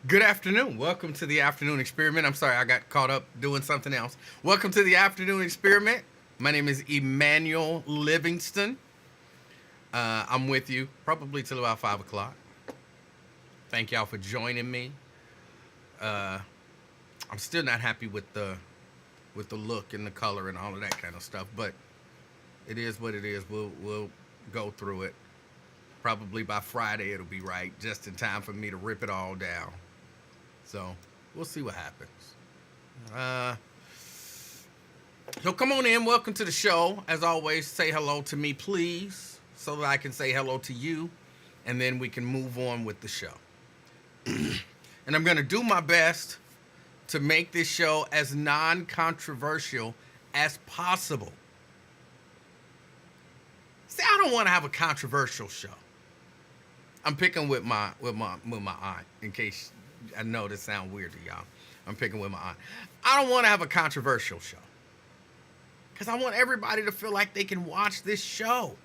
Good afternoon. Welcome to the afternoon experiment. I'm sorry, I got caught up doing something else. Welcome to the afternoon experiment. My name is Emanuel Livingston. I'm with you probably till about 5 o'clock. Thank y'all for joining me. Uh, I'm still not happy with the look and the color and all of that kind of stuff, but it is what it is. We'll go through it. Probably by Friday it'll be right, just in time for me to rip it all down. So we'll see what happens. Uh, so come on in. Welcome to the show. As always, say hello to me, please, so that I can say hello to you, and then we can move on with the show. And I'm going to do my best to make this show as non-controversial as possible. See, I don't want to have a controversial show. I'm picking with my aunt, in case I know this sounds weird to y'all. I'm picking with my aunt. I don't want to have a controversial show, because I want everybody to feel like they can watch this show.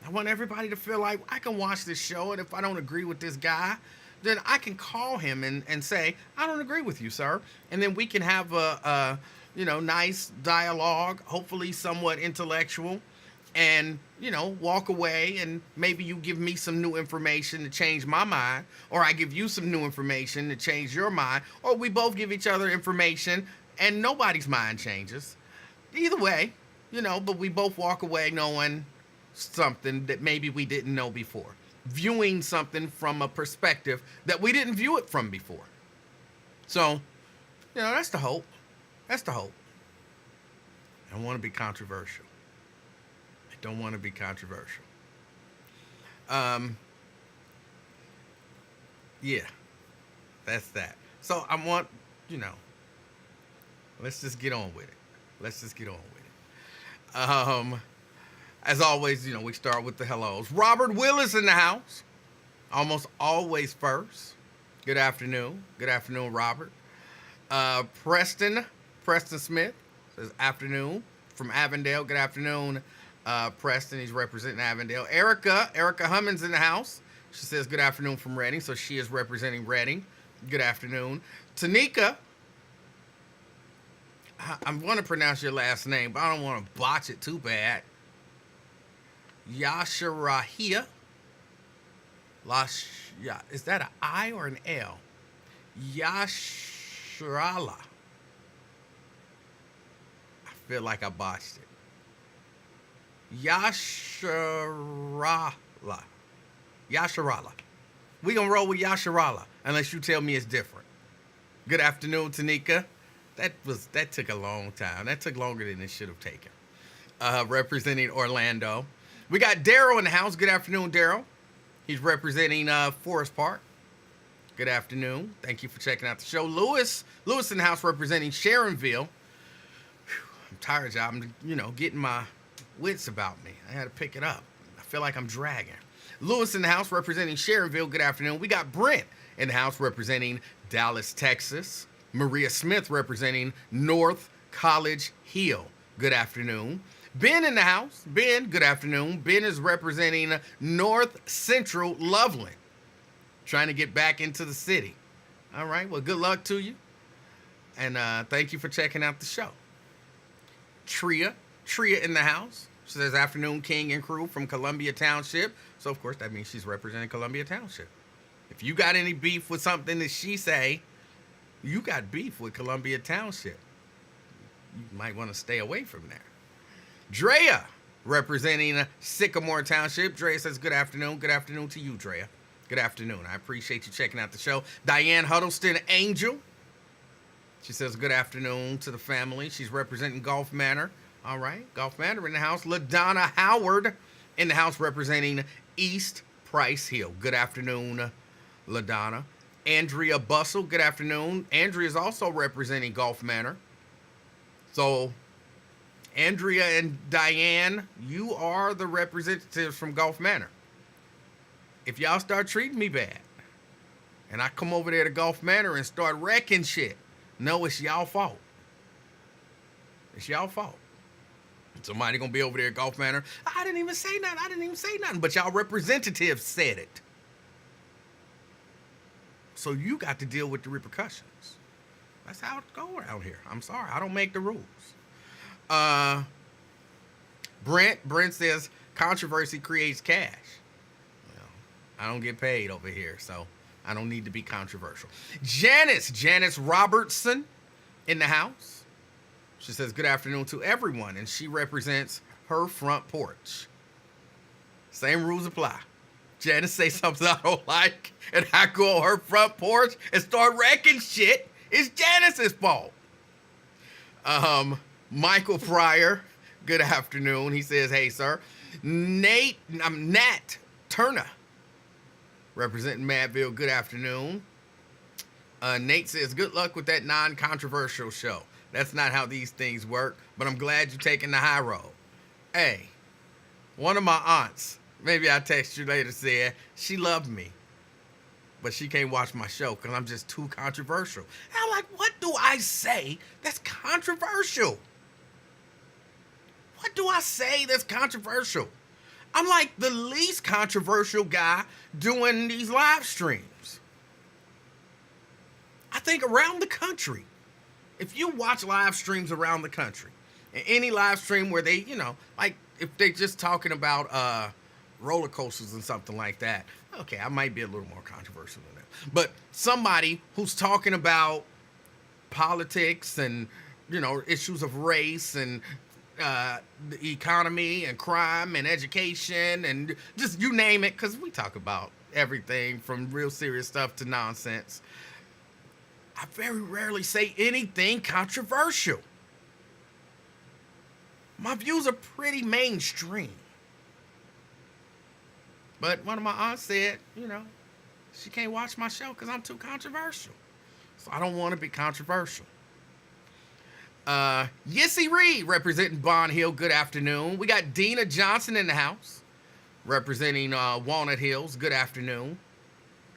I want everybody to feel like I can watch this show, and if I don't agree with this guy, then I can call him and say, I don't agree with you, sir. And then we can have a nice dialogue, hopefully somewhat intellectual, and, walk away, and maybe you give me some new information to change my mind, or I give you some new information to change your mind, or we both give each other information and nobody's mind changes. Either way, but we both walk away knowing something that maybe we didn't know before, viewing something from a perspective that we didn't view it from before. So, that's the hope. That's the hope. I don't want to be controversial. Don't want to be controversial. Yeah, that's that. So I want, let's just get on with it. Let's just get on with it. As always, we start with the hellos. Robert Willis in the house. Almost always first. Good afternoon. Good afternoon, Robert. Preston Smith says afternoon from Avondale. Good afternoon, Preston. He's representing Avondale. Erica Hummins in the house. She says good afternoon from Reading, so she is representing Reading. Good afternoon. Tanika, I want to pronounce your last name, but I don't want to botch it too bad. Yasharahia. Is that an I or an L? Yashrala. I feel like I botched it. Yasharala. We gonna roll with Yasharala unless you tell me it's different. Good afternoon, Tanika. That took a long time. That took longer than it should have taken. Representing Orlando. We got Daryl in the house. Good afternoon, Daryl. He's representing Forest Park. Good afternoon. Thank you for checking out the show. Lewis in the house representing Sharonville. I'm tired, y'all. I'm, getting my wits about me. I had to pick it up. I feel like I'm dragging. Lewis in the house representing Sharonville. Good afternoon. We got Brent in the house representing Dallas, Texas. Maria Smith representing North College Hill. Good afternoon. Ben in the house. Ben, good afternoon. Ben is representing North Central Loveland. Trying to get back into the city. All right. Well, good luck to you. And thank you for checking out the show. Tria in the house. She says, afternoon, King and crew from Columbia Township. So, of course, that means she's representing Columbia Township. If you got any beef with something that she say, you got beef with Columbia Township. You might want to stay away from there. Drea, representing Sycamore Township. Drea says, good afternoon. Good afternoon to you, Drea. Good afternoon. I appreciate you checking out the show. Diane Huddleston Angel. She says, good afternoon to the family. She's representing Gulf Manor. All right. Gulf Manor in the house. LaDonna Howard in the house representing East Price Hill. Good afternoon, LaDonna. Andrea Bustle. Good afternoon. Andrea is also representing Gulf Manor. So, Andrea and Diane, you are the representatives from Gulf Manor. If y'all start treating me bad, and I come over there to Gulf Manor and start wrecking shit, no, it's y'all fault. It's y'all fault. Somebody gonna be over there at Gulf Manor. I didn't even say nothing. But y'all representatives said it. So you got to deal with the repercussions. That's how it goes around here. I'm sorry, I don't make the rules. Uh, Brent says controversy creates cash. Well, I don't get paid over here, so I don't need to be controversial. Janice Robertson in the house. She says good afternoon to everyone, and she represents her front porch. Same rules apply. Janice say something I don't like, and I go on her front porch and start wrecking shit. It's Janice's fault. Michael Pryor, good afternoon. He says, hey, sir. Nat Turner, representing Madville, good afternoon. Nate says, good luck with that non-controversial show. That's not how these things work, but I'm glad you're taking the high road. Hey, one of my aunts, maybe I'll text you later, said she loved me, but she can't watch my show because I'm just too controversial. And I'm like, what do I say that's controversial? What do I say that's controversial? I'm like the least controversial guy doing these live streams. I think around the country, if you watch live streams around the country, any live stream where they, like if they're just talking about roller coasters and something like that, okay, I might be a little more controversial than that. But somebody who's talking about politics and, issues of race and the economy and crime and education and just you name it, because we talk about everything from real serious stuff to nonsense. I very rarely say anything controversial. My views are pretty mainstream. But one of my aunts said, she can't watch my show because I'm too controversial. So I don't want to be controversial. Yissy Reed, representing Bond Hill, good afternoon. We got Dina Johnson in the house, representing Walnut Hills, good afternoon.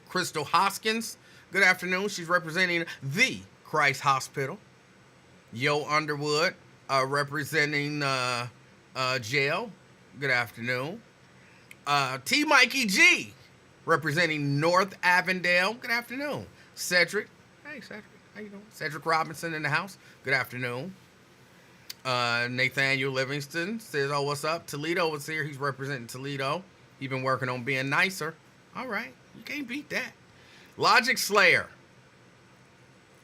Crystal Hoskins, good afternoon. She's representing the Christ Hospital. Yo Underwood, representing jail, good afternoon. T. Mikey G, representing North Avondale, good afternoon. Cedric, hey Cedric, how you doing? Cedric Robinson in the house, good afternoon. Nathaniel Livingston says, oh, what's up? Toledo was here, he's representing Toledo. He's been working on being nicer. All right, you can't beat that. Logic Slayer,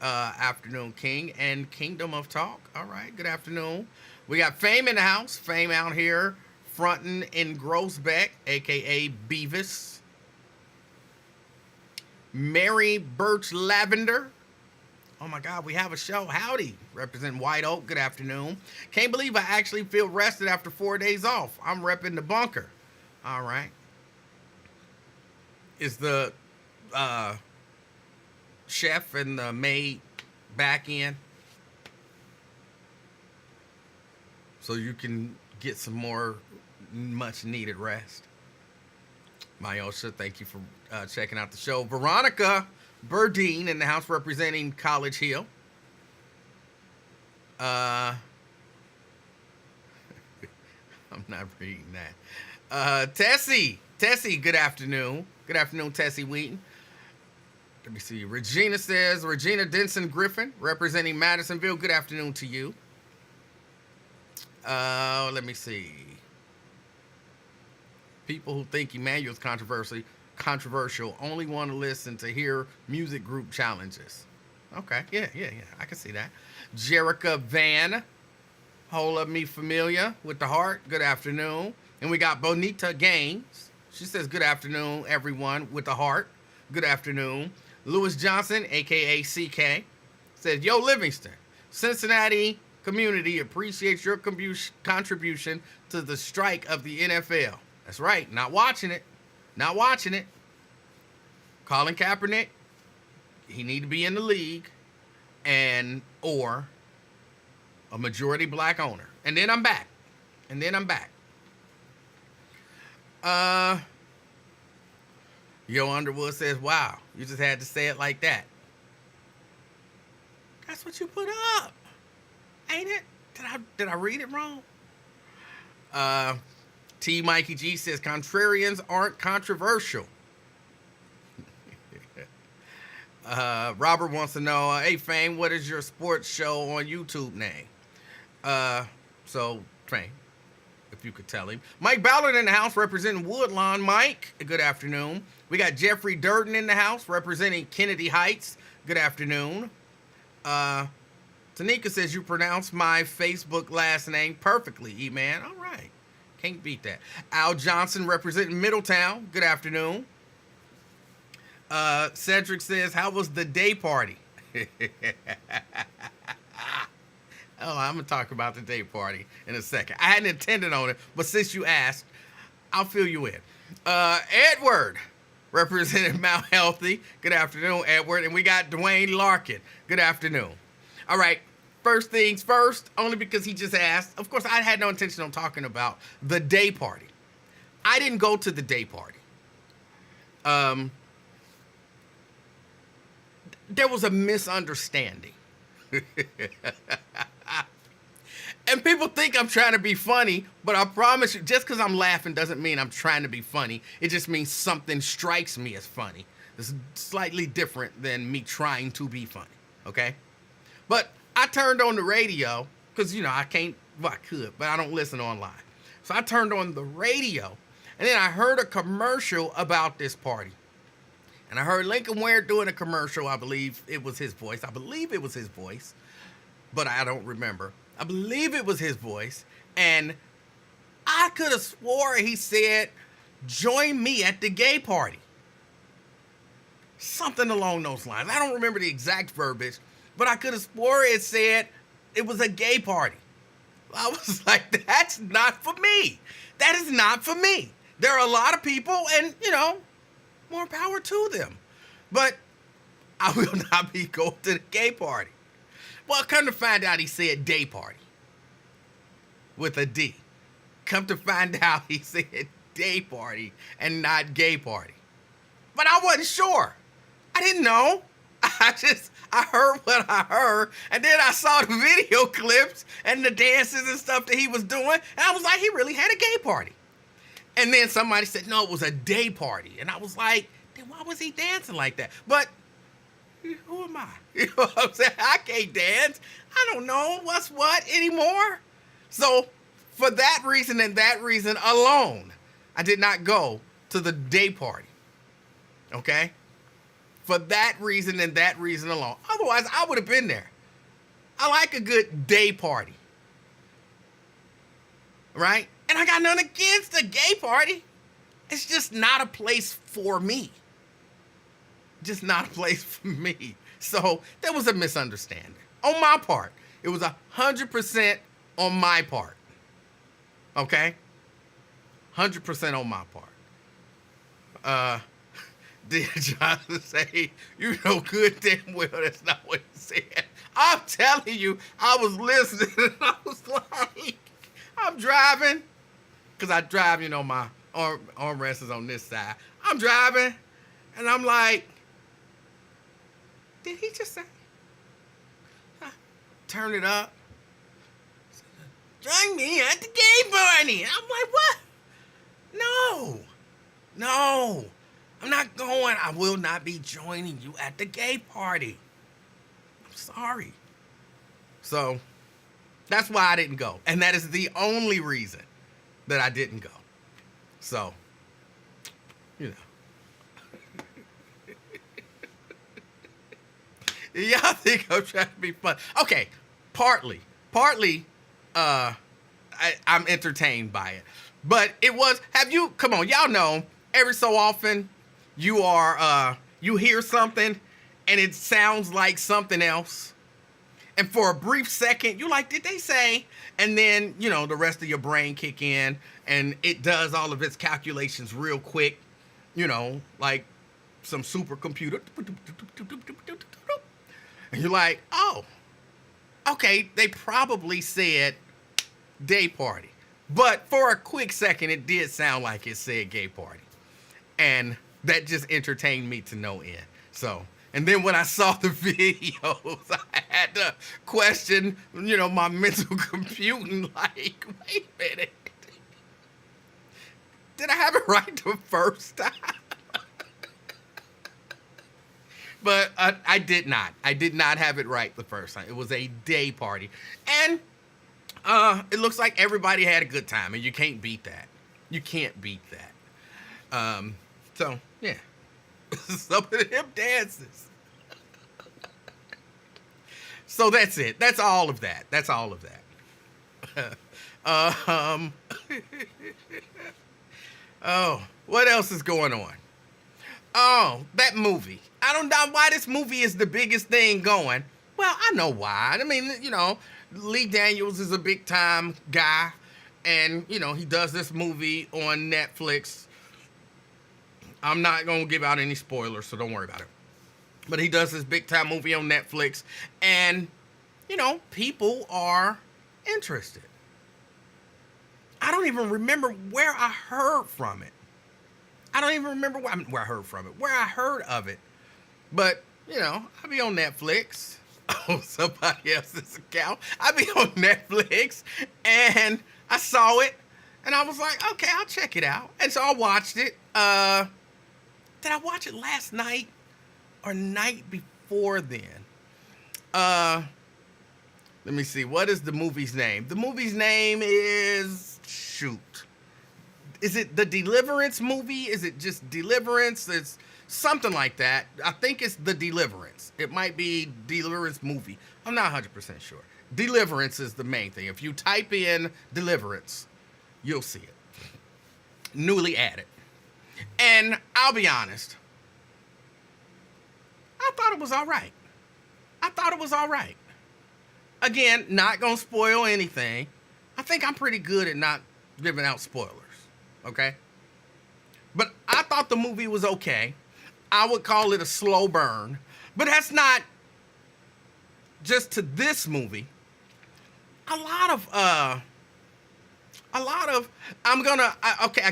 afternoon King and Kingdom of Talk. All right, good afternoon. We got Fame in the house. Fame out here fronting in Groesbeck, a.k.a. Beavis. Mary Birch Lavender. Oh, my God, we have a show. Howdy, representing White Oak. Good afternoon. Can't believe I actually feel rested after 4 days off. I'm repping the bunker. All right. Is the chef and the maid back in so you can get some more much needed rest? Mayosha, thank you for checking out the show. Veronica Burdine in the house, representing College Hill. I'm not reading that. Tessie, good afternoon. Good afternoon, Tessie Wheaton. Let me see. Regina says, Regina Denson Griffin, representing Madisonville. Good afternoon to you. Let me see. People who think Emanuel's controversial only want to listen to hear music group challenges. Okay, yeah, I can see that. Jerica Van, hold up me familiar with the heart. Good afternoon. And we got Bonita Gaines. She says, good afternoon, everyone, with the heart. Good afternoon. Lewis Johnson, a.k.a. CK, says, yo, Livingston, Cincinnati community appreciates your contribution to the strike of the NFL. That's right, not watching it. Colin Kaepernick, he need to be in the league or a majority black owner. And then I'm back. Yo Underwood says, wow, you just had to say it like that. That's what you put up, ain't it? Did I read it wrong? T. Mikey G says, contrarians aren't controversial. Robert wants to know, hey, Fame, what is your sports show on YouTube name? So, Fame, if you could tell him. Mike Ballard in the house representing Woodlawn. Mike, good afternoon. We got Jeffrey Durden in the house representing Kennedy Heights. Good afternoon. Tanika says you pronounce my Facebook last name perfectly, E-Man. All right. Can't beat that. Al Johnson representing Middletown. Good afternoon. Cedric says, how was the day party? Oh, I'm going to talk about the day party in a second. I hadn't intended on it, but since you asked, I'll fill you in. Edward, representing Mount Healthy. Good afternoon, Edward. And we got Dwayne Larkin. Good afternoon. All right, first things first, only because he just asked. Of course, I had no intention on talking about the day party. I didn't go to the day party. There was a misunderstanding. And people think I'm trying to be funny, but I promise you, just because I'm laughing doesn't mean I'm trying to be funny. It just means something strikes me as funny. It's slightly different than me trying to be funny, okay? But I turned on the radio, because, I can't, well, I could, but I don't listen online. So I turned on the radio, and then I heard a commercial about this party. And I heard Lincoln Ware doing a commercial. I believe it was his voice, but I don't remember. I believe it was his voice, and I could have swore he said, join me at the gay party. Something along those lines. I don't remember the exact verbiage, but I could have swore it said it was a gay party. I was like, that's not for me. That is not for me. There are a lot of people, and, more power to them. But I will not be going to the gay party. Well, come to find out he said day party with a D. Come to find out he said day party and not gay party. But I wasn't sure. I didn't know. I heard what I heard, and then I saw the video clips and the dances and stuff that he was doing, and I was like, he really had a gay party. And then somebody said, no, it was a day party. And I was like, then why was he dancing like that? But who am I? You know what I'm saying? I can't dance. I don't know what's what anymore. So for that reason and that reason alone, I did not go to the day party. Okay? For that reason and that reason alone. Otherwise, I would have been there. I like a good day party. Right? And I got nothing against a gay party. It's just not a place for me. Just not a place for me. So there was a misunderstanding on my part. It was 100% on my part. Okay? 100% on my part. Did Johnson say, you know good damn well that's not what he said. I'm telling you, I was listening and I was like, I'm driving. Because I drive, my armrest is on this side. I'm driving and I'm like, did he just say? Turn it up. Join me at the gay party. I'm like, what? No. I'm not going. I will not be joining you at the gay party. I'm sorry. So that's why I didn't go. And that is the only reason that I didn't go. So, Y'all think I'm trying to be fun. Okay, partly, I'm entertained by it. But it was, come on, y'all know, every so often you hear something and it sounds like something else. And for a brief second, you're like, did they say? And then, the rest of your brain kick in and it does all of its calculations real quick, like some supercomputer. And you're like, oh, okay, they probably said day party. But for a quick second, it did sound like it said gay party. And that just entertained me to no end. So, and then when I saw the videos, I had to question, my mental computing, like, wait a minute. Did I have it right the first time? But I did not. I did not have it right the first time. It was a day party. And it looks like everybody had a good time, and you can't beat that. You can't beat that. So, yeah. Some of them dances. So that's it. That's all of that. That's all of that. Oh, what else is going on? Oh, that movie. I don't know why this movie is the biggest thing going. Well, I know why. I mean, Lee Daniels is a big time guy, and he does this movie on Netflix. I'm not gonna give out any spoilers, so don't worry about it. But he does this big time movie on Netflix, and people are interested. I don't even remember where I heard from it. I don't even remember where I heard from it, where I heard of it. But, I be on Netflix. Oh, somebody else's account. I be on Netflix, and I saw it, and I was like, okay, I'll check it out. And so I watched it. Did I watch it last night or night before then? Let me see. What is the movie's name? The movie's name is... Shoot. Is it the Deliverance movie? Is it just Deliverance? It's something like that. I think it's the Deliverance. It might be Deliverance movie. I'm not 100% sure. Deliverance is the main thing. If you type in Deliverance, you'll see it. Newly added. And I'll be honest. I thought it was all right. Again, not gonna spoil anything. I think I'm pretty good at not giving out spoilers, okay? But I thought the movie was okay. I would call it a slow burn, but that's not just to this movie. I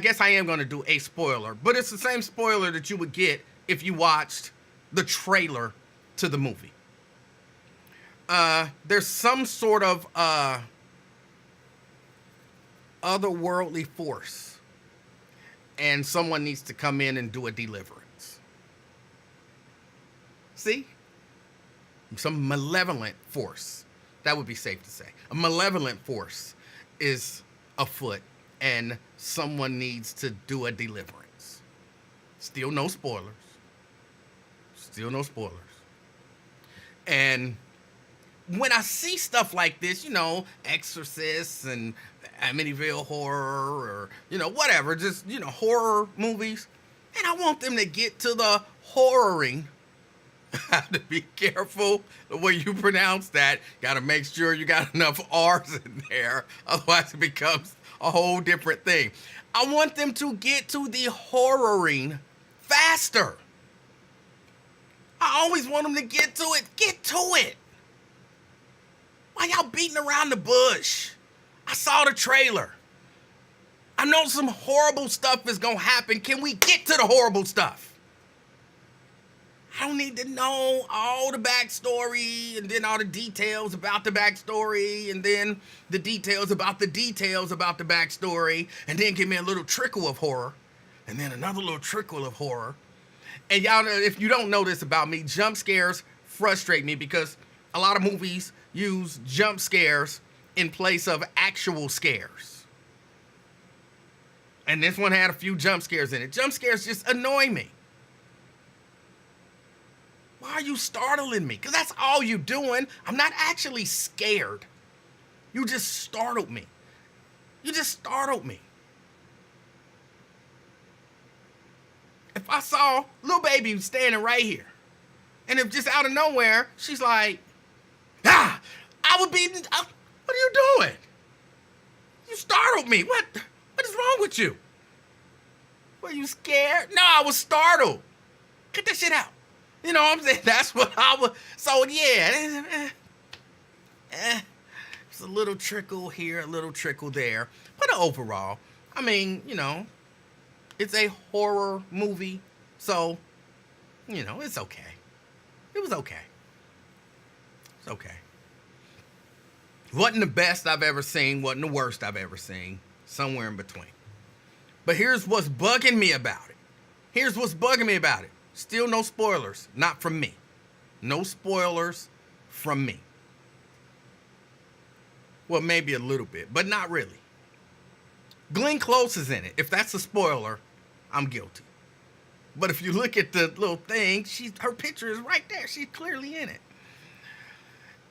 guess I am gonna do a spoiler, but it's the same spoiler that you would get if you watched the trailer to the movie. There's some sort of otherworldly force, and someone needs to come in and do a deliverance. See? Some malevolent force. That would be safe to say. A malevolent force is afoot, and someone needs to do a deliverance. Still no spoilers. And when I see stuff like this, Exorcists and Amityville Horror, or, whatever, just, horror movies, and I want them to get to the horroring. Have to be careful the way you pronounce that. Got to make sure you got enough R's in there. Otherwise, it becomes a whole different thing. I want them to get to the horroring faster. I always want them to get to it. Get to it. Why y'all beating around the bush? I saw the trailer. I know some horrible stuff is going to happen. Can we get to the horrible stuff? I don't need to know all the backstory and then all the details about the backstory and then the details about the backstory and then give me a little trickle of horror and then another little trickle of horror. And y'all, if you don't know this about me, jump scares frustrate me because a lot of movies use jump scares in place of actual scares. And this one had a few jump scares in it. Jump scares just annoy me. Why are you startling me? Because that's all you doing. I'm not actually scared. You just startled me. If I saw little baby standing right here, and if just out of nowhere, she's like, I would be, what are you doing? You startled me. What is wrong with you? Were you scared? No, I was startled. Cut that shit out. You know what I'm saying? That's what I was. So, yeah. It's a little trickle here, a little trickle there. But overall, I mean, it's a horror movie. So, it's okay. It was okay. It's okay. Wasn't the best I've ever seen. Wasn't the worst I've ever seen. Somewhere in between. But here's what's bugging me about it. Still no spoilers, not from me. No spoilers from me. Well, maybe a little bit, but not really. Glenn Close is in it. If that's a spoiler, I'm guilty. But if you look at the little thing, her picture is right there. She's clearly in it.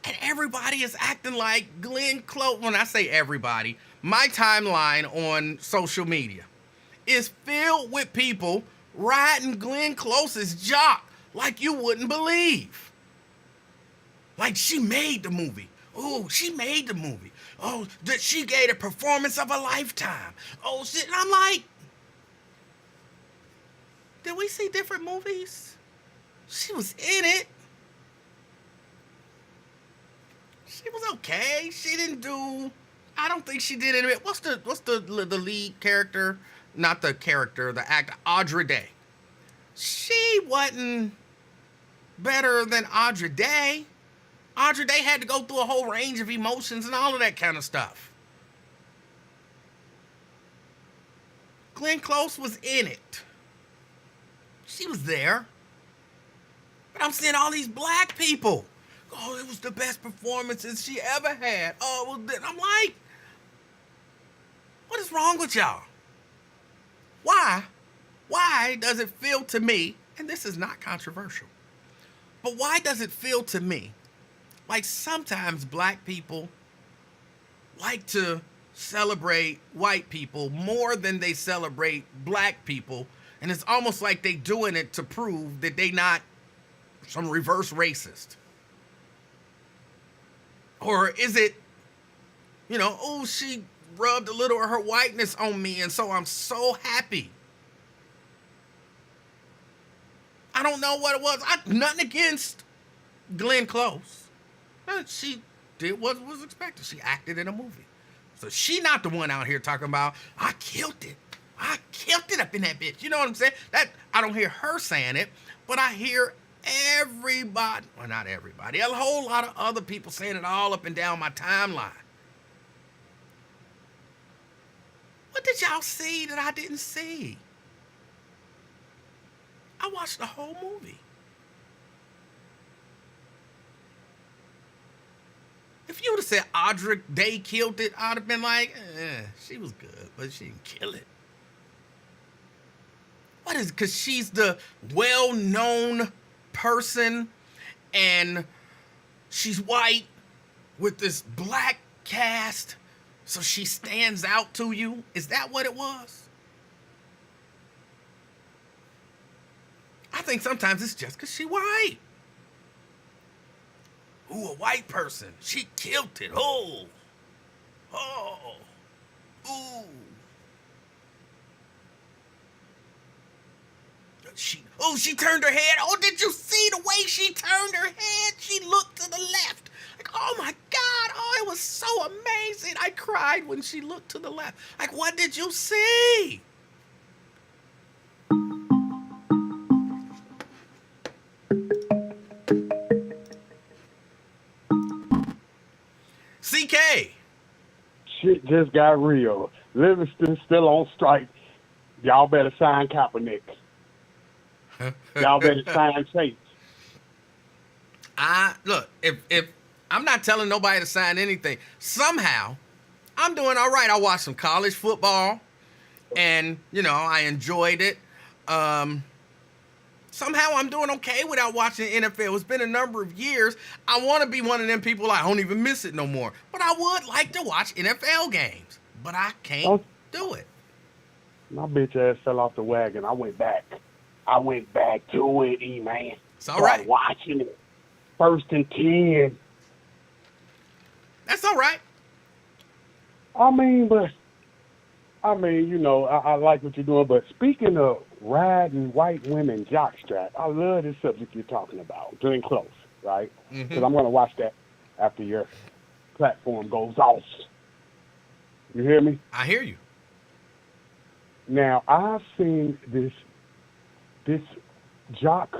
And everybody is acting like Glenn Close. When I say everybody, my timeline on social media is filled with people riding Glenn Close's jock like you wouldn't believe. Like she made the movie. Oh, she made the movie. Oh, that she gave a performance of a lifetime. Oh, shit. And I'm like, did we see different movies? She was in it. She was okay. She didn't do. I don't think she did it. What's the lead character? Not the character, the actor. Audrey Day. She wasn't better than Audrey Day. Audrey Day had to go through a whole range of emotions and all of that kind of stuff. Glenn Close was in it. She was there. But I'm seeing all these black people. Oh, it was the best performances she ever had. Oh, I'm like, what is wrong with y'all? Why does it feel to me, and this is not controversial, but why does it feel to me like sometimes black people like to celebrate white people more than they celebrate black people, and it's almost like they doing it to prove that they not some reverse racist? Or is it, oh, she rubbed a little of her whiteness on me, and so I'm so happy. I don't know what it was. Nothing against Glenn Close. She did what was expected. She acted in a movie. So she not the one out here talking about, I killed it. I killed it up in that bitch. You know what I'm saying? That I don't hear her saying it, but I hear everybody, well, not everybody, a whole lot of other people saying it all up and down my timeline. What did y'all see that I didn't see? I watched the whole movie. If you would have said Audrey Day killed it, I'd have been like, she was good, but she didn't kill it. What is it? Because she's the well-known person and she's white with this black cast, so she stands out to you? Is that what it was? I think sometimes it's just because she white. Ooh, a white person. She killed it. Oh. Ooh. She turned her head. Oh, did you see the way she turned her head? She looked to the left. Like, oh my God. Oh, it was so amazing. I cried when she looked to the left. Like, what did you see? CK. Shit just got real. Livingston still on strike. Y'all better sign Kaepernick. Y'all better sign Chase. Look, if I'm not telling nobody to sign anything, somehow I'm doing all right. I watched some college football, and I enjoyed it. Somehow I'm doing okay without watching the NFL. It's been a number of years. I want to be one of them people, I don't even miss it no more. But I would like to watch NFL games. But I can't do it. My bitch ass fell off the wagon. I went back to it, E-Man. It's all right. Watching it. 1st and 10. That's all right. I like what you're doing. But speaking of riding white women jockstrap, I love this subject you're talking about. Glenn Close, right? Because I'm going to watch that after your platform goes off. You hear me? I hear you. Now, I've seen this jock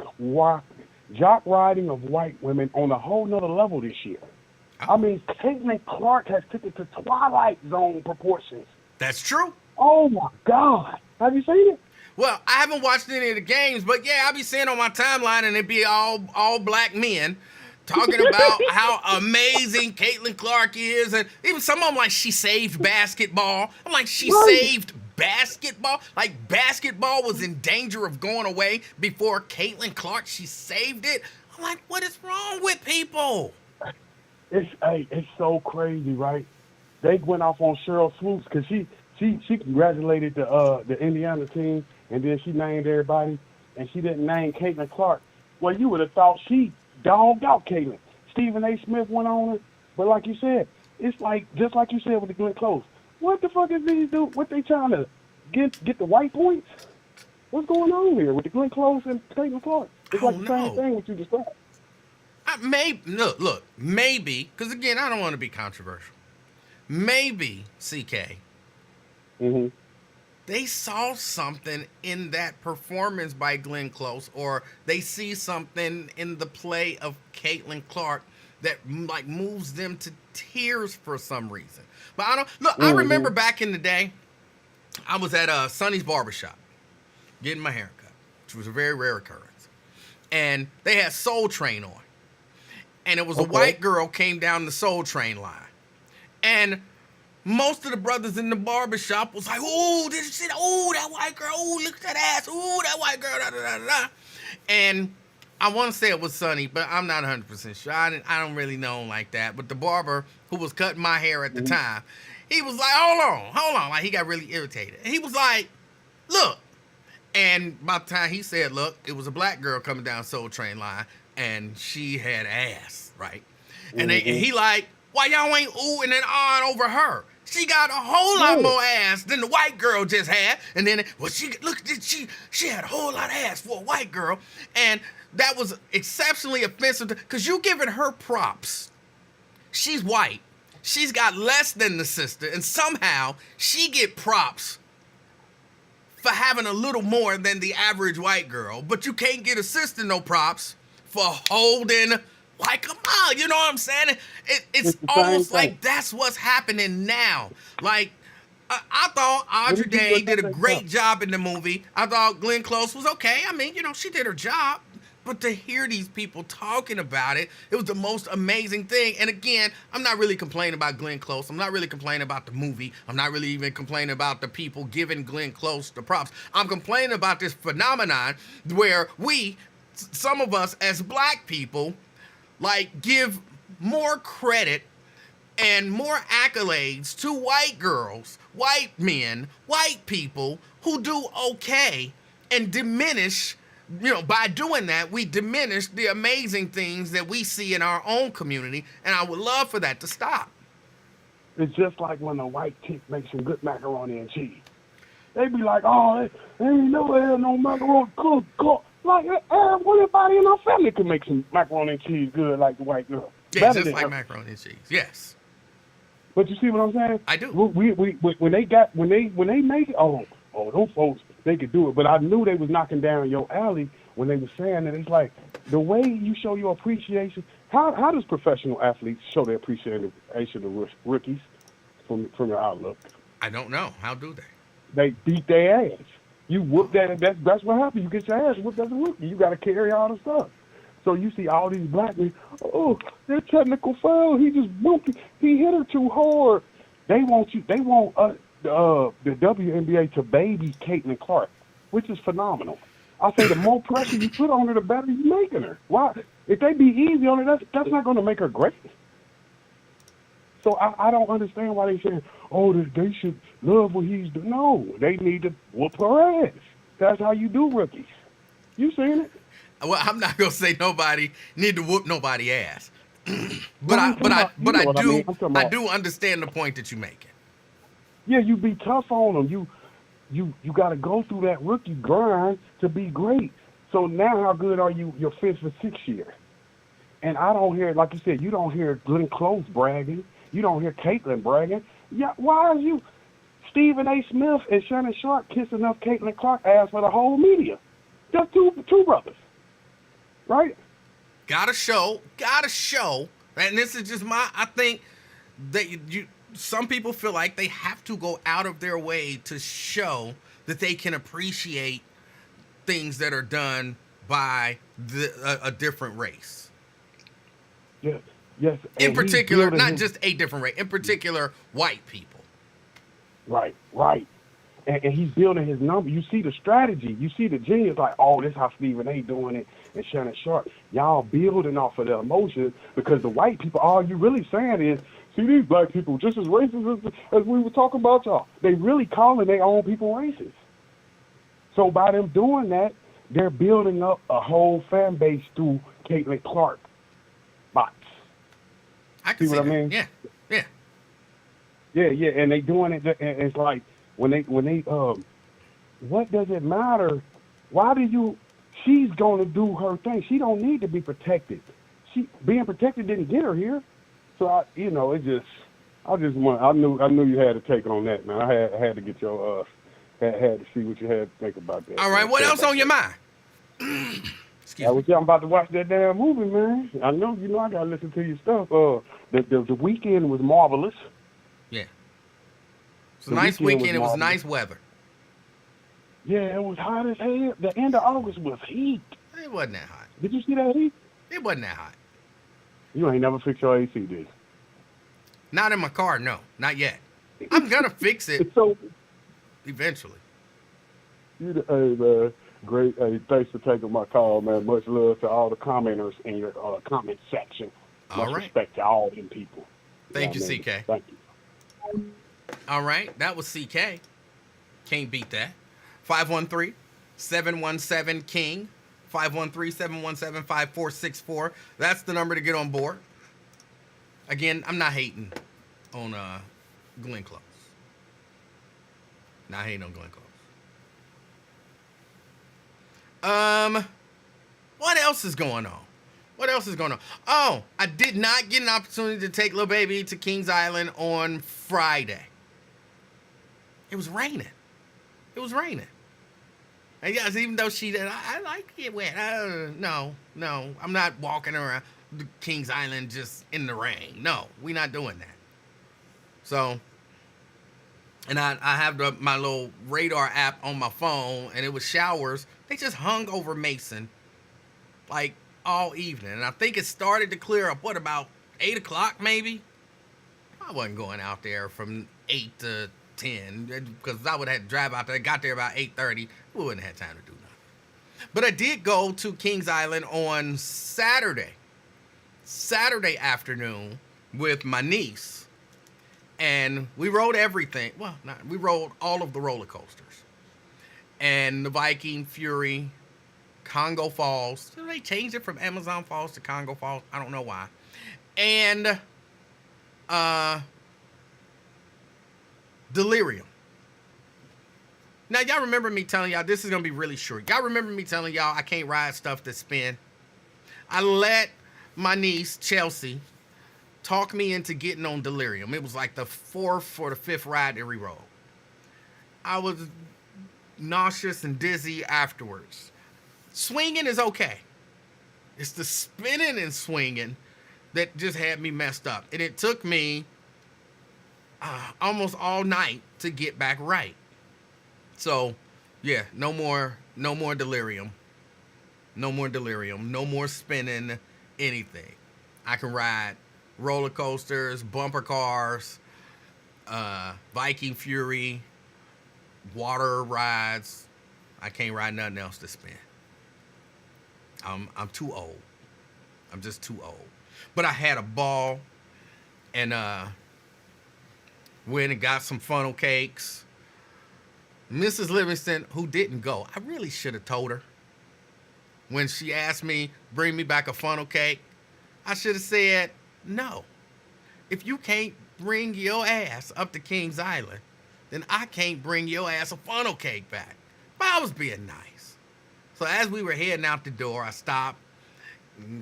riding of white women on a whole nother level this year. I mean, Caitlin Clark has took it to Twilight Zone proportions. That's true. Oh, my God. Have you seen it? Well, I haven't watched any of the games, but yeah, I be seeing on my timeline, and it be all black men talking about how amazing Caitlin Clark is, and even some of them like she saved basketball. I'm like, she Right. saved basketball? Like basketball was in danger of going away before Caitlin Clark, she saved it? I'm like, what is wrong with people? It's so crazy, right? They went off on Cheryl Swoops because she congratulated the Indiana team, and then she named everybody, and she didn't name Caitlin Clark. Well, you would have thought she dogged out Caitlin. Stephen A. Smith went on her, but like you said, it's like just like you said with the Glenn Close. What the fuck is these do? What they trying to get the white points? What's going on here with the Glenn Close and Caitlin Clark? I It's like don't the same know. thing what you described. Maybe, because again, I don't want to be controversial. Maybe, CK, Hmm. they saw something in that performance by Glenn Close, or they see something in the play of Caitlin Clark that like moves them to tears for some reason. But I don't look. I Hmm. remember back in the day, I was at Sonny's barbershop getting my hair cut, which was a very rare occurrence, and they had Soul Train on, and it was a Okay. white girl came down the Soul Train line, and most of the brothers in the barbershop was like, "Oh, this shit, oh, that white girl, oh, look at that ass, oh, that white girl, da da da da." And I want to say it was Sonny, but I'm not 100% sure. I don't really know him like that. But the barber who was cutting my hair at the Hmm. time, he was like, hold on. Like, he got really irritated. He was like, look. And by the time he said, look, it was a black girl coming down Soul Train line, and she had ass, right? And Hmm. he like, why y'all ain't ooh and then on over her? She got a whole lot Yeah. more ass than the white girl just had. And then, well, she had a whole lot of ass for a white girl. And that was exceptionally offensive because you giving her props. She's white. She's got less than the sister, and somehow she get props for having a little more than the average white girl, but you can't get a sister no props for holding. Like, come on, you know what I'm saying? It's It's the same almost thing. like that's what's happening now. Like, I thought Let Audrey me give you Day did a another great example. job in the movie. I thought Glenn Close was okay. I mean, she did her job. But to hear these people talking about it, it was the most amazing thing. And again, I'm not really complaining about Glenn Close. I'm not really complaining about the movie. I'm not really even complaining about the people giving Glenn Close the props. I'm complaining about this phenomenon where some of us as black people, like, give more credit and more accolades to white girls, white men, white people who do okay, and diminish, by doing that, we diminish the amazing things that we see in our own community, and I would love for that to stop. It's just like when a white chick makes some good macaroni and cheese. They be like, oh, they ain't never had no macaroni cook. Like, everybody in our family can make some macaroni and cheese good like the white girl. Yeah, Better just than like her. macaroni and cheese. Yes, But you see what I'm saying? I do. We when they make it, those folks, they could do it. But I knew they was knocking down your alley when they were saying that. It's like the way you show your appreciation. How does professional athletes show their appreciation of rookies from your outlook? I don't know. How do they? They beat their ass. You whoop that. That's what happens. You get your ass whooped as a rookie. You got to carry all the stuff. So you see all these black men. Oh, that technical foul. He just whooped. He hit her too hard. They want you. They want the WNBA to baby Caitlin Clark, which is phenomenal. I say the more pressure you put on her, the better you making her. Why? If they be easy on her, that's not going to make her great. So I don't understand why they say, oh, they should love what he's doing. No, they need to whoop her ass. That's how you do rookies. You seen it? Well, I'm not gonna say nobody need to whoop nobody ass, No, but I I'm but talking I about, you but know I what I mean. do I'm talking I about, do understand the point that you're making. yeah, you be tough on them. You got to go through that rookie grind to be great. So now how good are you your fifth or sixth year? And I don't hear, like you said, you don't hear Glenn Close bragging. You don't hear Caitlin bragging. Yeah, why are you Stephen A. Smith and Shannon Sharp kissing up Caitlin Clark ass for the whole media? Just two brothers, right? Gotta show. And this is just I think that some people feel like they have to go out of their way to show that they can appreciate things that are done by a different race. Yes, yes. In And he's particular, building not his just a different race. In particular, white people. right, right. And he's building his number. You see the strategy. You see the genius. Like, oh, this how Stephen A. doing it and Shannon Sharp. Y'all building off of the emotions because the white people. All you really saying is, see these black people just as racist as we were talking about y'all. They really calling their own people racist. So by them doing that, they're building up a whole fan base through Caitlin Clark bots. I can See see what I that. mean? Yeah, yeah. Yeah, yeah, and they doing it. And it's like when they what does it matter? Why do you? She's gonna do her thing. She don't need to be protected. She being protected didn't get her here. So I just want. I knew you had a take on that, man. I had to get your had to see what you had to think about that. All right, man. what Think else about on your that. mind? I Excuse me. was I'm about to watch that damn movie, man. I know you know I gotta listen to your stuff. The weekend was marvelous. Yeah. It's a The nice weekend was weekend. It was marvelous. nice weather. Yeah, it was hot as hell. The end of August was heat. It wasn't that hot. Did you see that heat? It wasn't that hot. You ain't never fixed your AC, did Not in my car, no. Not yet. I'm going to fix it you? So, eventually. hey, man, great. Hey, thanks for taking my call, man. Much love to all the commenters in your comment section. All Much right. respect to all them people. Thank you, know what I mean? CK. Thank you. All right. That was CK. Can't beat that. 513-717-KING. 513-717-5464. That's the number to get on board. Again, I'm not hating on Glenn Close. Not hating on Glenn Close. What else is going on? What else is going on? Oh, I did not get an opportunity to take Lil Baby to Kings Island on Friday. It was raining. It was raining. And yes, even though she did, I like it wet. No, I'm not walking around the Kings Island just in the rain. No, we're not doing that. So, and I have my little radar app on my phone, and it was showers. They just hung over Mason, like all evening. And I think it started to clear up, about 8 o'clock maybe? I wasn't going out there from 8 to 10 because I would have had to drive out there. Got there about 8:30. We wouldn't have had time to do nothing. But I did go to Kings Island on Saturday afternoon with my niece, and we rode everything. Well, we rode all of the roller coasters, and the Viking, Fury, Congo Falls. So they changed it from Amazon Falls to Congo Falls. I don't know why. And Delirium. Now, y'all remember me telling y'all, this is going to be really short. Y'all remember me telling y'all I can't ride stuff that spin? I let my niece, Chelsea, talk me into getting on Delirium. It was like the 4th or the 5th ride that we rode. I was nauseous and dizzy afterwards. Swinging is okay. It's the spinning and swinging that just had me messed up. And it took me almost all night to get back right. So, yeah, no more delirium. No more delirium. No more spinning anything. I can ride roller coasters, bumper cars, Viking Fury, water rides. I can't ride nothing else to spin. I'm too old. I'm just too old. But I had a ball, and went and got some funnel cakes. Mrs. Livingston, who didn't go, I really should have told her. When she asked me, bring me back a funnel cake, I should have said, no. If you can't bring your ass up to Kings Island, then I can't bring your ass a funnel cake back. But I was being nice. So as we were heading out the door, I stopped,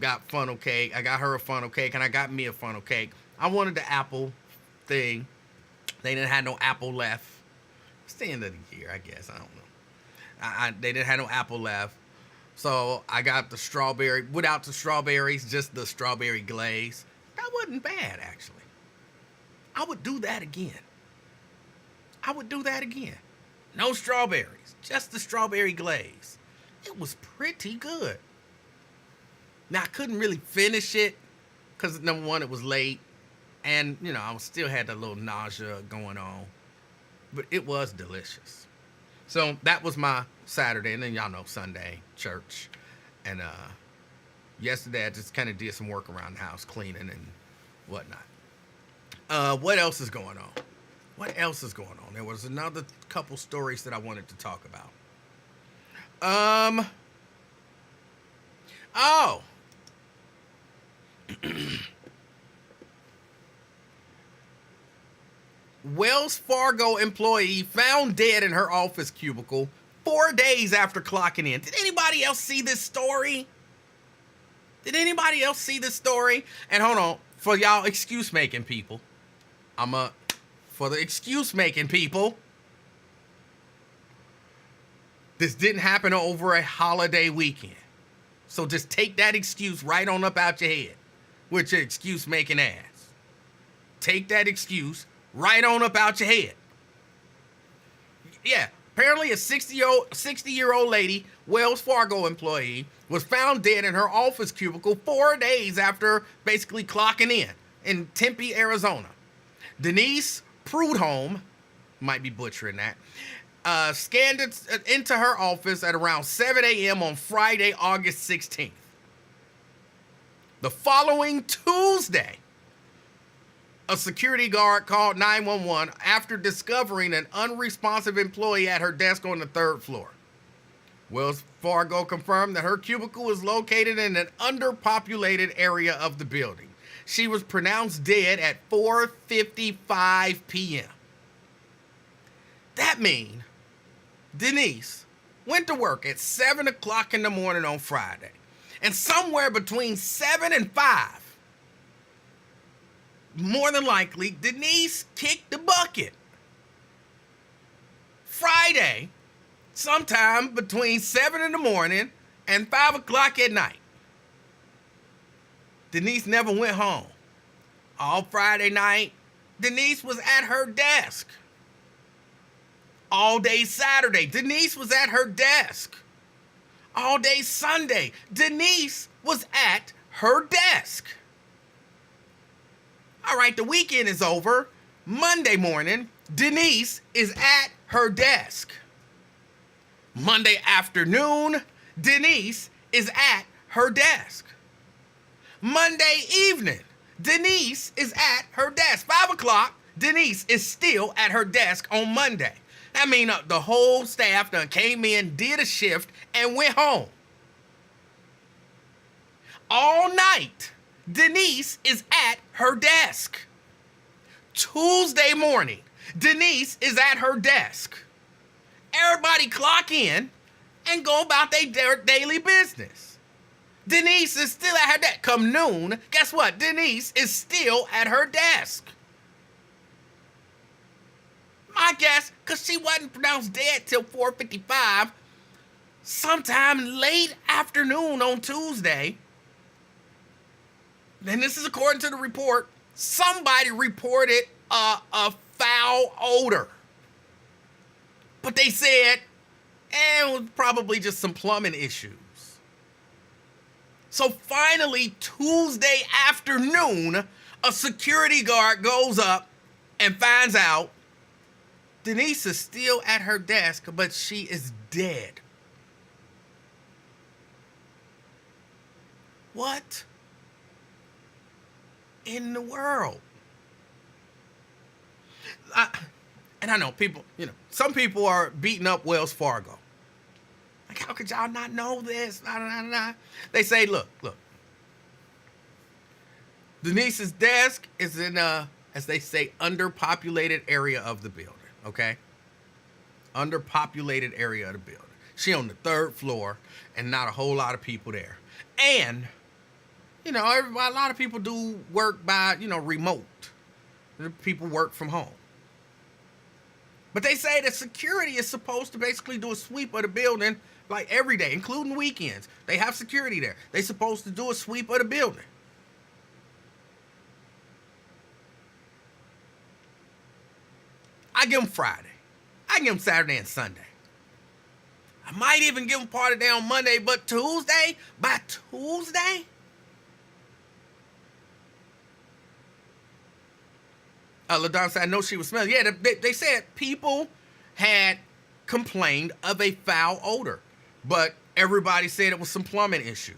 got funnel cake. I got her a funnel cake, and I got me a funnel cake. I wanted the apple thing. They didn't have no apple left. It's the end of the year, I guess. I don't know. They didn't have no apple left. So I got the strawberry, without the strawberries, just the strawberry glaze. That wasn't bad, actually. I would do that again. No strawberries, just the strawberry glaze. it was pretty good. Now, I couldn't really finish it because, number one, it was late. And, I still had that little nausea going on. But it was delicious. So that was my Saturday. And then y'all know Sunday, church. And yesterday I just kind of did some work around the house, cleaning and whatnot. What else is going on? There was another couple stories that I wanted to talk about. Oh. Wells Fargo employee found dead in her office cubicle 4 days after clocking in. Did anybody else see this story? And hold on, for y'all excuse-making people, for the excuse-making people, this didn't happen over a holiday weekend. So just take that excuse right on up out your head with your excuse-making ass. Take that excuse right on up out your head. Yeah, apparently a 60-year-old lady, Wells Fargo employee, was found dead in her office cubicle 4 days after basically clocking in Tempe, Arizona. Denise Prudhomme, might be butchering that, scanned into her office at around 7 a.m. on Friday, August 16th. The following Tuesday, a security guard called 911 after discovering an unresponsive employee at her desk on the third floor. Wells Fargo confirmed that her cubicle was located in an underpopulated area of the building. She was pronounced dead at 4:55 p.m. That means Denise went to work at 7 o'clock in the morning on Friday. And somewhere between 7 and 5, more than likely, Denise kicked the bucket. Friday, sometime between 7 in the morning and 5 o'clock at night. Denise never went home. All Friday night, Denise was at her desk. All day Saturday, Denise was at her desk. All day Sunday, Denise was at her desk. All right, the weekend is over. Monday morning, Denise is at her desk. Monday afternoon, Denise is at her desk. Monday evening, Denise is at her desk. 5 o'clock, Denise is still at her desk on Monday. I mean, the whole staff done came in, did a shift, and went home. All night, Denise is at her desk. Tuesday morning, Denise is at her desk. Everybody clock in and go about their daily business. Denise is still at her desk. Come noon, guess what? Denise is still at her desk. My guess, because she wasn't pronounced dead till 4:55, sometime late afternoon on Tuesday, and this is according to the report, somebody reported a foul odor. But they said it was probably just some plumbing issues. So finally, Tuesday afternoon, a security guard goes up and finds out Denise is still at her desk, but she is dead. What in the world? And I know people, some people are beating up Wells Fargo. Like, how could y'all not know this? They say, look. Denise's desk is in as they say, underpopulated area of the building, okay? Underpopulated area of the building. She on the third floor and not a whole lot of people there. And, a lot of people do work by, remote. People work from home. But they say that security is supposed to basically do a sweep of the building like every day, including weekends. They have security there. They're supposed to do a sweep of the building. I give them Friday. I give them Saturday and Sunday. I might even give them part of day on Monday, but by Tuesday, LaDon said, I know she was smelling. Yeah, they said people had complained of a foul odor, but everybody said it was some plumbing issues.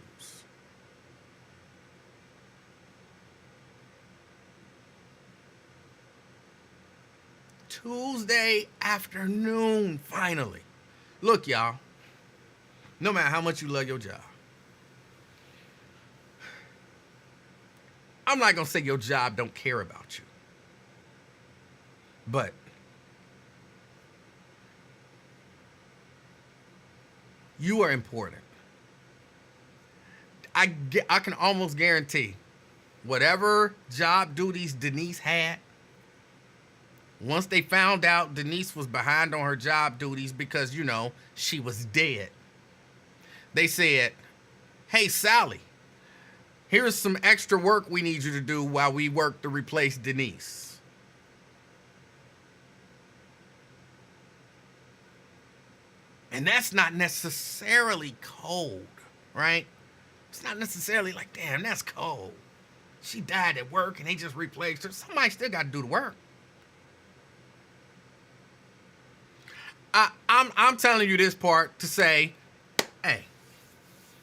Tuesday afternoon, finally. Look, y'all, no matter how much you love your job, I'm not going to say your job don't care about you. But you are important. I can almost guarantee whatever job duties Denise had, once they found out Denise was behind on her job duties because, she was dead, they said, hey, Sally, here's some extra work we need you to do while we work to replace Denise. And that's not necessarily cold, right? It's not necessarily like, damn, that's cold. She died at work and they just replaced her. Somebody still got to do the work. I'm telling you this part to say, hey,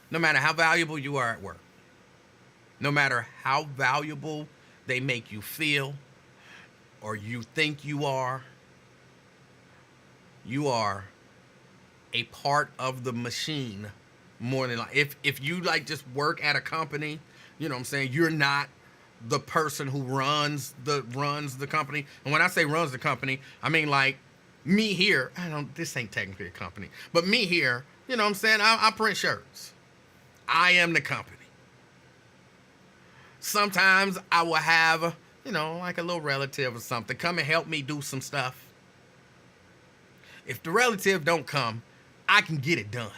no matter how valuable you are at work, no matter how valuable they make you feel or you think you are a part of the machine more than like if you like just work at a company, you know what I'm saying, you're not the person who runs the company. And when I say runs the company, I mean like me here. This ain't technically a company, but me here, you know what I'm saying, I print shirts. I am the company. Sometimes I will have, like a little relative or something come and help me do some stuff. If the relative don't come, I can get it done.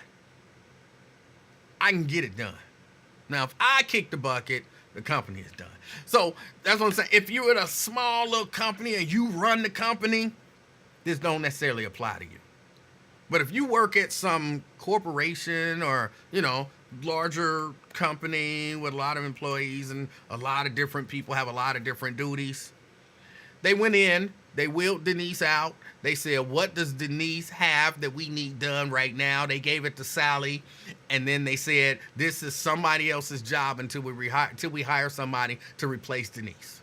Now, if I kick the bucket, the company is done. So that's what I'm saying. If you're at a small little company and you run the company, this don't necessarily apply to you. But if you work at some corporation or, larger company with a lot of employees and a lot of different people have a lot of different duties, they went in, they wheeled Denise out. They said, what does Denise have that we need done right now? They gave it to Sally. And then they said, this is somebody else's job until we hire somebody to replace Denise.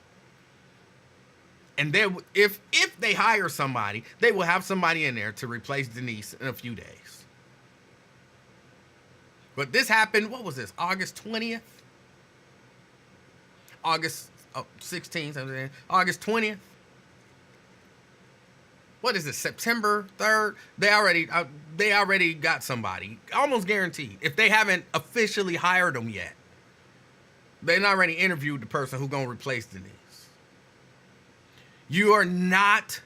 And then if they hire somebody, they will have somebody in there to replace Denise in a few days. But this happened, what was this, August 20th? August 16th, August 20th? What is it, September 3rd? They already got somebody, almost guaranteed. If they haven't officially hired them yet, they already interviewed the person who's going to replace Denise. You are not,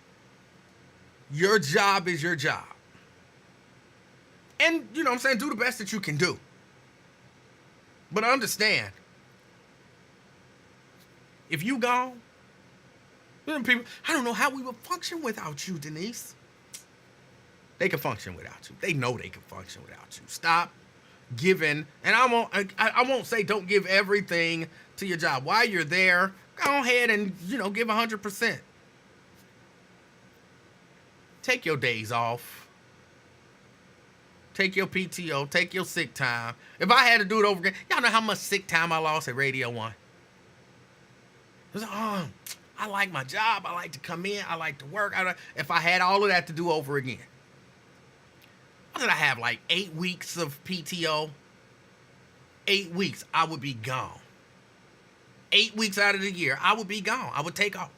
your job is your job. And, you know what I'm saying, do the best that you can do. But understand, if you gone, people, I don't know how we would function without you, Denise. They can function without you. They know they can function without you. Stop giving, and I won't say don't give everything to your job. While you're there, go ahead and, give 100%. Take your days off. Take your PTO. Take your sick time. If I had to do it over again, y'all know how much sick time I lost at Radio 1. It was I like my job. I like to come in. I like to work. If I had all of that to do over again, what did I have, like 8 weeks of PTO? 8 weeks, I would be gone. 8 weeks out of the year, I would be gone. I would take off.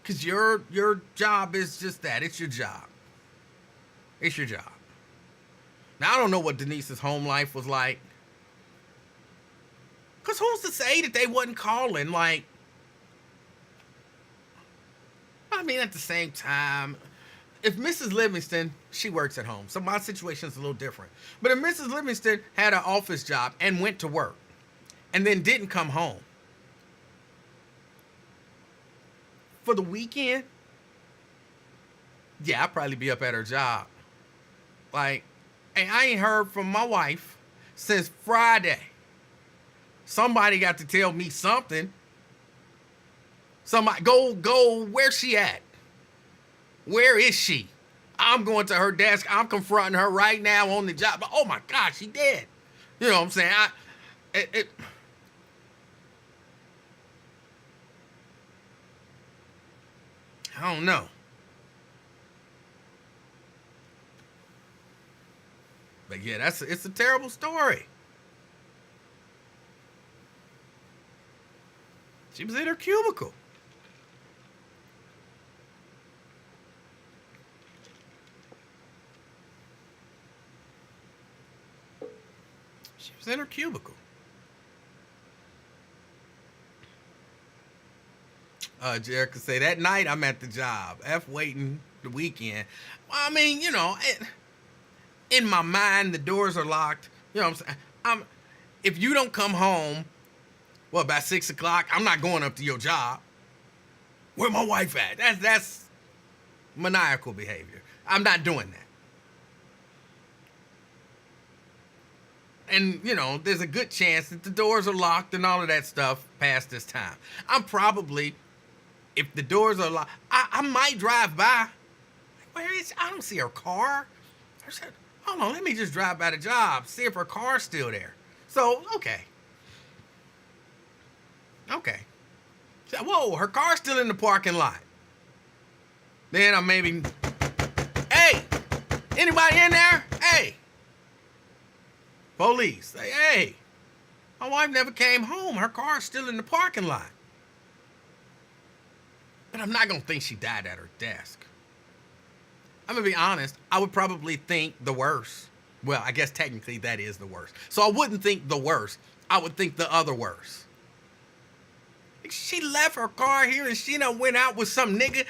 Because your job is just that. It's your job. It's your job. Now, I don't know what Denise's home life was like. Because who's to say that they wasn't calling? Like, I mean, at the same time, if Mrs. Livingston, she works at home. So my situation is a little different. But if Mrs. Livingston had an office job and went to work and then didn't come home for the weekend, Yeah, I'd probably be up at her job. Like, hey, I ain't heard from my wife since Friday. Somebody got to tell me something. Somebody go. Where's she at? Where is she? I'm going to her desk. I'm confronting her right now on the job. But oh my God, she dead. You know what I'm saying? I don't know. But yeah, it's a terrible story. She was in her cubicle. She was in her cubicle. Jerica say that night I'm at the job. F waiting the weekend. Well, I mean, in my mind the doors are locked. You know what I'm saying? If you don't come home, well, about 6:00, I'm not going up to your job. Where my wife at? That's maniacal behavior. I'm not doing that. And, there's a good chance that the doors are locked and all of that stuff past this time. I'm probably, if the doors are locked, I might drive by. Where is she? I don't see her car. I said, hold on, let me just drive by the job, see if her car's still there. So, okay. So, whoa, her car's still in the parking lot. Then I maybe, hey, anybody in there? Hey. Police. Say, hey, my wife never came home. Her car's still in the parking lot. But I'm not going to think she died at her desk. I'm going to be honest. I would probably think the worst. Well, I guess technically that is the worst. So I wouldn't think the worst. I would think the other worst. She left her car here and she done went out with some nigga.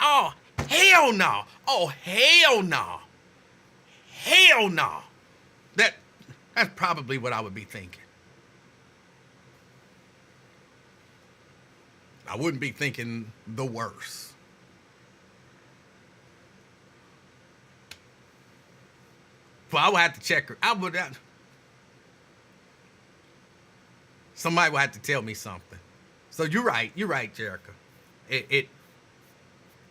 Oh, hell no. Oh, hell no. Hell no. That's probably what I would be thinking. I wouldn't be thinking the worst. Well, I would have to check her. Somebody would have to tell me something. So you're right, Jerica.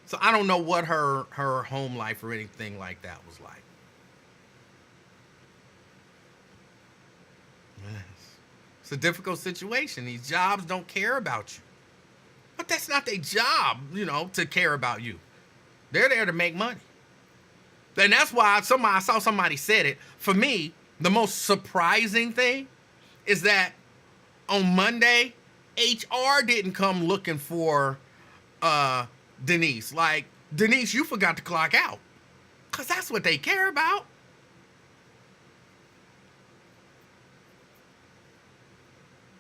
So I don't know what her home life or anything like that was like. It's a difficult situation. These jobs don't care about you. But that's not their job, to care about you. They're there to make money. And that's why I saw somebody said it. For me, the most surprising thing is that on Monday, HR didn't come looking for Denise. Like, Denise, you forgot to clock out. Because that's what they care about.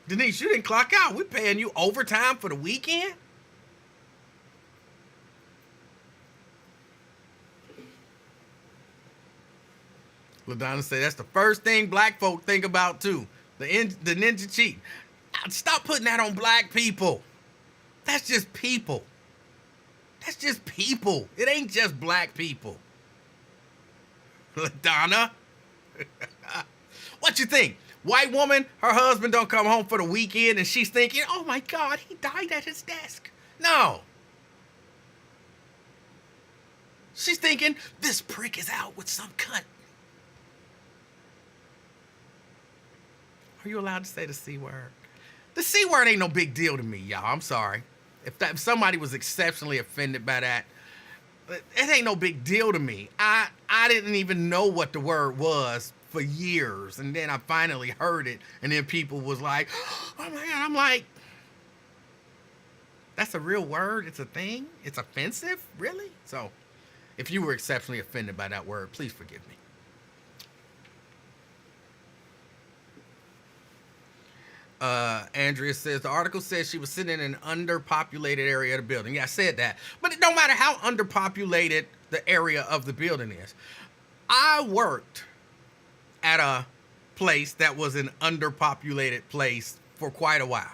Denise, you didn't clock out. We're paying you overtime for the weekend? LaDonna said that's the first thing black folk think about, too. The ninja cheat. Stop putting that on black people. That's just people. That's just people. It ain't just black people. LaDonna? What you think? White woman, her husband don't come home for the weekend and she's thinking, oh my God, he died at his desk. No. She's thinking, this prick is out with some cunt. Are you allowed to say the C word? The C word ain't no big deal to me, y'all. I'm sorry. If somebody was exceptionally offended by that, it ain't no big deal to me. I didn't even know what the word was for years, and then I finally heard it, and then people was like, oh my God. I'm like, that's a real word? It's a thing? It's offensive? Really? So, if you were exceptionally offended by that word, please forgive me. Andrea says, the article says she was sitting in an underpopulated area of the building. Yeah, I said that. But it don't matter how underpopulated the area of the building is. I worked at a place that was an underpopulated place for quite a while.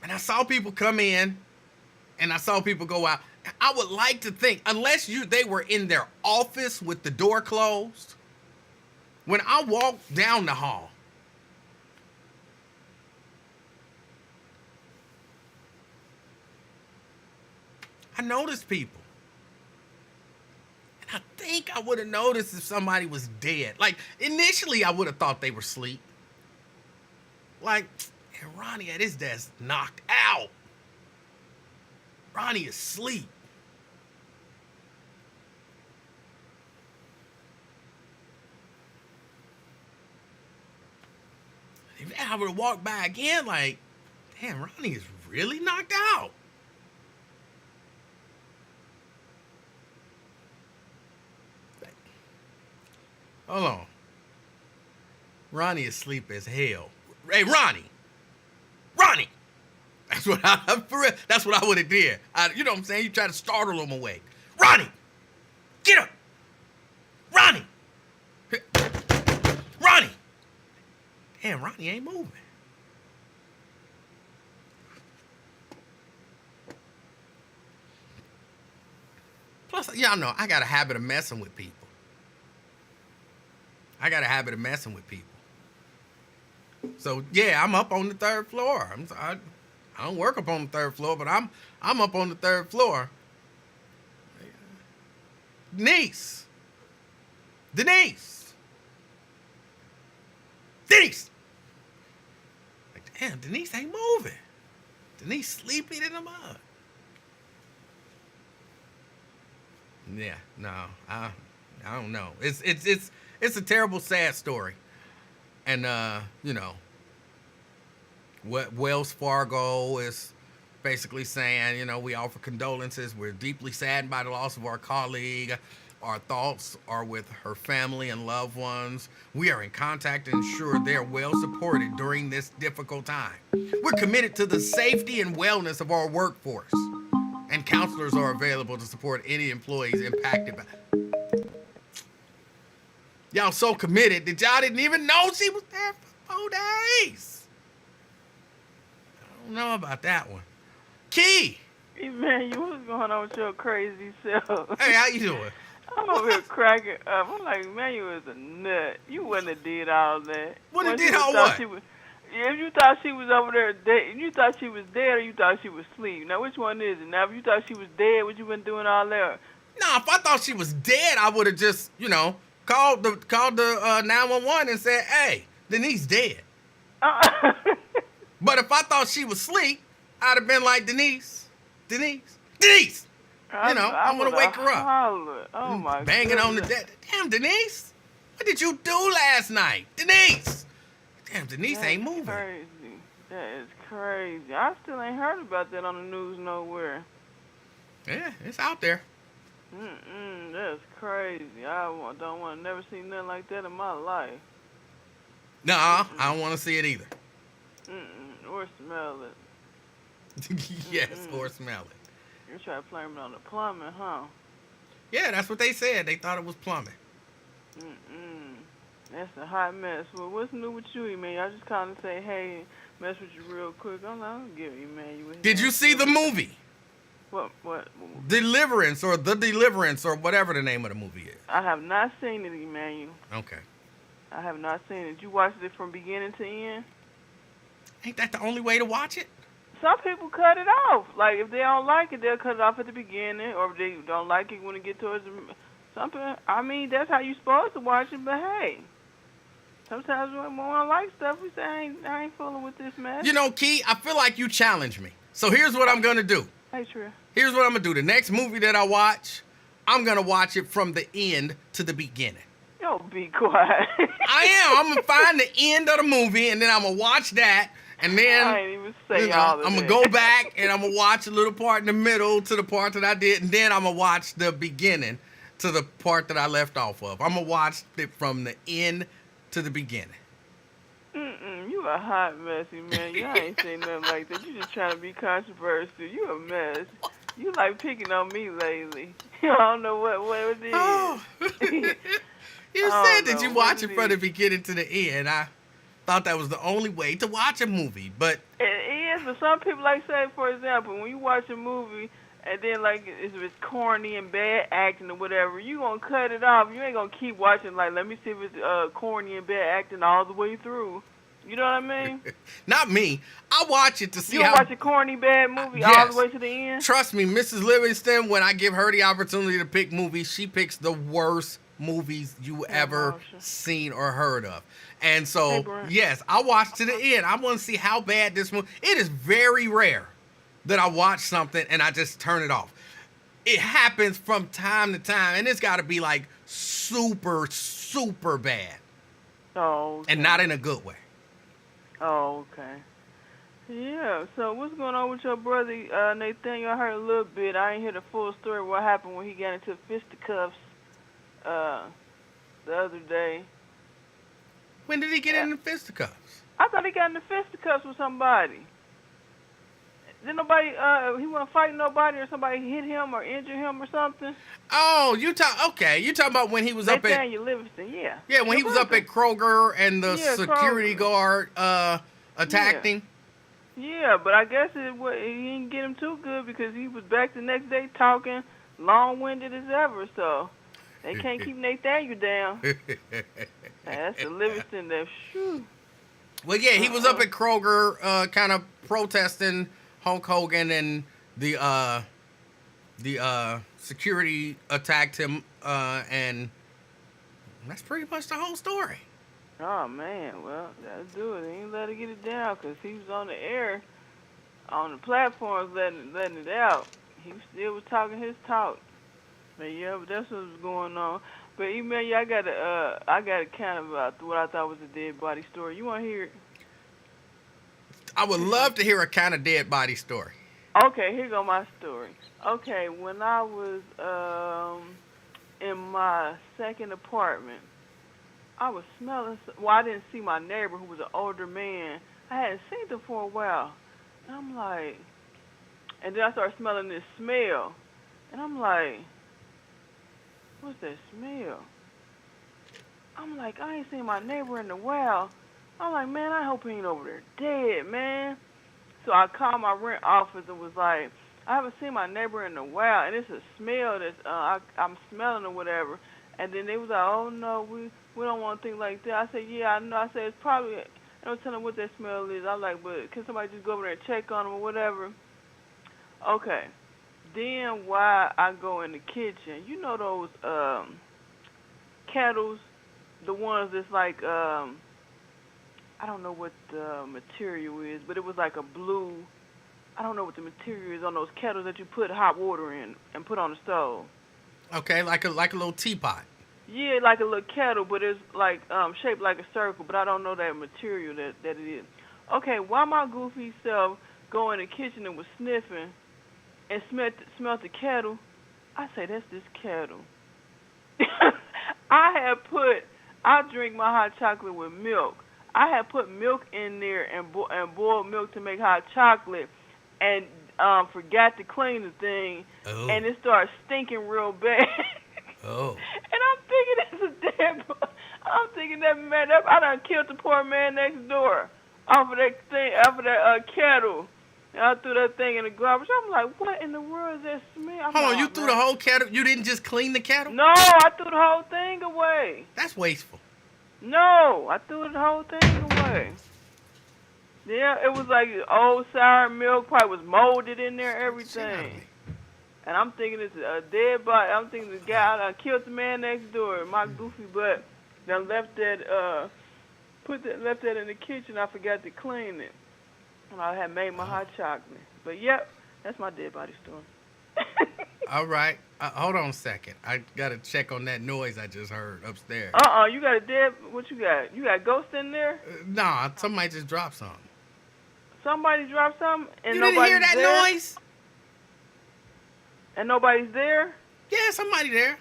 And I saw people come in and I saw people go out. I would like to think, unless they were in their office with the door closed, when I walked down the hall, I noticed people. And I think I would have noticed if somebody was dead. Like, initially, I would have thought they were asleep. Like, and Ronnie at his desk knocked out. Ronnie is asleep. And I would have walked by again like, damn, Ronnie is really knocked out. Hold on. Ronnie is asleep as hell. Hey, Ronnie! Ronnie! That's what I would have did. You know what I'm saying? You try to startle him awake. Ronnie! Get up! Ronnie! Ronnie! Damn, Ronnie ain't moving. Plus, y'all know, I got a habit of messing with people. So, yeah, I'm up on the third floor. I don't work up on the third floor, but I'm up on the third floor. Denise! Like, damn, Denise ain't moving. Denise sleeping in the mud. Yeah, no, I don't know. It's a terrible, sad story. And, you know, what Wells Fargo is basically saying, you know, we offer condolences. We're deeply saddened by the loss of our colleague. Our thoughts are with her family and loved ones. We are in contact to ensure they're well supported during this difficult time. We're committed to the safety and wellness of our workforce. And counselors are available to support any employees impacted by. Y'all so committed that y'all didn't even know she was there for 4 days. I don't know about that one. Key! Emanuel, what's going on with your crazy self? Hey, how you doing? I'm over here cracking up. I'm like, Emanuel is a nut. You wouldn't have did all that. Wouldn't have did all what? If you thought she was over there dead, you thought she was dead or you thought she was asleep. Now, which one is it? Now, if you thought she was dead, what you been doing all that? Nah, if I thought she was dead, I would have just, you know, called the 911 and said, hey, Denise dead. But if I thought she was asleep, I'd have been like, Denise. You know, I'm going to wake her up. Oh, my God. Banging on the desk. Damn, Denise. What did you do last night? Denise. Damn, Denise ain't moving. Crazy. That is crazy. I still ain't heard about that on the news nowhere. Yeah, it's out there. That's crazy. I don't want to never see nothing like that in my life. No, I don't want to see it either. Or smell it. Yes, or smell it. You try to blame it on the plumbing, huh? Yeah, that's what they said. They thought it was plumbing. That's a hot mess. Well, what's new with you, Emanuel? I just kind of say, hey, mess with you real quick. I'll give Emanuel. Did you see the movie? What? Deliverance or The Deliverance or whatever the name of the movie is. I have not seen it, Emanuel. Okay. I have not seen it. You watched it from beginning to end? Ain't that the only way to watch it? Some people cut it off. Like, if they don't like it, they'll cut it off at the beginning. Or if they don't like it when it get towards the... I mean, that's how you supposed to watch it, but hey... Sometimes when we want to like stuff, we say, I ain't fooling with this mess. You know, Key, I feel like you challenged me. So here's what I'm going to do. Hey, Trill. Here's what I'm going to do. The next movie that I watch, I'm going to watch it from the end to the beginning. Yo, be quiet. I am. I'm going to find the end of the movie, and then I'm going to watch that. And then I ain't even say all of I'm going to go back, and I'm going to watch a little part in the middle to the part that I did. And then I'm going to watch the beginning to the part that I left off of. I'm going to watch it from the end to the beginning. You a hot messy man. You ain't saying nothing like that. You just trying to be controversial. You a mess. You like picking on me lately. I don't know what it is. Oh. You said that you watch it from the beginning to the end. I thought that was the only way to watch a movie, but it is. But some people, like say, for example, when you watch a movie And then, like, if it's corny and bad acting or whatever, you gonna cut it off. You ain't gonna keep watching, like, let me see if it's corny and bad acting all the way through. You know what I mean? Not me. I watch it to see You how. gonna watch a corny bad movie all Yes. the way to the end? Trust me, Mrs. Livingston, when I give her the opportunity to pick movies, she picks the worst movies you ever Marsha. seen or heard of. And Hey, so, Brent. yes, I watch to the end. I want to see how bad this movie. It is very rare that I watch something and I just turn it off. It happens from time to time, and it's got to be like super, super bad, Oh, okay. and not in a good way. Oh, okay. Yeah, so what's going on with your brother, Nathaniel? I heard a little bit. I ain't hear the full story what happened when he got into fisticuffs the other day. When did he get into fisticuffs? I thought he got into fisticuffs with somebody. Did nobody, he wasn't fighting nobody, or somebody hit him or injured him or something? Oh, you talking about when he was up at Nathaniel Livingston, yeah. when Your he was up brother. at Kroger and the Yeah, security Kroger. guard attacked Yeah. him. Yeah, but I guess he didn't get him too good because he was back the next day talking long-winded as ever, so they can't keep Nathaniel down. That's the Livingston that, shoo. Well, yeah, he was up at Kroger, kind of protesting Hulk Hogan, and the security attacked him, and that's pretty much the whole story. Oh, man, well, that'll do it. He ain't let it get it down because he was on the air, on the platforms letting it out. He still was talking his talk. But, yeah, but that's what was going on. But, Emanuel, I got a kind of what I thought was a dead body story. You want to hear it? I would love to hear a kind of dead body story. Okay, here go my story. Okay, when I was in my second apartment, I was smelling. Well, I didn't see my neighbor, who was an older man. I hadn't seen him for a while, and I'm like, and then I started smelling this smell, and I'm like, what's that smell? I'm like, I ain't seen my neighbor in a while. I'm like, man, I hope he ain't over there dead, man. So I called my rent office and was like, I haven't seen my neighbor in a while, and it's a smell that I'm smelling or whatever. And then they was like, oh, no, we don't want to think like that. I said, yeah, I know. I said, it's probably, I don't tell them what that smell is. I'm like, but can somebody just go over there and check on them or whatever? Okay. Then while I go in the kitchen, you know those kettles, the ones that's like, I don't know what the material is, but it was like a blue, I don't know what the material is on those kettles that you put hot water in and put on the stove. Okay, like a little teapot. Yeah, like a little kettle, but it's like shaped like a circle, but I don't know that material that it is. Okay, while my goofy self go in the kitchen and was sniffing and smelled the kettle, I say, that's this kettle. I drink my hot chocolate with milk. I had put milk in there and boiled milk to make hot chocolate, and forgot to clean the thing, and it started stinking real bad. Oh. And I'm thinking it's a dead body. I'm thinking that man, I done killed the poor man next door off of that thing, off of that kettle. And I threw that thing in the garbage. I'm like, what in the world is that smell? Hold on, you threw the whole kettle? You didn't just clean the kettle? No, I threw the whole thing away. That's wasteful. No, I threw the whole thing away. Yeah, it was like old sour milk, probably was molded in there, everything. And I'm thinking it's a dead body. I'm thinking the guy I killed the man next door. My goofy butt done left that left that in the kitchen. I forgot to clean it, and I had made my hot chocolate. But yep, that's my dead body story. All right, hold on a second. I gotta check on that noise I just heard upstairs. You got a dead? What you got? You got ghosts in there? Nah, somebody just dropped something. Somebody dropped something, and You didn't nobody's hear that there? noise? And nobody's there? Yeah, somebody there.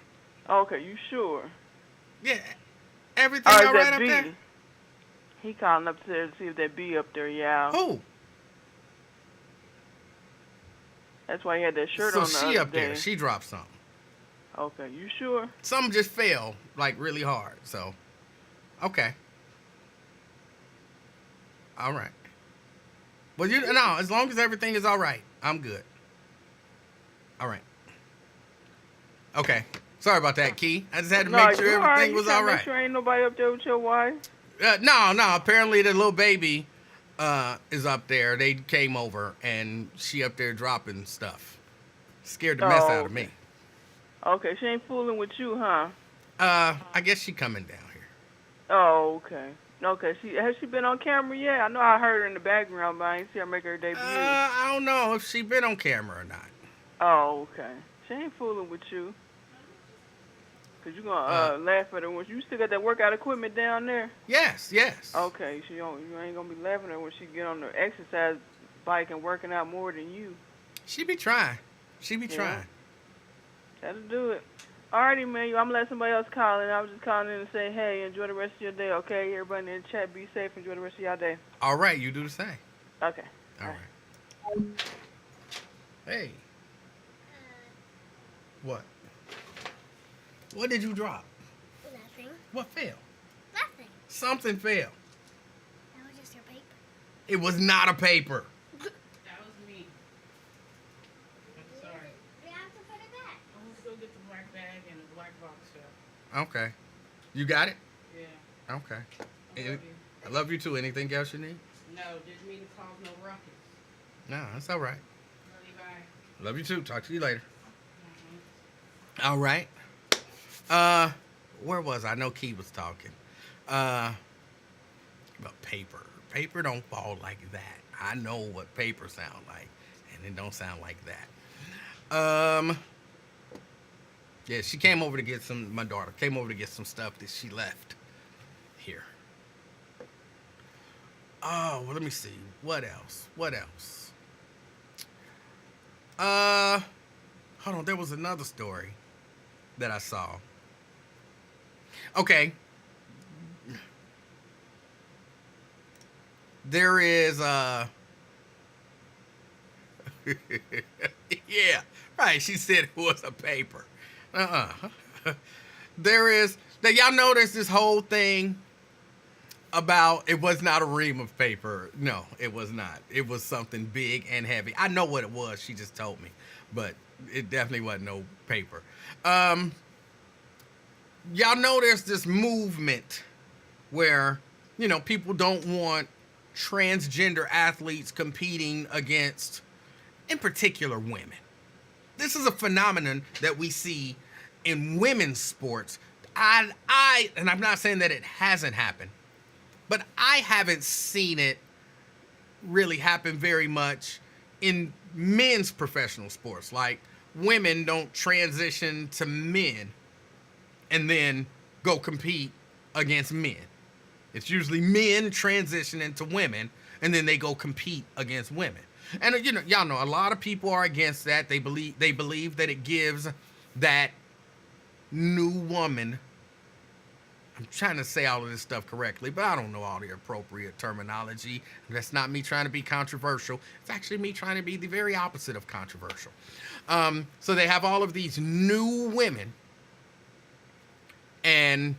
Okay, you sure? Yeah, everything Is all right that up B? there? He calling upstairs to see if that B up there, yeah. Who? That's why he had that shirt So on the she other up there. day. She dropped something. Okay, you sure? Something just fell, like, really hard. So, okay. All right. Well, no, as long as everything is all right, I'm good. All right. Okay. Sorry about that, Key. I just had to No, make sure you alright. everything You was trying all to make right. sure ain't nobody up there with your wife. No. Apparently, the little baby is up there. They came over, and she up there dropping stuff. Scared the mess out of me. Okay, she ain't fooling with you, huh? I guess she coming down here. Oh, okay. Okay, has she been on camera yet? I know I heard her in the background, but I ain't see her make her debut. I don't know if she been on camera or not. Oh, okay. She ain't fooling with you. Cause you gonna laugh at her when you still got that workout equipment down there. Yes. Okay, you ain't gonna be laughing at her when she get on the exercise bike and working out more than you. She be trying. Trying. That'll do it. Alrighty, man. I'm gonna let somebody else call in. I was just calling in to say, hey, enjoy the rest of your day, okay? Everybody in the chat, be safe. Enjoy the rest of your day. All right, you do the same. Okay. All right. Hey. What? What did you drop? Nothing. What fell? Nothing. Something fell. That was just your paper. It was not a paper. That was me. I'm sorry. We have to put it back. I'm gonna go get the black bag and the black box stuff. Okay. You got it? Yeah. Okay. I love you. I love you too. Anything else you need? No, didn't mean to cause no ruckus. No, that's all right. Love you, bye. Love you too. Talk to you later. Mhm. All right. Where was I? I know Key was talking. About paper. Paper don't fall like that. I know what paper sound like, and it don't sound like that. Yeah, she came over to get some. My daughter came over to get some stuff that she left here. Oh, well, let me see. What else? Hold on. There was another story that I saw. Okay. There is yeah, right. She said it was a paper. There is that y'all know there's this whole thing about it was not a ream of paper. No, it was not. It was something big and heavy. I know what it was. She just told me, but it definitely wasn't no paper. Y'all know there's this movement where, people don't want transgender athletes competing against, in particular, women. This is a phenomenon that we see in women's sports. And I'm not saying that it hasn't happened, but I haven't seen it really happen very much in men's professional sports. Like, women don't transition to men and then go compete against men. It's usually men transition into women and then they go compete against women. And y'all know a lot of people are against that. They believe that it gives that new woman. I'm trying to say all of this stuff correctly, but I don't know all the appropriate terminology. That's not me trying to be controversial. It's actually me trying to be the very opposite of controversial. So they have all of these new women, and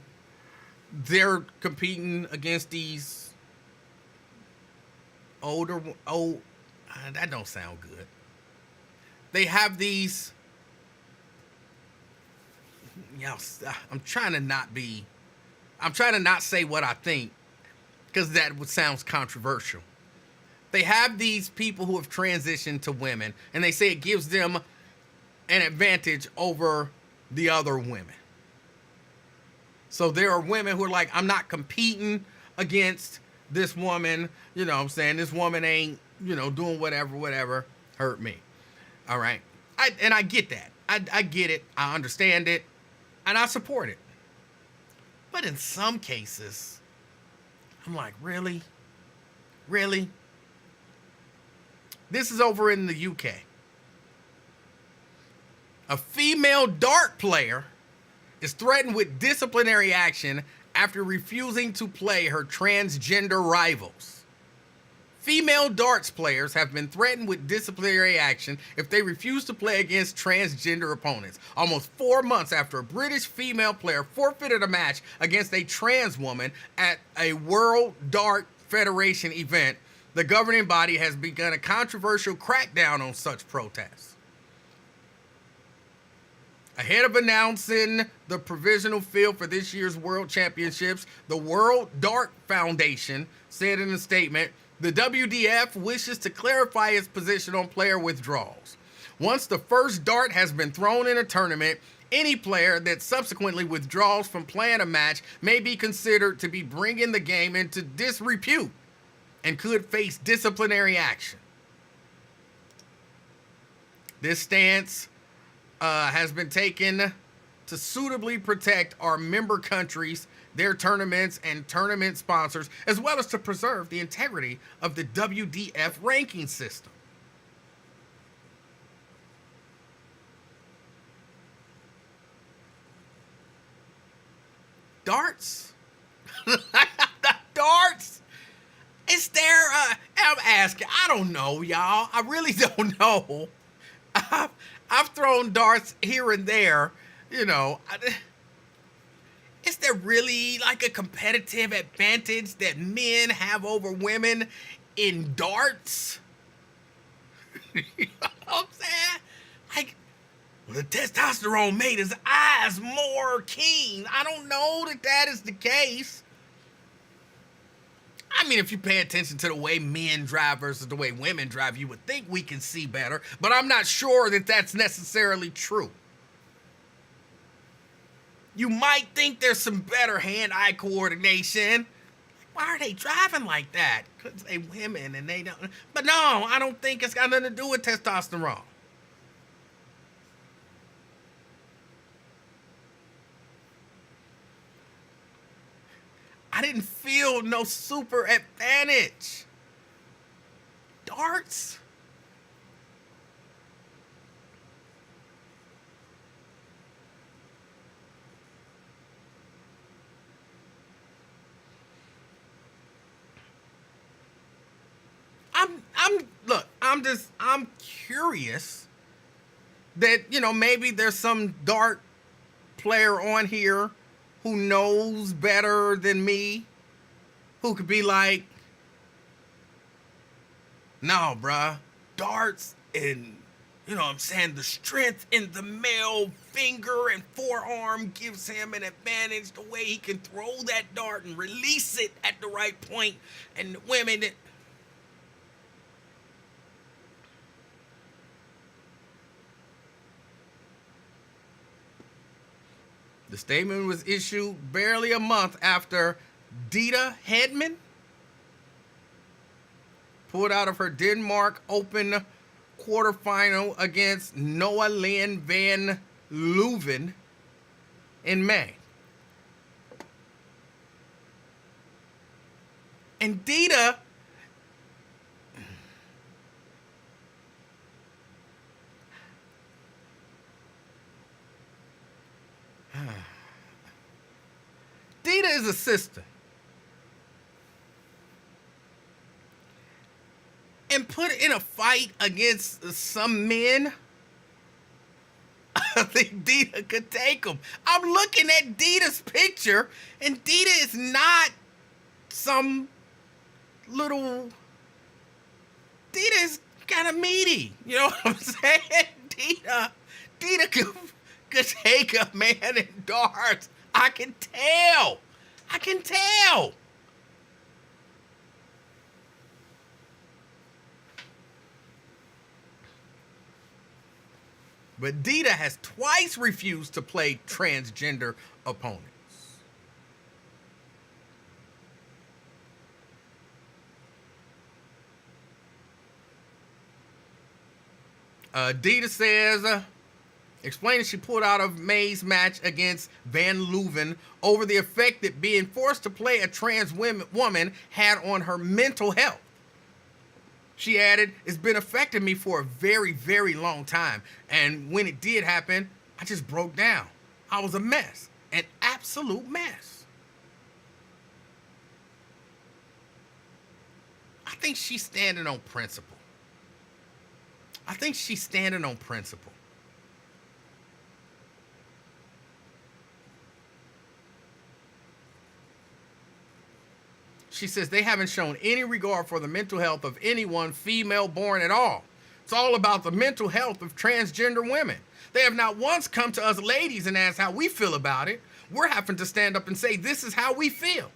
they're competing against these that don't sound good. They have these, I'm trying to not say what I think, because that sounds controversial. They have these people who have transitioned to women, and they say it gives them an advantage over the other women. So there are women who are like, I'm not competing against this woman. You know what I'm saying? This woman ain't, doing whatever, hurt me. All right. I get that. I get it. I understand it. And I support it. But in some cases, I'm like, really? Really? This is over in the UK. A female dart player is threatened with disciplinary action after refusing to play her transgender rivals. Female darts players have been threatened with disciplinary action if they refuse to play against transgender opponents. Almost 4 months after a British female player forfeited a match against a trans woman at a World Dart Federation event, the governing body has begun a controversial crackdown on such protests. Ahead of announcing the provisional field for this year's World Championships, the World Dart Foundation said in a statement, the WDF wishes to clarify its position on player withdrawals. Once the first dart has been thrown in a tournament, any player that subsequently withdraws from playing a match may be considered to be bringing the game into disrepute and could face disciplinary action. This stance has been taken to suitably protect our member countries, their tournaments, and tournament sponsors, as well as to preserve the integrity of the WDF ranking system. Darts? Darts? Is there, I'm asking, I don't know, y'all. I really don't know. I've thrown darts here and there, you know. Is there really like a competitive advantage that men have over women in darts? You know what I'm saying? Like, the testosterone made his eyes more keen. I don't know that that is the case. I mean, if you pay attention to the way men drive versus the way women drive, you would think we can see better, but I'm not sure that that's necessarily true. You might think there's some better hand-eye coordination. Why are they driving like that? Because they women and they don't. But no, I don't think it's got nothing to do with testosterone. I didn't feel no super advantage. Darts? I'm curious that, you know, maybe there's some dart player on here who knows better than me, who could be like, no, bruh, darts and, you know what I'm saying, the strength in the male finger and forearm gives him an advantage, the way he can throw that dart and release it at the right point, and the women that... The statement was issued barely a month after Dita Hedman pulled out of her Denmark Open quarterfinal against Noah Lynn van Leuven in May. And Dita Dita is a sister. And put in a fight against some men, I think Dita could take them. I'm looking at Dita's picture, and Dita is not some little... Dita is kind of meaty. You know what I'm saying? Dita could take a man in darts. I can tell. But Dita has twice refused to play transgender opponents. Dita says, explaining she pulled out of May's match against Van Leuven over the effect that being forced to play a trans woman had on her mental health. She added, it's been affecting me for a very, very long time. And when it did happen, I just broke down. I was a mess, an absolute mess. I think she's standing on principle. She says they haven't shown any regard for the mental health of anyone female born at all. It's all about the mental health of transgender women. They have not once come to us ladies and asked how we feel about it. We're having to stand up and say, this is how we feel.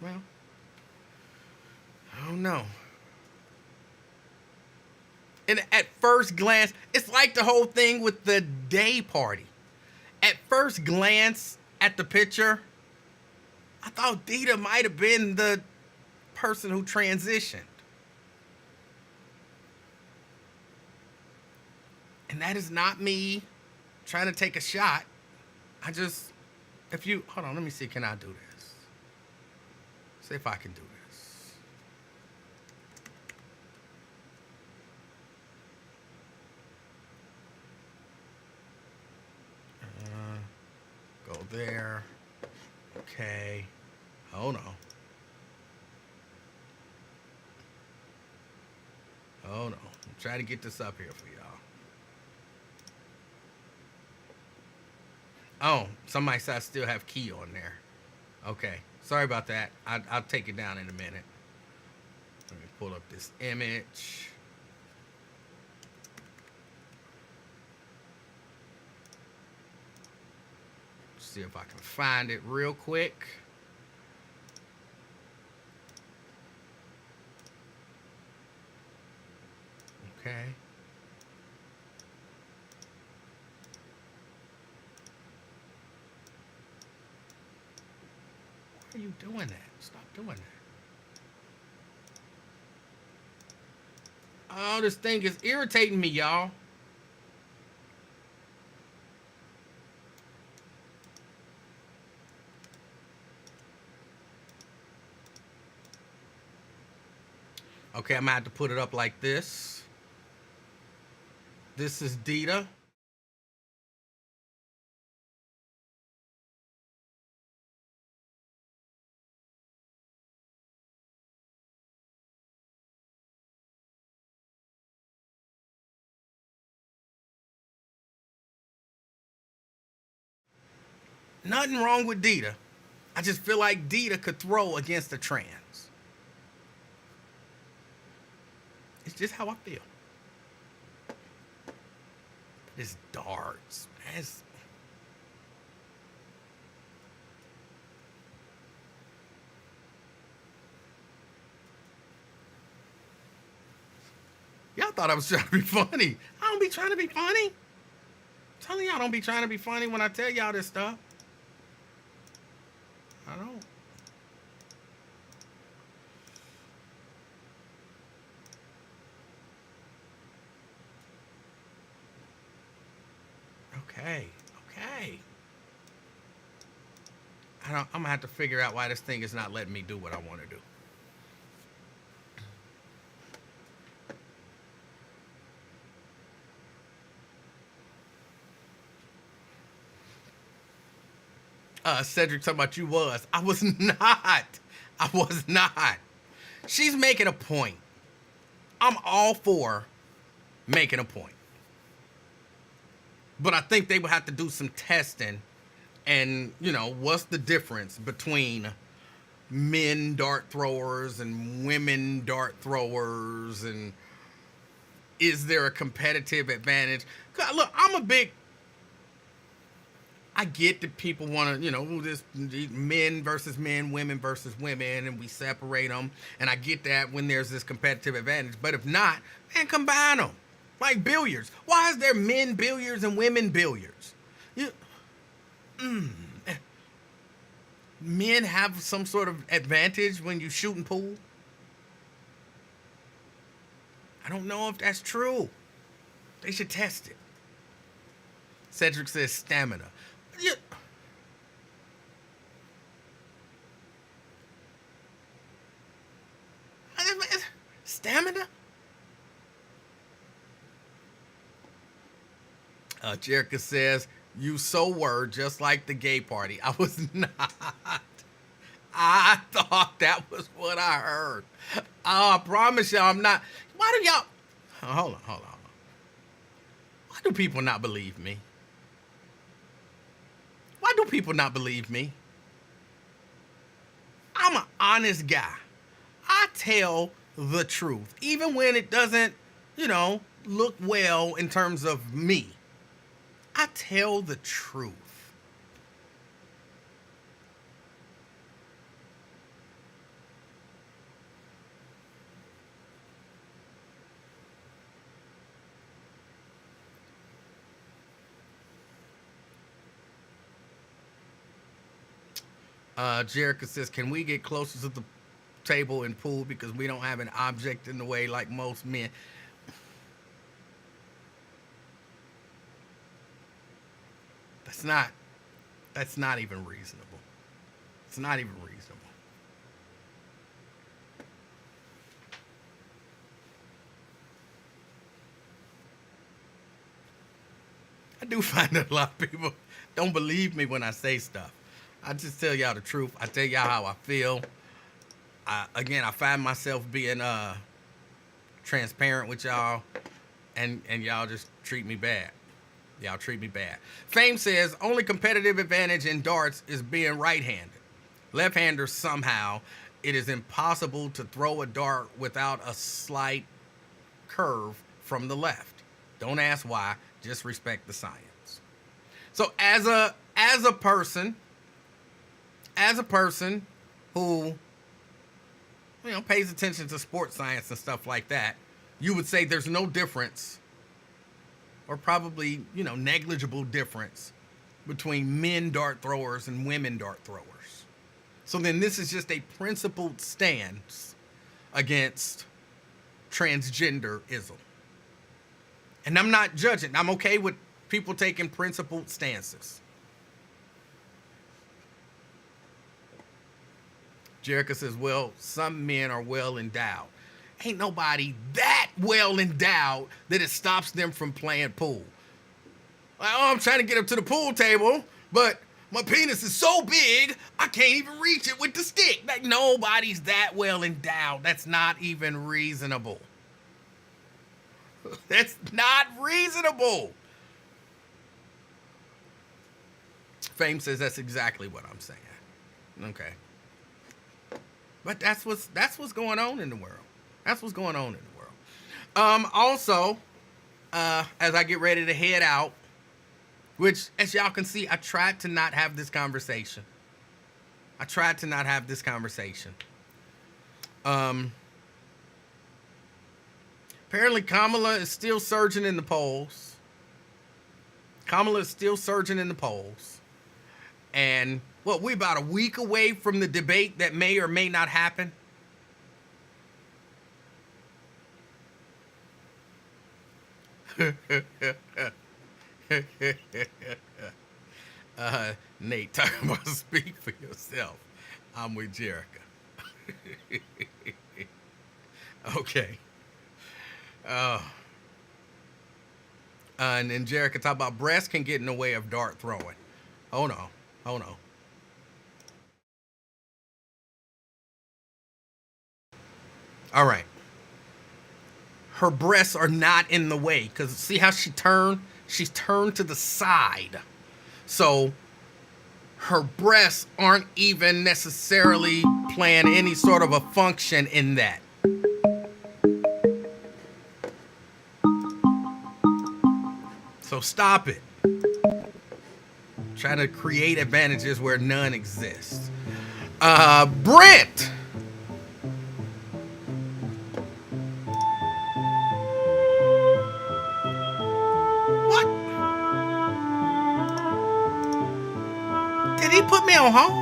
Well, I don't know. And at first glance, it's like the whole thing with the day party. At first glance at the picture, I thought Dita might have been the person who transitioned. And that is not me trying to take a shot. Hold on, let me see, can I do this? See if I can do this. Go there. Okay. Hold on. Hold on. I'm trying to get this up here for y'all. Oh, somebody said I still have key on there. Okay. Sorry about that. I'll take it down in a minute. Let me pull up this image. See if I can find it real quick. Okay. Why are you doing that? Stop doing that. Oh, this thing is irritating me, y'all. Okay, I'm gonna have to put it up like this. This is Dita. Nothing wrong with Dita. I just feel like Dita could throw against a trans. It's just how I feel. It's darts. Y'all thought I was trying to be funny. I don't be trying to be funny. I'm telling y'all, I don't be trying to be funny when I tell y'all this stuff. I don't. Okay. I'm gonna have to figure out why this thing is not letting me do what I want to do. Cedric talking about you was. I was not. She's making a point. I'm all for making a point. But I think they would have to do some testing and, what's the difference between men dart throwers and women dart throwers, and is there a competitive advantage? Look, I get that people want to, this men versus men, women versus women, and we separate them. And I get that when there's this competitive advantage. But if not, man, combine them. Like billiards. Why is there men billiards and women billiards? Men have some sort of advantage when you shooting pool? I don't know if that's true. They should test it. Cedric says stamina. Stamina? Jerica says, you so were just like the gay party. I was not. I thought that was what I heard. I promise y'all I'm not. Why do y'all... Hold on. Why do people not believe me? Why do people not believe me? I'm an honest guy. I tell the truth, even when it doesn't, look well in terms of me. I tell the truth. Jerica says, can we get closer to the table and pool because we don't have an object in the way like most men? That's not even reasonable. It's not even reasonable. I do find that a lot of people don't believe me when I say stuff. I just tell y'all the truth. I tell y'all how I feel. I find myself being transparent with y'all, and y'all just treat me bad. Y'all treat me bad. Fame says, only competitive advantage in darts is being right-handed. Left-handers, somehow, it is impossible to throw a dart without a slight curve from the left. Don't ask why, just respect the science. So as a person who, pays attention to sports science and stuff like that, you would say there's no difference, or probably, negligible difference between men dart throwers and women dart throwers. So then this is just a principled stance against transgenderism. And I'm not judging. I'm okay with people taking principled stances. Jerica says, well, some men are well endowed. Ain't nobody that well endowed that it stops them from playing pool. Like, I'm trying to get up to the pool table, but my penis is so big, I can't even reach it with the stick. Like, nobody's that well endowed. That's not even reasonable. That's not reasonable. Fame says that's exactly what I'm saying. Okay. But that's what's going on in the world. That's what's going on in the world. Also, as I get ready to head out, which, as y'all can see, I tried to not have this conversation. Apparently, Kamala is still surging in the polls. And, we're about a week away from the debate that may or may not happen. Nate talking about speak for yourself. I'm with Jerica. Okay. And then Jerica talk about breasts can get in the way of dart throwing. Oh no. All right. Her breasts are not in the way because see how she turned? She's turned to the side. So her breasts aren't even necessarily playing any sort of a function in that. So stop it. Trying to create advantages where none exist. Brent. What? Did he put me on hold?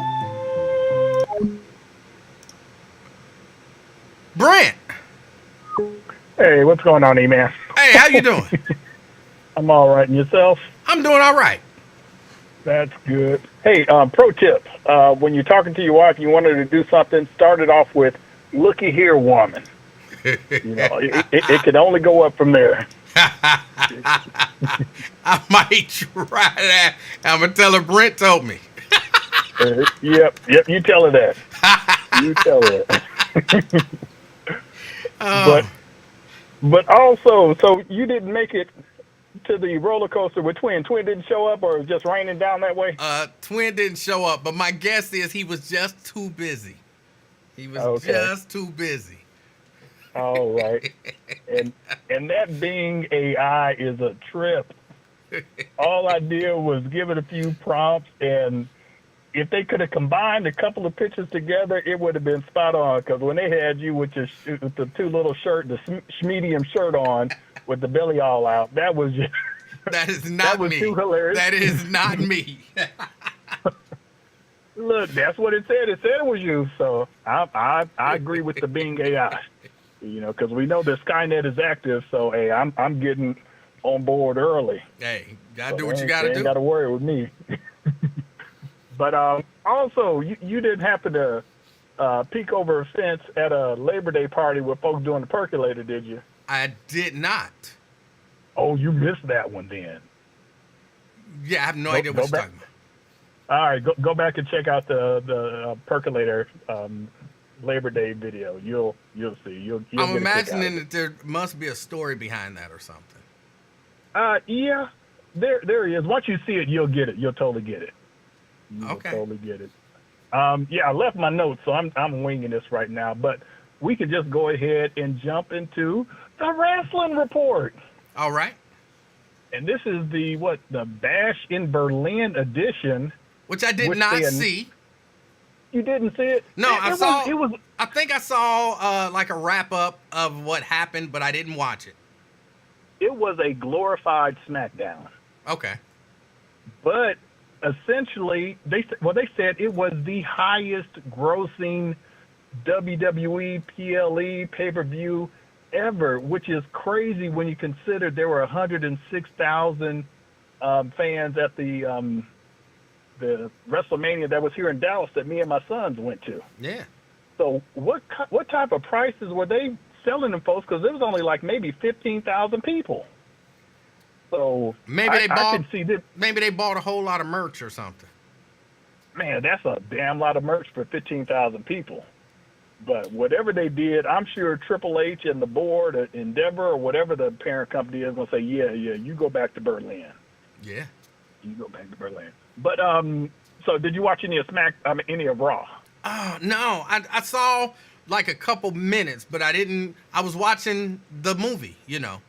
Brent. Hey, what's going on, E-Man? Hey, how you doing? I'm all right. And yourself? I'm doing all right. That's good. Hey, pro tip. When you're talking to your wife and you want her to do something, start it off with, looky here, woman. It can only go up from there. I might try that. I'm going to tell her Brent told me. Yep, you tell her that. You tell her that. Oh. But also, so you didn't make it to the roller coaster with Twin? Twin didn't show up, or it was just raining down that way? Twin didn't show up, but my guess is he was just too busy. He was just too busy. All right. And that being AI is a trip. All I did was give it a few prompts, and if they could have combined a couple of pictures together, it would have been spot on. Because when they had you with the two little shirt, the medium shirt on, with the belly all out, that was just that is not that was me. too hilarious. That is not me. Look, that's what it said. It said it was you. So I agree with the Bing AI. You know, because we know that Skynet is active. So hey, I'm getting on board early. Hey, gotta do what you gotta do. Ain't gotta worry with me. But also, you didn't happen to peek over a fence at a Labor Day party with folks doing the percolator, did you? I did not. Oh, you missed that one then. Yeah, I have no idea what you're talking about. All right, go back and check out the percolator Labor Day video. You'll see. You'll I'm imagining that there must be a story behind that or something. Yeah, there he is. Once you see it, you'll get it. You'll totally get it. You'll Okay. totally get it. Yeah, I left my notes, so I'm winging this right now. But we could just go ahead and jump into the wrestling report. All right. And this is the Bash in Berlin edition. Which I did not see. You didn't see it? No, I was. I think I saw like a wrap up of what happened, but I didn't watch it. It was a glorified SmackDown. Okay. But essentially, they said it was the highest grossing WWE PLE pay-per-view ever, which is crazy when you consider there were 106,000 fans at the WrestleMania that was here in Dallas that me and my sons went to. Yeah. So what type of prices were they selling them folks? Because it was only like maybe 15,000 people. So maybe they bought. I can see this. Maybe they bought a whole lot of merch or something. Man, that's a damn lot of merch for 15,000 people. But whatever they did, I'm sure Triple H and the board at Endeavor or whatever the parent company is going to say, yeah, you go back to Berlin. Yeah. You go back to Berlin. But so did you watch any of any of Raw? Oh no, I saw like a couple minutes, but I didn't. I was watching the movie, you know.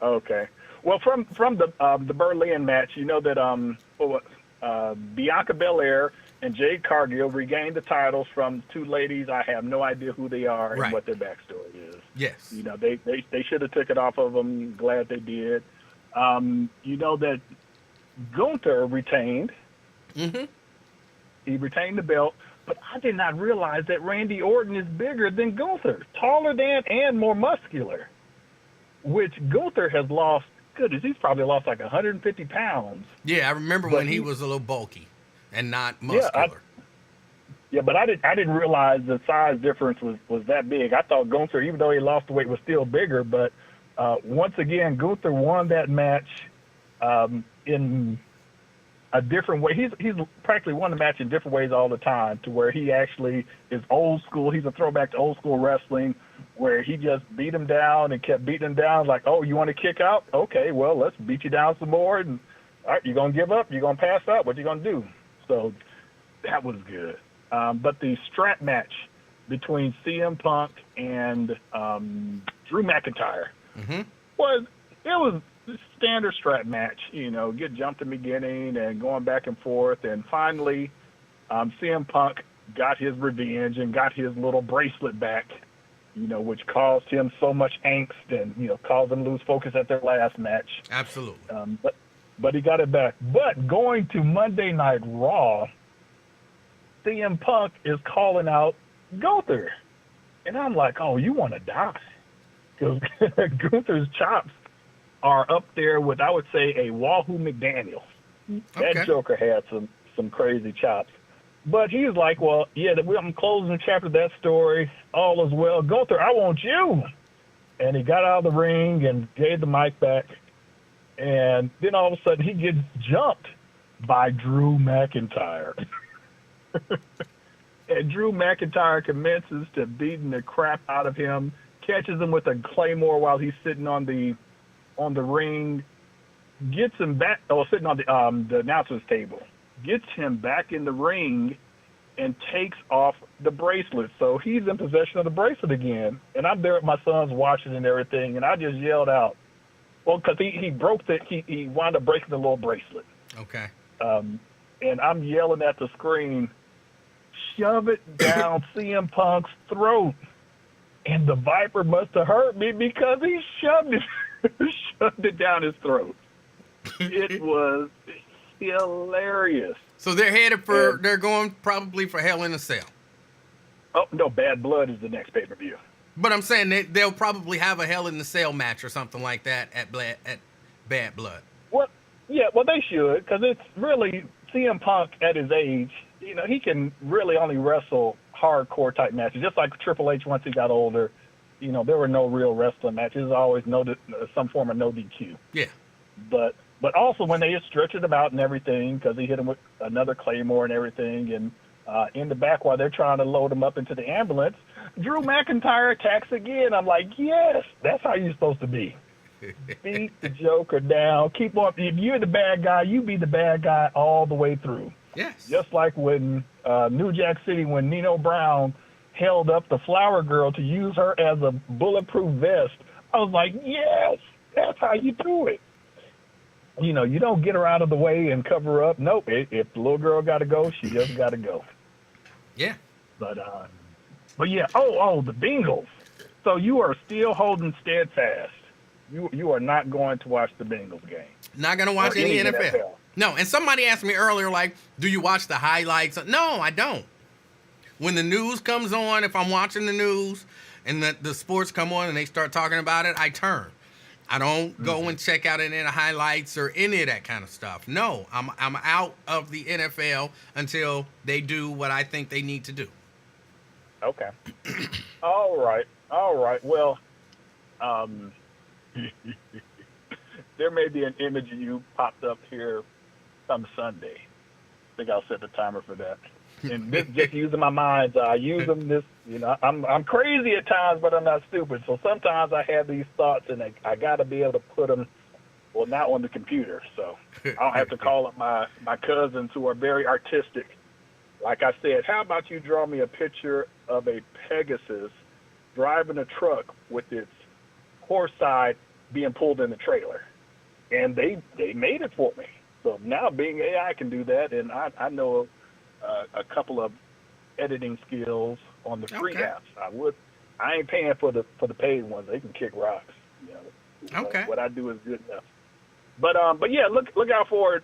Okay. Well, from the Berlin match, you know that Bianca Belair and Jade Cargill regained the titles from two ladies. I have no idea who they are and what their backstory is. Yes. You know, they should have took it off of them. Glad they did. You know that Gunther retained. Mm-hmm. He retained the belt, but I did not realize that Randy Orton is bigger than Gunther, taller than and more muscular, which Gunther has lost. Goodness, he's probably lost like 150 pounds. Yeah, I remember when he was a little bulky and not muscular. Yeah, but I didn't realize the size difference was that big. I thought Gunther, even though he lost the weight, was still bigger. But once again, Gunther won that match in a different way. He's practically won the match in different ways all the time, to where he actually is old school. He's a throwback to old school wrestling, where he just beat him down and kept beating him down. Like, oh, you want to kick out? Okay, well, let's beat you down some more. And all right, you're gonna give up? You're gonna pass out? What you gonna do? So that was good. But the strap match between CM Punk and Drew McIntyre was a standard strap match. You know, get jumped in the beginning and going back and forth, and finally CM Punk got his revenge and got his little bracelet back, you know, which caused him so much angst and, you know, caused them to lose focus at their last match. Absolutely. But he got it back. But going to Monday Night Raw, CM Punk is calling out Gunther. And I'm like, oh, you want to die. Because Gunther's chops are up there with, I would say, a Wahoo McDaniel. That Joker had some crazy chops. But he's like, well, yeah, I'm closing the chapter of that story. All is well. Gunther, I want you. And he got out of the ring and gave the mic back. And then all of a sudden he gets jumped by Drew McIntyre. And Drew McIntyre commences to beating the crap out of him, catches him with a claymore while he's sitting on the ring, gets him back, sitting on the announcer's table, gets him back in the ring and takes off the bracelet. So he's in possession of the bracelet again. And I'm there with my sons watching and everything. And I just yelled out, well, because he broke he wound up breaking the little bracelet. Okay. And I'm yelling at the screen, shove it down CM Punk's throat. And the Viper must have hurt me because he shoved it down his throat. It was hilarious. So they're they're going probably for Hell in a Cell. Oh, no, Bad Blood is the next pay-per-view. But I'm saying they'll probably have a Hell in the Cell match or something like that at Bad Blood. Well, yeah, well, they should, because it's really CM Punk at his age, he can really only wrestle hardcore type matches, just like Triple H once he got older. There were no real wrestling matches, always some form of no DQ. Yeah. But also when they just stretched him out and everything, because he hit him with another Claymore and everything, and in the back while they're trying to load him up into the ambulance, Drew McIntyre attacks again. I'm like, yes, that's how you're supposed to be. Beat the Joker down. Keep on. If you're the bad guy, you be the bad guy all the way through. Yes. Just like when New Jack City, when Nino Brown held up the Flower Girl to use her as a bulletproof vest, I was like, yes, that's how you do it. You don't get her out of the way and cover her up. Nope. If the little girl got to go, she just got to go. Yeah. But yeah. Oh, the Bengals. So you are still holding steadfast. You are not going to watch the Bengals game. Not going to watch any NFL. No, and somebody asked me earlier, like, do you watch the highlights? No, I don't. When the news comes on, if I'm watching the news and the sports come on and they start talking about it, I turn. I don't go and check out any of the highlights or any of that kind of stuff. No, I'm out of the NFL until they do what I think they need to do. Okay. All right. Well, there may be an image of you popped up here some Sunday. I think I'll set the timer for that. And this just using my mind's eye. Use them this, I'm crazy at times, but I'm not stupid. So sometimes I have these thoughts, and I got to be able to put them, well, not on the computer. So I'll have to call up my cousins who are very artistic. Like I said, how about you draw me a picture of a Pegasus driving a truck with its horse side being pulled in the trailer? And they made it for me. So now being AI can do that, and I know a couple of editing skills on the free apps. I ain't paying for the paid ones. They can kick rocks. Okay. What I do is good enough. But yeah, look out for it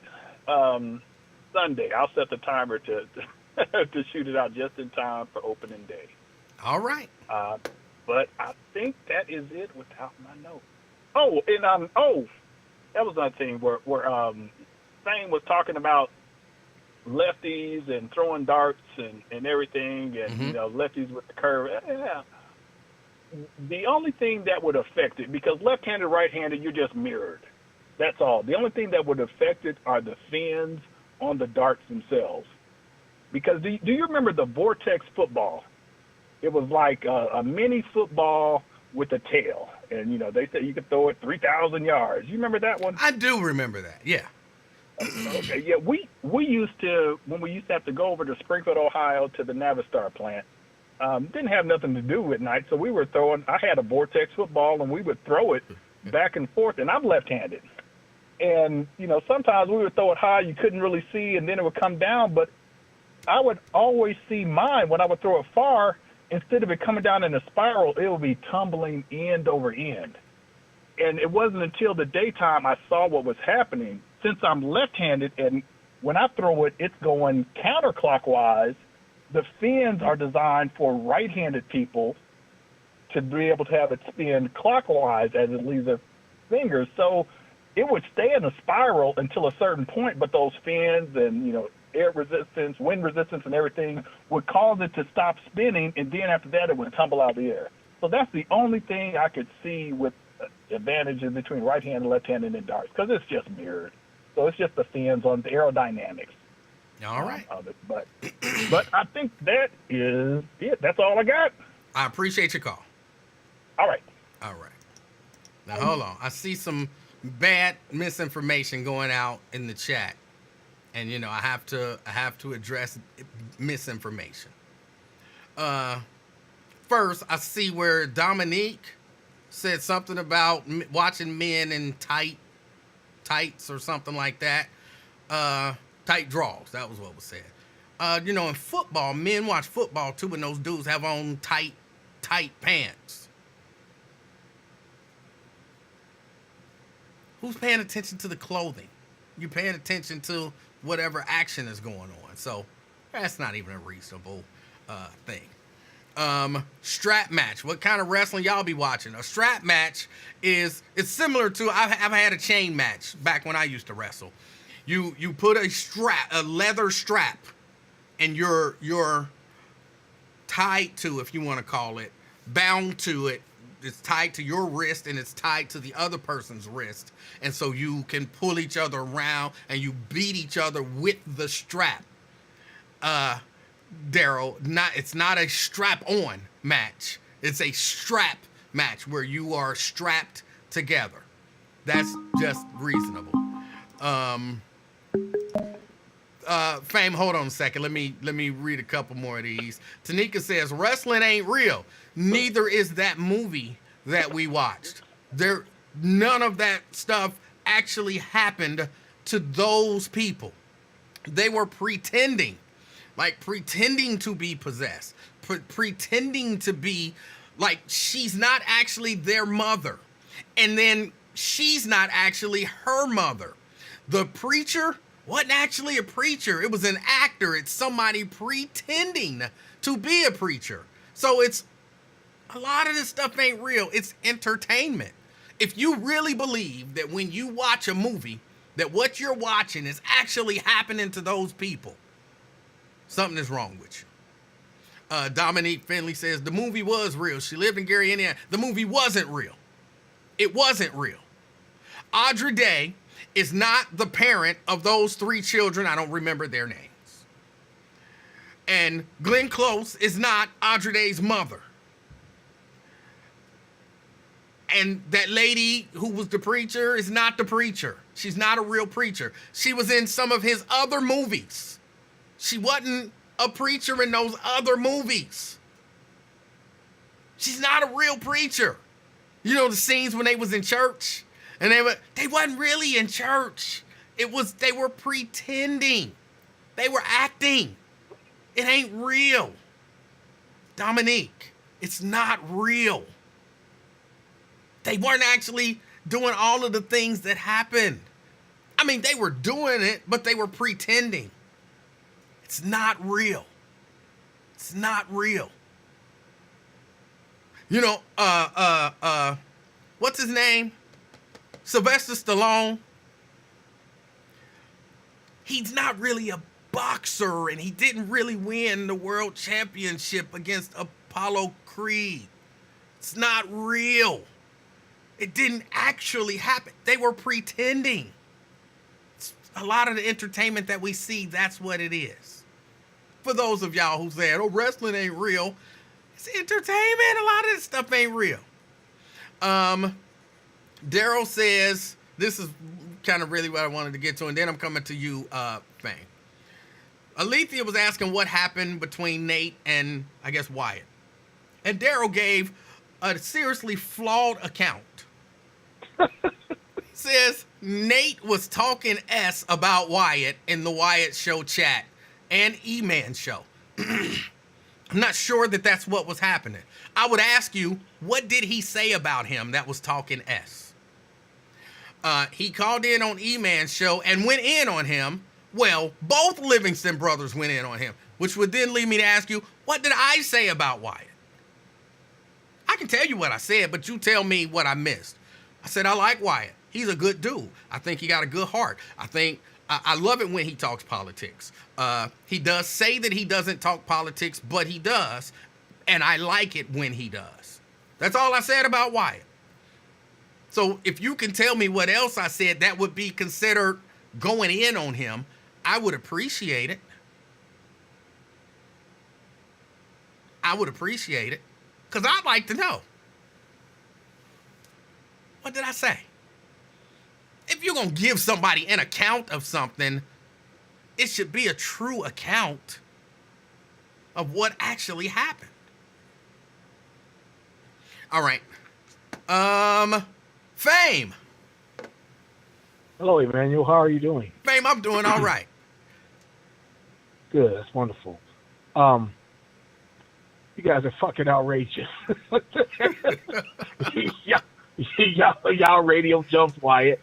Sunday. I'll set the timer to to shoot it out just in time for opening day. All right. But I think that is it without my note. Oh, and that was another thing where Thane was talking about lefties and throwing darts and everything, and lefties with the curve. Yeah. The only thing that would affect it, because left-handed, right-handed, you're just mirrored. That's all. The only thing that would affect it are the fins on the darts themselves. Because do you remember the Vortex football? It was like a mini football with a tail, and they said you could throw it 3,000 yards. You remember that one? I do remember that. Yeah. Okay, yeah, we used to, when we used to have to go over to Springfield, Ohio to the Navistar plant, didn't have nothing to do at night, so we were I had a Vortex football, and we would throw it back and forth, and I'm left-handed. And, sometimes we would throw it high, you couldn't really see, and then it would come down, but I would always see mine when I would throw it far. Instead of it coming down in a spiral, it would be tumbling end over end. And it wasn't until the daytime I saw what was happening. Since I'm left-handed, and when I throw it, it's going counterclockwise, the fins are designed for right-handed people to be able to have it spin clockwise as it leaves their fingers. So it would stay in a spiral until a certain point, but those fins and, air resistance, wind resistance, and everything would cause it to stop spinning, and then after that it would tumble out of the air. So that's the only thing I could see with advantages between right-handed and left-handed in darts, because it's just mirrored. So it's just the fins on the aerodynamics. All right. Of it. But I think that is it. That's all I got. I appreciate your call. All right. Now, hold on. I see some bad misinformation going out in the chat, and you know I have to address misinformation. First, I see where Dominique said something about watching men in tights or something like that. Tight draws. That was what was said. You know, in football, men watch football too, and those dudes have on tight pants. Who's paying attention to the clothing? You're paying attention to whatever action is going on. So that's not even a reasonable thing. Strap match. What kind of wrestling y'all be watching? A strap match it's similar to I've had a chain match back when I used to wrestle. You put a leather strap, and you're tied to, if you want to call it, bound to it. It's tied to your wrist and it's tied to the other person's wrist, and so you can pull each other around and you beat each other with the strap. Daryl, it's not a strap-on match. It's a strap match where you are strapped together. That's just reasonable. Fame, hold on a second. Let me read a couple more of these. Tanika says, wrestling ain't real. Neither is that movie that we watched. None of that stuff actually happened to those people. They were pretending to be possessed, pretending to be like she's not actually their mother, and then she's not actually her mother. The preacher wasn't actually a preacher. It was an actor. It's somebody pretending to be a preacher. So it's a lot of this stuff ain't real. It's entertainment. If you really believe that when you watch a movie, that what you're watching is actually happening to those people, something is wrong with you. Dominique Finley says, the movie was real. She lived in Gary, Indiana. The movie wasn't real. It wasn't real. Audrey Day is not the parent of those 3 children. I don't remember their names. And Glenn Close is not Audrey Day's mother. And that lady who was the preacher is not the preacher. She's not a real preacher. She was in some of his other movies. She wasn't a preacher in those other movies. She's not a real preacher. You know the scenes when they was in church? And they wasn't really in church. They were pretending. They were acting. It ain't real. Dominique, it's not real. They weren't actually doing all of the things that happened. I mean, they were doing it, but they were pretending. It's not real. It's not real. You know, what's his name? Sylvester Stallone. He's not really a boxer, and he didn't really win the world championship against Apollo Creed. It's not real. It didn't actually happen. They were pretending. It's a lot of the entertainment that we see, that's what it is. For those of y'all who said, oh, wrestling ain't real, it's entertainment. A lot of this stuff ain't real. Daryl says, this is kind of really what I wanted to get to, and then I'm coming to you, Fang. Alethea was asking what happened between Nate and, I guess, Wyatt. And Daryl gave a seriously flawed account. He says Nate was talking S about Wyatt in the Wyatt Show chat and E-Man Show. I'm not sure that that's what was happening. I would ask you, what did he say about him that was talking S? He called in on E-Man's show and went in on him. Well, both Livingston brothers went in on him, which would then lead me to ask you, what did I say about Wyatt? I can tell you what I said, but you tell me what I missed. I said, I like Wyatt. He's a good dude. I think he got a good heart. I love it when he talks politics. He does say that he doesn't talk politics, but he does. And I like it when he does. That's all I said about Wyatt. So if you can tell me what else I said that would be considered going in on him, I would appreciate it. I would appreciate it. Because I'd like to know. What did I say? if you're gonna give somebody an account of something, it should be a true account of what actually happened. All right. Fame. Hello, Emmanuel. How are you doing? Fame, I'm doing all right. Good. That's wonderful. You guys are fucking outrageous. y'all radio jumped Wyatt.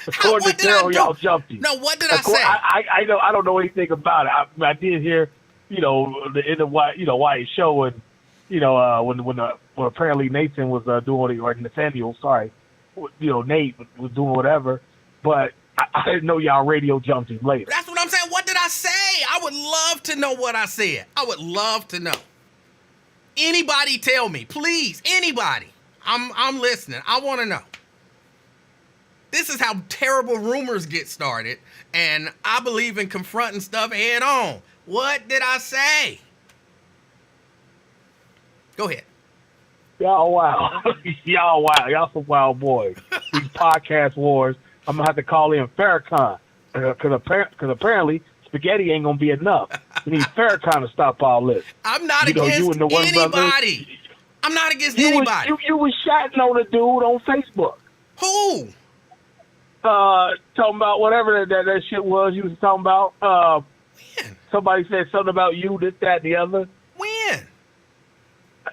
According to Carol, y'all jumped him. No, what did I say? I know. I don't know anything about it. I did hear, the Wyatt show, and when apparently Nathan was doing, or Nathaniel, sorry, Nate was doing whatever, but I didn't know y'all radio jumped him later. That's what I'm saying. What did I say? I would love to know what I said. I would love to know. Anybody tell me, please. Anybody. I'm listening. I want to know. This is how terrible rumors get started, and I believe in confronting stuff head on. What did I say? Go ahead. Y'all wow. Y'all some wild boys. These podcast wars, I'm going to have to call in Farrakhan, because apparently spaghetti ain't going to be enough. We need Farrakhan to stop all this. I'm not against anybody. I'm not against anybody. You was shouting on a dude on Facebook. Who? Talking about whatever that shit was you was talking about. When? Somebody said something about you, this, that, and the other. When?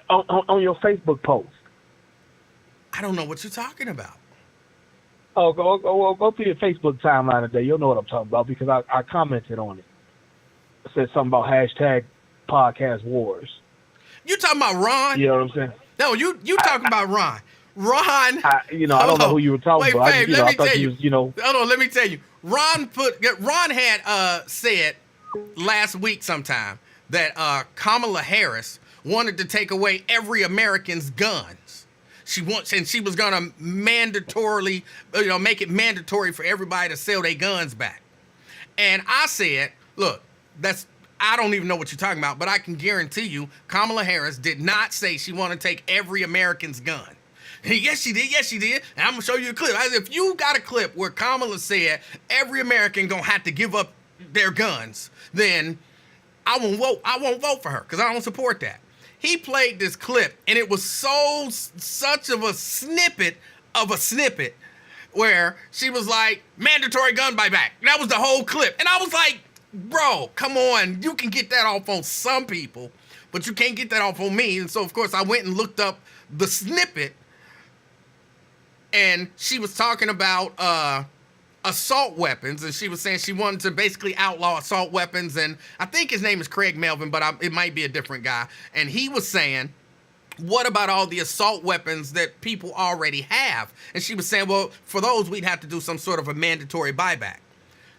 On your Facebook post. I don't know what you're talking about. Oh, go through your Facebook timeline today. You'll know what I'm talking about, because I commented on it. I said something about hashtag podcast wars. You talking about Ron? You know what I'm saying? No, you talking about Ron. Ron. I don't know who you were talking about. Wait, let me tell you. Hold on, let me tell you. Ron had said last week sometime that Kamala Harris wanted to take away every American's guns. She was gonna mandatorily, make it mandatory for everybody to sell their guns back. And I said, look, I don't even know what you're talking about, but I can guarantee you Kamala Harris did not say she wanted to take every American's gun. Yes, she did. Yes, she did. And I'm going to show you a clip. If you got a clip where Kamala said every American going to have to give up their guns, then I won't vote for her, because I don't support that. He played this clip, and it was such of a snippet where she was like, mandatory gun buyback. That was the whole clip. And I was like, bro, come on. You can get that off on some people, but you can't get that off on me. And so, of course, I went and looked up the snippet, and she was talking about assault weapons, and she was saying she wanted to basically outlaw assault weapons, and I think his name is Craig Melvin, but it might be a different guy. And he was saying, what about all the assault weapons that people already have? And she was saying, well, for those, we'd have to do some sort of a mandatory buyback.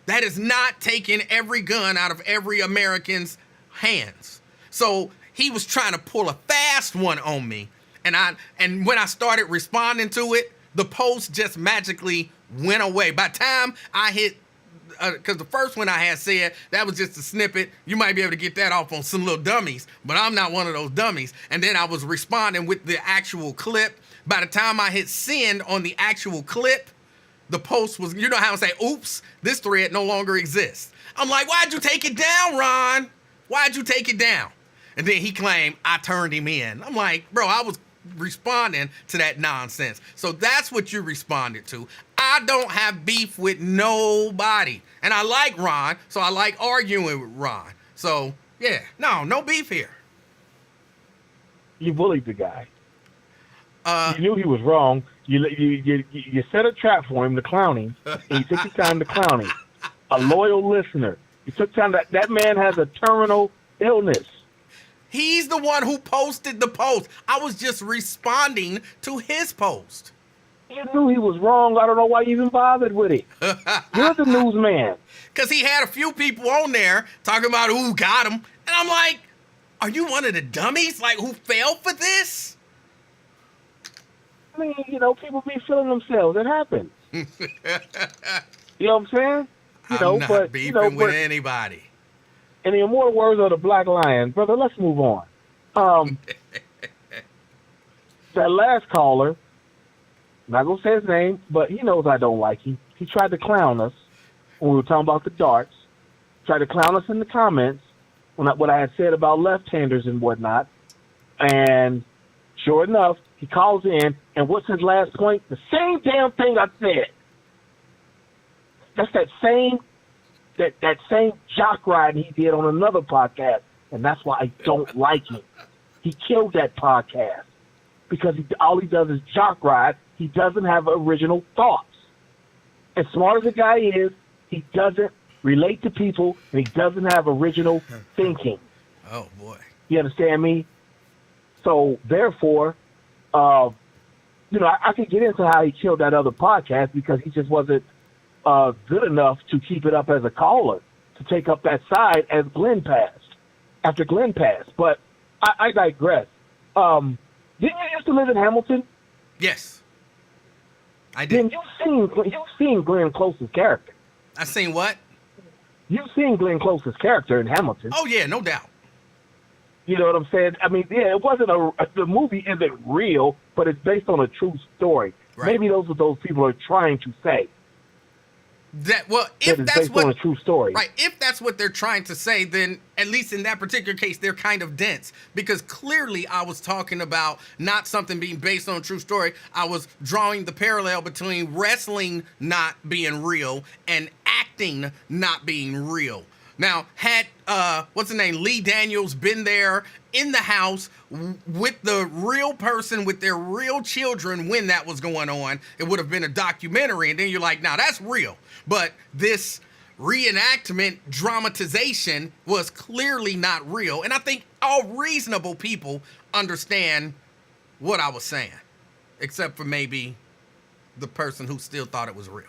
That is not taking every gun out of every American's hands. So he was trying to pull a fast one on me, and when I started responding to it, the post just magically went away. By the time I hit, because the first one I had said, that was just a snippet. You might be able to get that off on some little dummies, but I'm not one of those dummies. And then I was responding with the actual clip. By the time I hit send on the actual clip, the post was, you know how I say, oops, this thread no longer exists. I'm like, why'd you take it down, Ron? Why'd you take it down? And then he claimed I turned him in. I'm like, bro, I was responding to that nonsense. So that's what you responded to. I don't have beef with nobody. And I like Ron, so I like arguing with Ron. So, yeah, no beef here. You bullied the guy. You knew he was wrong. You set a trap for him to clown him, and you took your time to clown him. A loyal listener. You took time. That man has a terminal illness. He's the one who posted the post. I was just responding to his post. You knew he was wrong. I don't know why you even bothered with it. You're the newsman. Because he had a few people on there talking about who got him. And I'm like, are you one of the dummies, like, who fell for this? I mean, people be feeling themselves. It happens. You know what I'm saying? I'm not beefing with anybody. In the immortal words of the Black Lion, brother, let's move on. That last caller, not gonna say his name, but he knows I don't like him. He tried to clown us when we were talking about the darts. Tried to clown us in the comments what I had said about left-handers and whatnot. And sure enough, he calls in, and what's his last point? The same damn thing I said. That's that same jock ride he did on another podcast, and that's why I don't like him. He killed that podcast because all he does is jock ride. He doesn't have original thoughts. As smart as the guy is, he doesn't relate to people, and he doesn't have original thinking. Oh, boy. You understand me? So, therefore, I could get into how he killed that other podcast because he just wasn't good enough to keep it up as a caller, to take up that side as Glenn passed, after Glenn passed. But I digress. Didn't you used to live in Hamilton? Yes. I did. Then you've seen Glenn Close's character. I seen what? You've seen Glenn Close's character in Hamilton. Oh, yeah, no doubt. You know what I'm saying? I mean, yeah, it wasn't the movie isn't real, but it's based on a true story. Right. Maybe those people are trying to say. If that's based on a true story. Right, if that's what they're trying to say, then at least in that particular case, they're kind of dense. Because clearly I was talking about not something being based on a true story. I was drawing the parallel between wrestling not being real and acting not being real. Now, had, what's his name, Lee Daniels been there in the house with the real person, with their real children when that was going on, it would have been a documentary. And then you're like, now that's real. But this reenactment dramatization was clearly not real. And I think all reasonable people understand what I was saying, except for maybe the person who still thought it was real.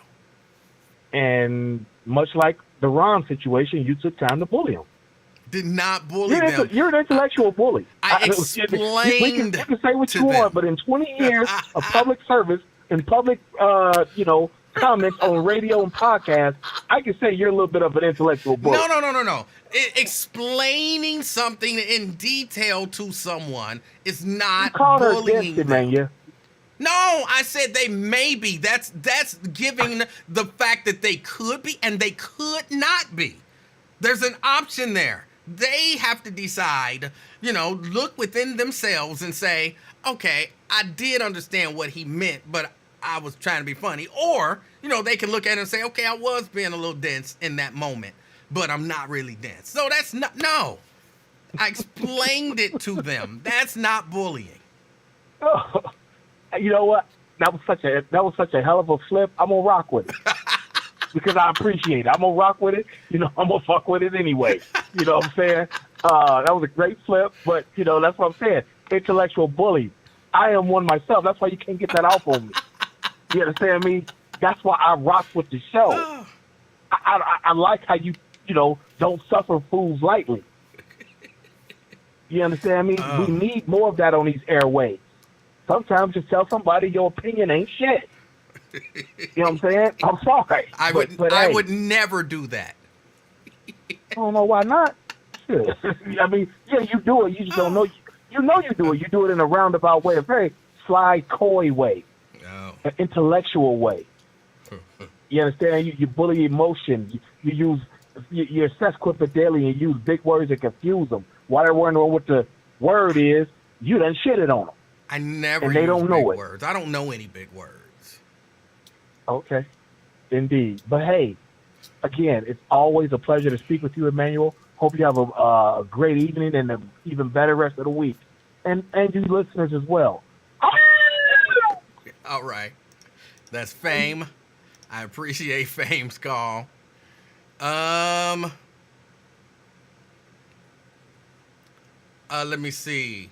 And much like the Ron situation, you took time to bully him. Did not bully them. You're an intellectual bully. I explained you can say what you to them. want, but in 20 years of public service and public, comments on radio and podcasts, I can say you're a little bit of an intellectual bully. No. Explaining something in detail to someone is not You called her bullying against it, them. man. No, I said they may be. That's giving the fact that they could be and they could not be. There's an option there. They have to decide, look within themselves and say, okay, I did understand what he meant, but I was trying to be funny. Or, they can look at it and say, okay, I was being a little dense in that moment, but I'm not really dense. So that's not, no. I explained it to them. That's not bullying. Oh, you know what? That was such a hell of a flip. I'm gonna rock with it because I appreciate it. I'm gonna rock with it. I'm gonna fuck with it anyway. You know what I'm saying? That was a great flip, but that's what I'm saying. Intellectual bully. I am one myself. That's why you can't get that off on me. You understand me? That's why I rock with the show. I like how you don't suffer fools lightly. You understand me? We need more of that on these airways. Sometimes just tell somebody your opinion ain't shit. You know what I'm saying? I'm sorry. I would never do that. I don't know why not. Shit. I mean, yeah, you do it. You just don't know. You know you do it. You do it in a roundabout way, a very sly, coy way, an intellectual way. You understand? You bully emotion. You're sesquipedalian. You use big words and confuse them. While they're wondering what the word is, you done shitted on them. I never and they use don't know big it. words. I don't know any big words. Okay. Indeed. But hey, again, it's always a pleasure to speak with you, Emanuel. Hope you have a great evening and an even better rest of the week. And you listeners as well. All right. That's Fame. I appreciate Fame's call. Let me see.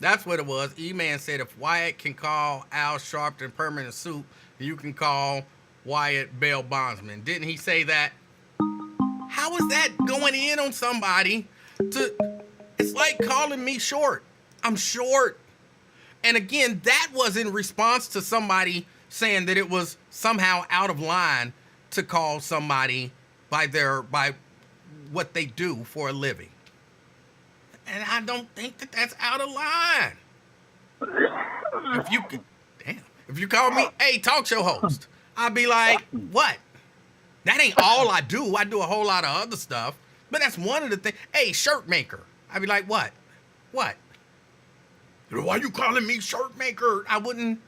That's what it was. E-Man said if Wyatt can call Al Sharpton permanent suit, you can call Wyatt bail bondsman. Didn't he say that? How is that going in on somebody? It's like calling me short. I'm short. And again, that was in response to somebody saying that it was somehow out of line to call somebody by what they do for a living. And I don't think that that's out of line. If you call me, hey, talk show host, I'll be like, what? That ain't all I do. I do a whole lot of other stuff. But that's one of the things. Hey, shirt maker. I'd be like, what? What? Why you calling me shirt maker? I wouldn't,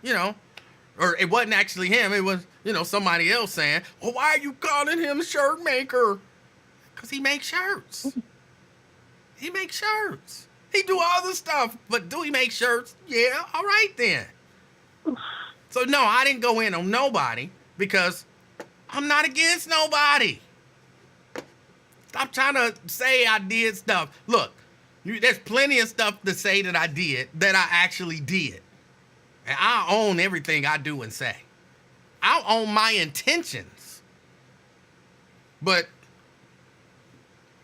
or it wasn't actually him. It was, somebody else saying, well, why are you calling him shirt maker? Because he makes shirts. He makes shirts. He do other stuff, but do he make shirts? Yeah, all right then. So no, I didn't go in on nobody because I'm not against nobody. Stop trying to say I did stuff. Look, there's plenty of stuff to say that I did that I actually did. And I own everything I do and say. I own my intentions. But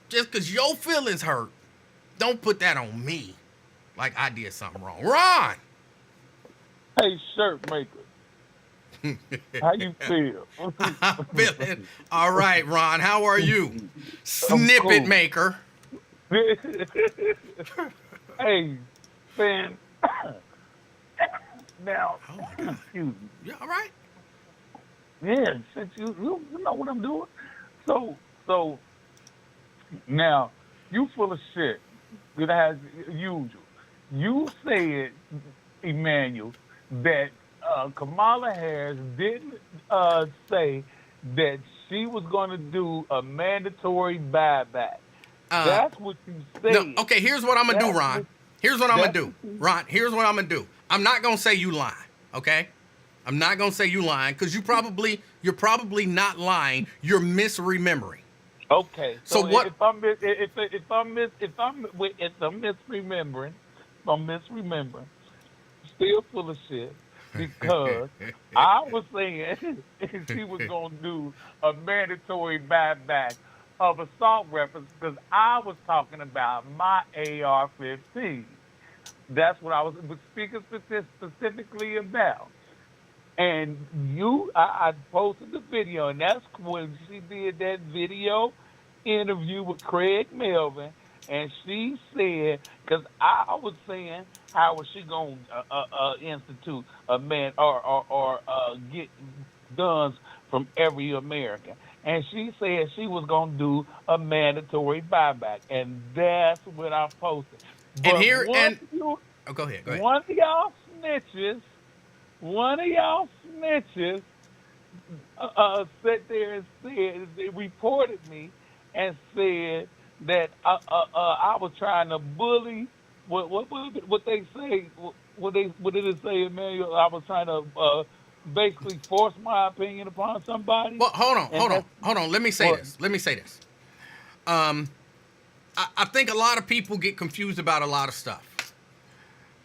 just because your feelings hurt, don't put that on me like I did something wrong. Ron! Hey, shirt maker. How you feel? I'm feeling all right, Ron. How are you? Snippet cool. maker. Hey, man. Now, Oh my God. excuse me. You all right? Yeah, since you know what I'm doing. So now you full of shit. It has usual. You said, Emanuel, that Kamala Harris didn't say that she was going to do a mandatory buyback. That's what you said. No, okay, here's what I'm going to do, Ron. Here's what I'm going to do. Ron, here's what I'm going to do. I'm not going to say you lying, okay? I'm not going to say you lying because you're probably not lying. You're misremembering. Okay. So what? If I'm misremembering, still full of shit because I was saying she was gonna do a mandatory buyback of assault weapons because I was talking about my AR-15. That's what I was speaking specifically about. And I posted the video, and that's when she did that video interview with Craig Melvin, and she said, because I was saying, how was she going to institute a man or get guns from every American? And she said she was going to do a mandatory buyback, and that's what I posted. But go ahead. One of y'all snitches sat there and said, they reported me and said that I was trying to bully. What they say? What did it say, Emmanuel? I was trying to basically force my opinion upon somebody. Well, hold on. Let me say this. I think a lot of people get confused about a lot of stuff.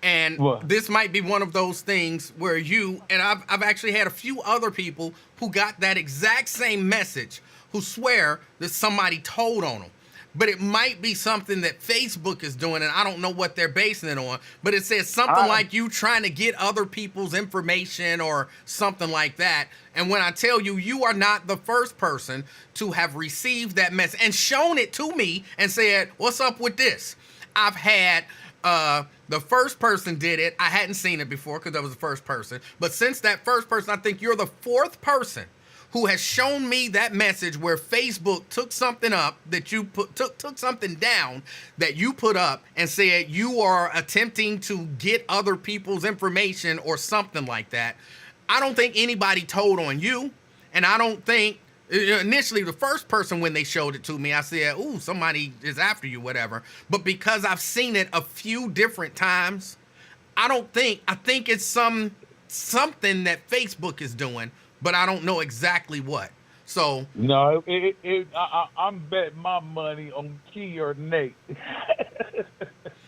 And this might be one of those things where I've actually had a few other people who got that exact same message who swear that somebody told on them. But it might be something that Facebook is doing, and I don't know what they're basing it on. But it says something like you trying to get other people's information or something like that. And when I tell you, you are not the first person to have received that message and shown it to me and said, what's up with this? I've had... the first person did it. I hadn't seen it before because that was the first person. But since that first person, I think you're the fourth person who has shown me that message where Facebook took something up that you took something down that you put up and said you are attempting to get other people's information or something like that. I don't think anybody told on you, and I don't think initially the first person when they showed it to me, I said, ooh, somebody is after you, whatever. But because I've seen it a few different times, I think it's something that Facebook is doing, but I don't know exactly what. So no, I'm betting my money on Key or Nate.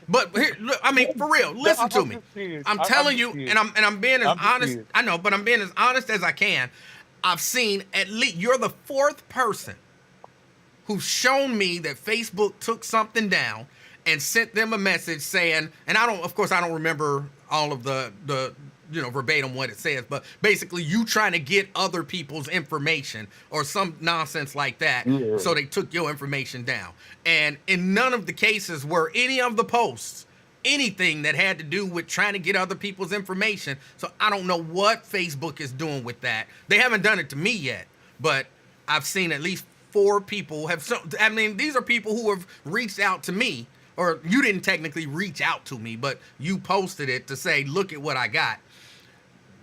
But here, look, I mean, for real, listen to me. I'm telling you, and I'm being as honest. I know, but I'm being as honest as I can. I've seen at least, you're the fourth person who's shown me that Facebook took something down and sent them a message saying, and I don't remember all of the verbatim what it says, but basically you trying to get other people's information or some nonsense like that. Yeah. So they took your information down. And in none of the cases were any of the posts anything that had to do with trying to get other people's information. So I don't know what Facebook is doing with that. They haven't done it to me yet, but I've seen at least 4 people have. I mean, these are people who have reached out to me, or you didn't technically reach out to me, but you posted it to say, look at what I got.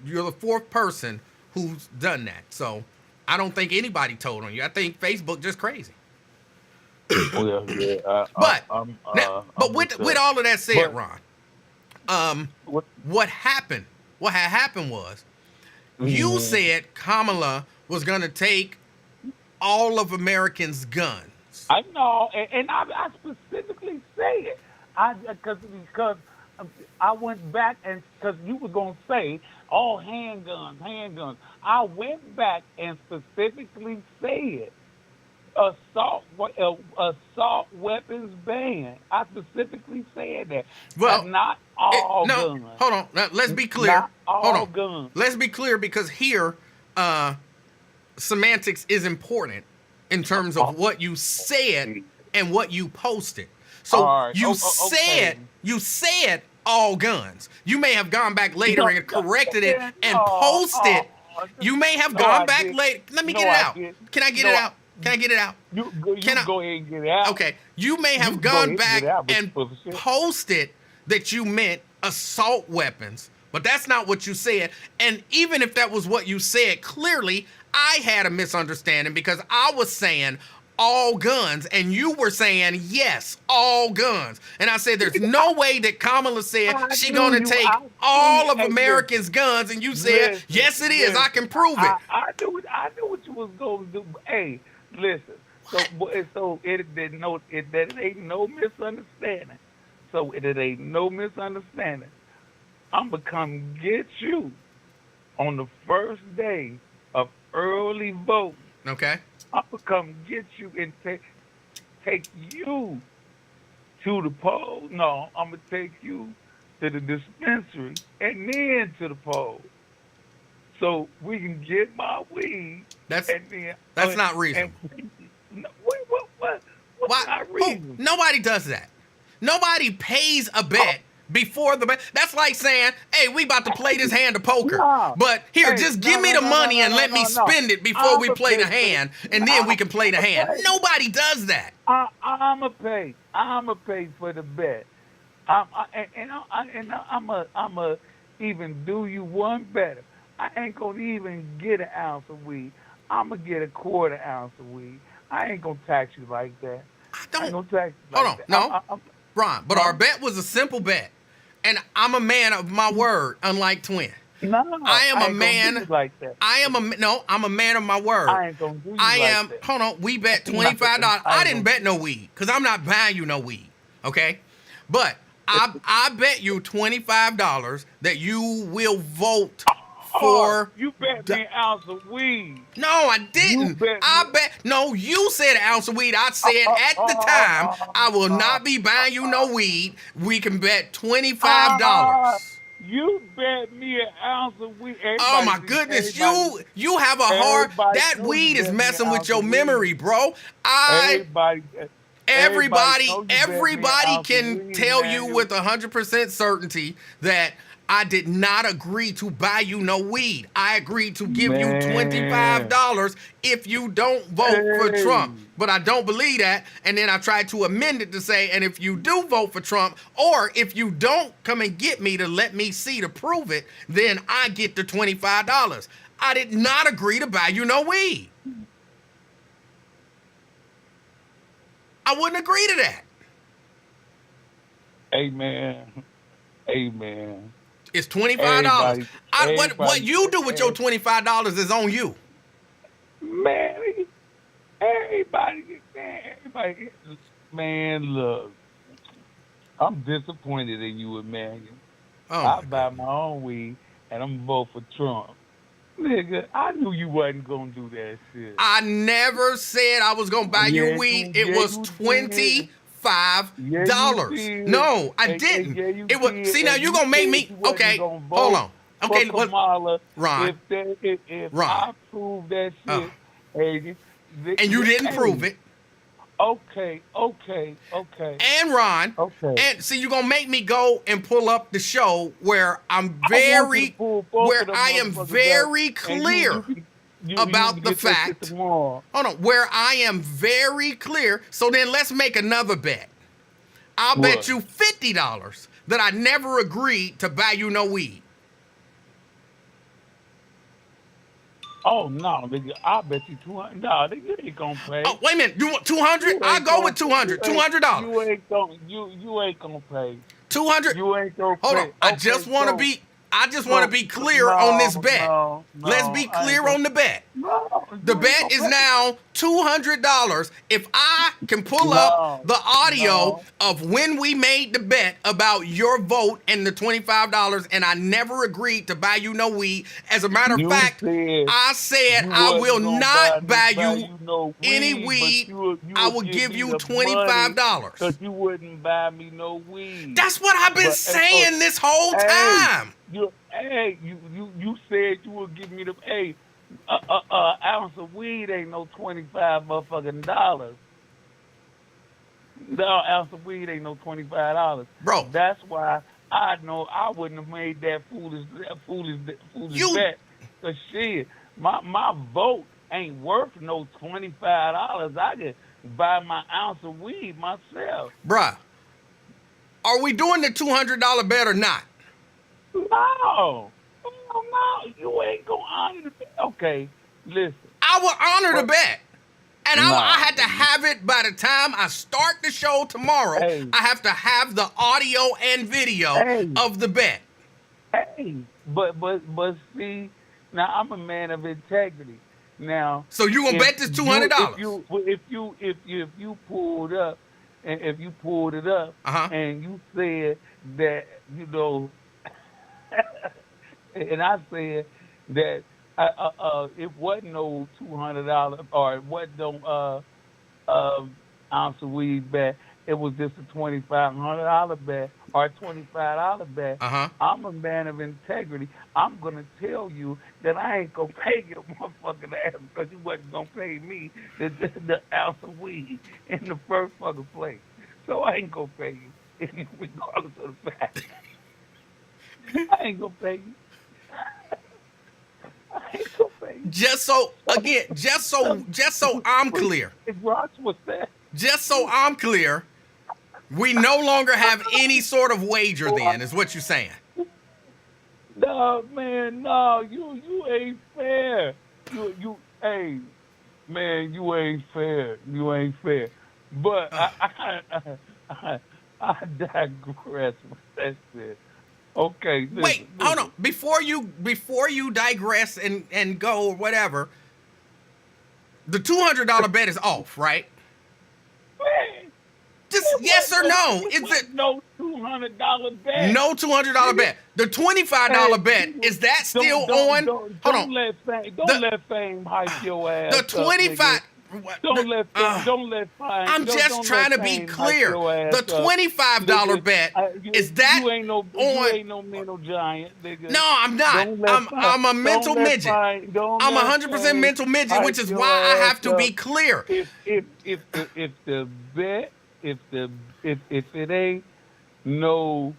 You're the 4th person who's done that. So I don't think anybody told on you. I think Facebook just crazy. Well, yeah, But with all of that said, Ron, what happened? What had happened was you said Kamala was going to take all of Americans' guns. I know, and I specifically say it. Because I went back and because you were gonna say all handguns. I went back and specifically said assault weapons ban. I specifically said that. Well, but not all guns. Hold on. Now, let's be clear. Not all hold on. guns. Let's be clear because here, semantics is important in terms of what you said and what you posted. So right. you Okay. said all guns. You may have gone back later and corrected it and posted. You may have gone back later. Let me get it out. Can I get it out? Can I get it out? You go ahead and get it out. Okay. You may have You gone go ahead back and get it out, and but shit. posted that you meant assault weapons, but that's not what you said. And even if that was what you said, clearly I had a misunderstanding because I was saying all guns and you were saying yes, all guns. And I said there's no way that Kamala said she's going to take all of Americans' guns, and you said yes it is. I can prove it. I knew what you was going to do. Hey, listen. So it ain't no misunderstanding. So it ain't no misunderstanding. I'm gonna come get you on the first day of early voting. Okay. I'm gonna come get you and take you to the poll. No, I'm gonna take you to the dispensary and then to the poll, so we can get my weed. That's then, not reasonable. What's not reasonable? Nobody does that. Nobody pays a bet before the bet. That's like saying, hey, we about to play this hand of poker. But here, just give me the money and let me spend it before we play the hand, and then we can play the hand. Nobody does that. I'ma pay for the bet. I'ma even do you one better. I ain't gonna even get an ounce of weed. I'ma get a quarter ounce of weed. I ain't gonna tax you like that. I ain't gonna tax you like that. No. Ron, but our bet was a simple bet, and I'm a man of my word, unlike Twin. No, I am a man. Like that. I'm a man of my word. I ain't gonna do you like that. Hold on. We bet $25. I didn't bet no weed because I'm not buying you no weed. Okay, but I bet you $25 that you will vote for. You bet me an ounce of weed. No, I didn't. No, you said an ounce of weed. I said at the time, I will not be buying you no weed. We can bet $25. You bet me an ounce of weed. Oh my goodness, you have a hard. That weed is messing with your memory, bro. Everybody can tell you with 100% certainty that I did not agree to buy you no weed. I agreed to give you $25 if you don't vote for Trump. But I don't believe that. And then I tried to amend it to say, and if you do vote for Trump, or if you don't come and get me to let me see to prove it, then I get the $25. I did not agree to buy you no weed. I wouldn't agree to that. Amen. It's $25. What you do with your $25 is on you. Man, look. I'm disappointed in you, Emmanuel. Oh, I buy my own weed, and I'm going to vote for Trump. Nigga, I knew you wasn't going to do that shit. I never said I was going to buy you weed. It was $25. No, I didn't. It was. See, now you're going to make me. Okay, hold on. Okay, Ron. If Ron. I prove that shit, and you didn't prove it. Okay. and Ron. Okay. And see, you're gonna make me go and pull up the show where I want you to pull both where of them I am motherfuckers up, very and clear you about can the get that shit fact. tomorrow. Hold on, where I am very clear. So then let's make another bet. I'll bet What? you $50 that I never agreed to buy you no weed. Oh no, nigga! I bet you 200. No, nigga, you ain't gonna pay. Oh, wait a minute. You want 200? You I'll ain't go gonna- with 200. you ain't- $200. You ain't gonna you ain't gonna pay. 200. You ain't gonna Hold pay. on. I Okay, just want to so- be. I just so- want to be clear on this bet. No, Let's be I ain't clear gonna- on the bet. No, The you ain't bet gonna is pay. now $200 if I can pull No, up the audio no. of when we made the bet about your vote and the $25 and I never agreed to buy you no weed. As a matter of You fact, said I said you I wasn't will gonna not buy buy you no any but weed. you I would will give me you the $25. because you wouldn't buy me no weed. That's what I've been But, saying this whole hey, time. You said you would give me the ounce of weed ain't no $25 motherfucking dollars. No ounce of weed ain't no $25. Bro. That's why I know I wouldn't have made that foolish You- bet. Cause shit, my vote ain't worth no $25. I could buy my ounce of weed myself. Bruh, are we doing the $200 bet or not? No, you ain't gonna honor the bet. Okay, listen. I will honor the bet. And No. I had to have it by the time I start the show tomorrow. Hey. I have to have the audio and video Hey. of the bet. Hey, but see, now I'm a man of integrity. Now, So you gonna if bet this $200? If you pulled up, and if you pulled it up, Uh-huh. and you said that and I said that it wasn't no $200 or it wasn't no ounce of weed bet. It was just a $2,500 bet or a $25 bet. Uh-huh. I'm a man of integrity. I'm gonna tell you that I ain't gonna pay your motherfucking ass because you wasn't gonna pay me the ounce of weed in the first fucking place. So I ain't gonna pay you, regardless of the fact. I ain't gonna pay you. I ain't gonna pay you. Just so I'm clear. If Ross was there. Just so I'm clear, we no longer have any sort of wager then, is what you're saying. No, man, no, you ain't fair. Hey, man, you ain't fair. You ain't fair. But I digress with that shit. Okay, listen, Wait, hold listen. on. Before you digress and go or whatever, the $200 bet is off, right? Man, Just yes or no? Is it no $200 bet? no $200 bet? The $25 bet, is that still on? Hold on. Don't let fame hype your ass. The 25. Don't let fame. I'm just don't trying let to be fame hype clear. your ass The up. $25 Nigga, bet, is that you ain't no mental giant, nigga. No, I'm not. I'm a mental midget. I'm 100% mental midget, which is why I have to be clear. If the bet, if it ain't no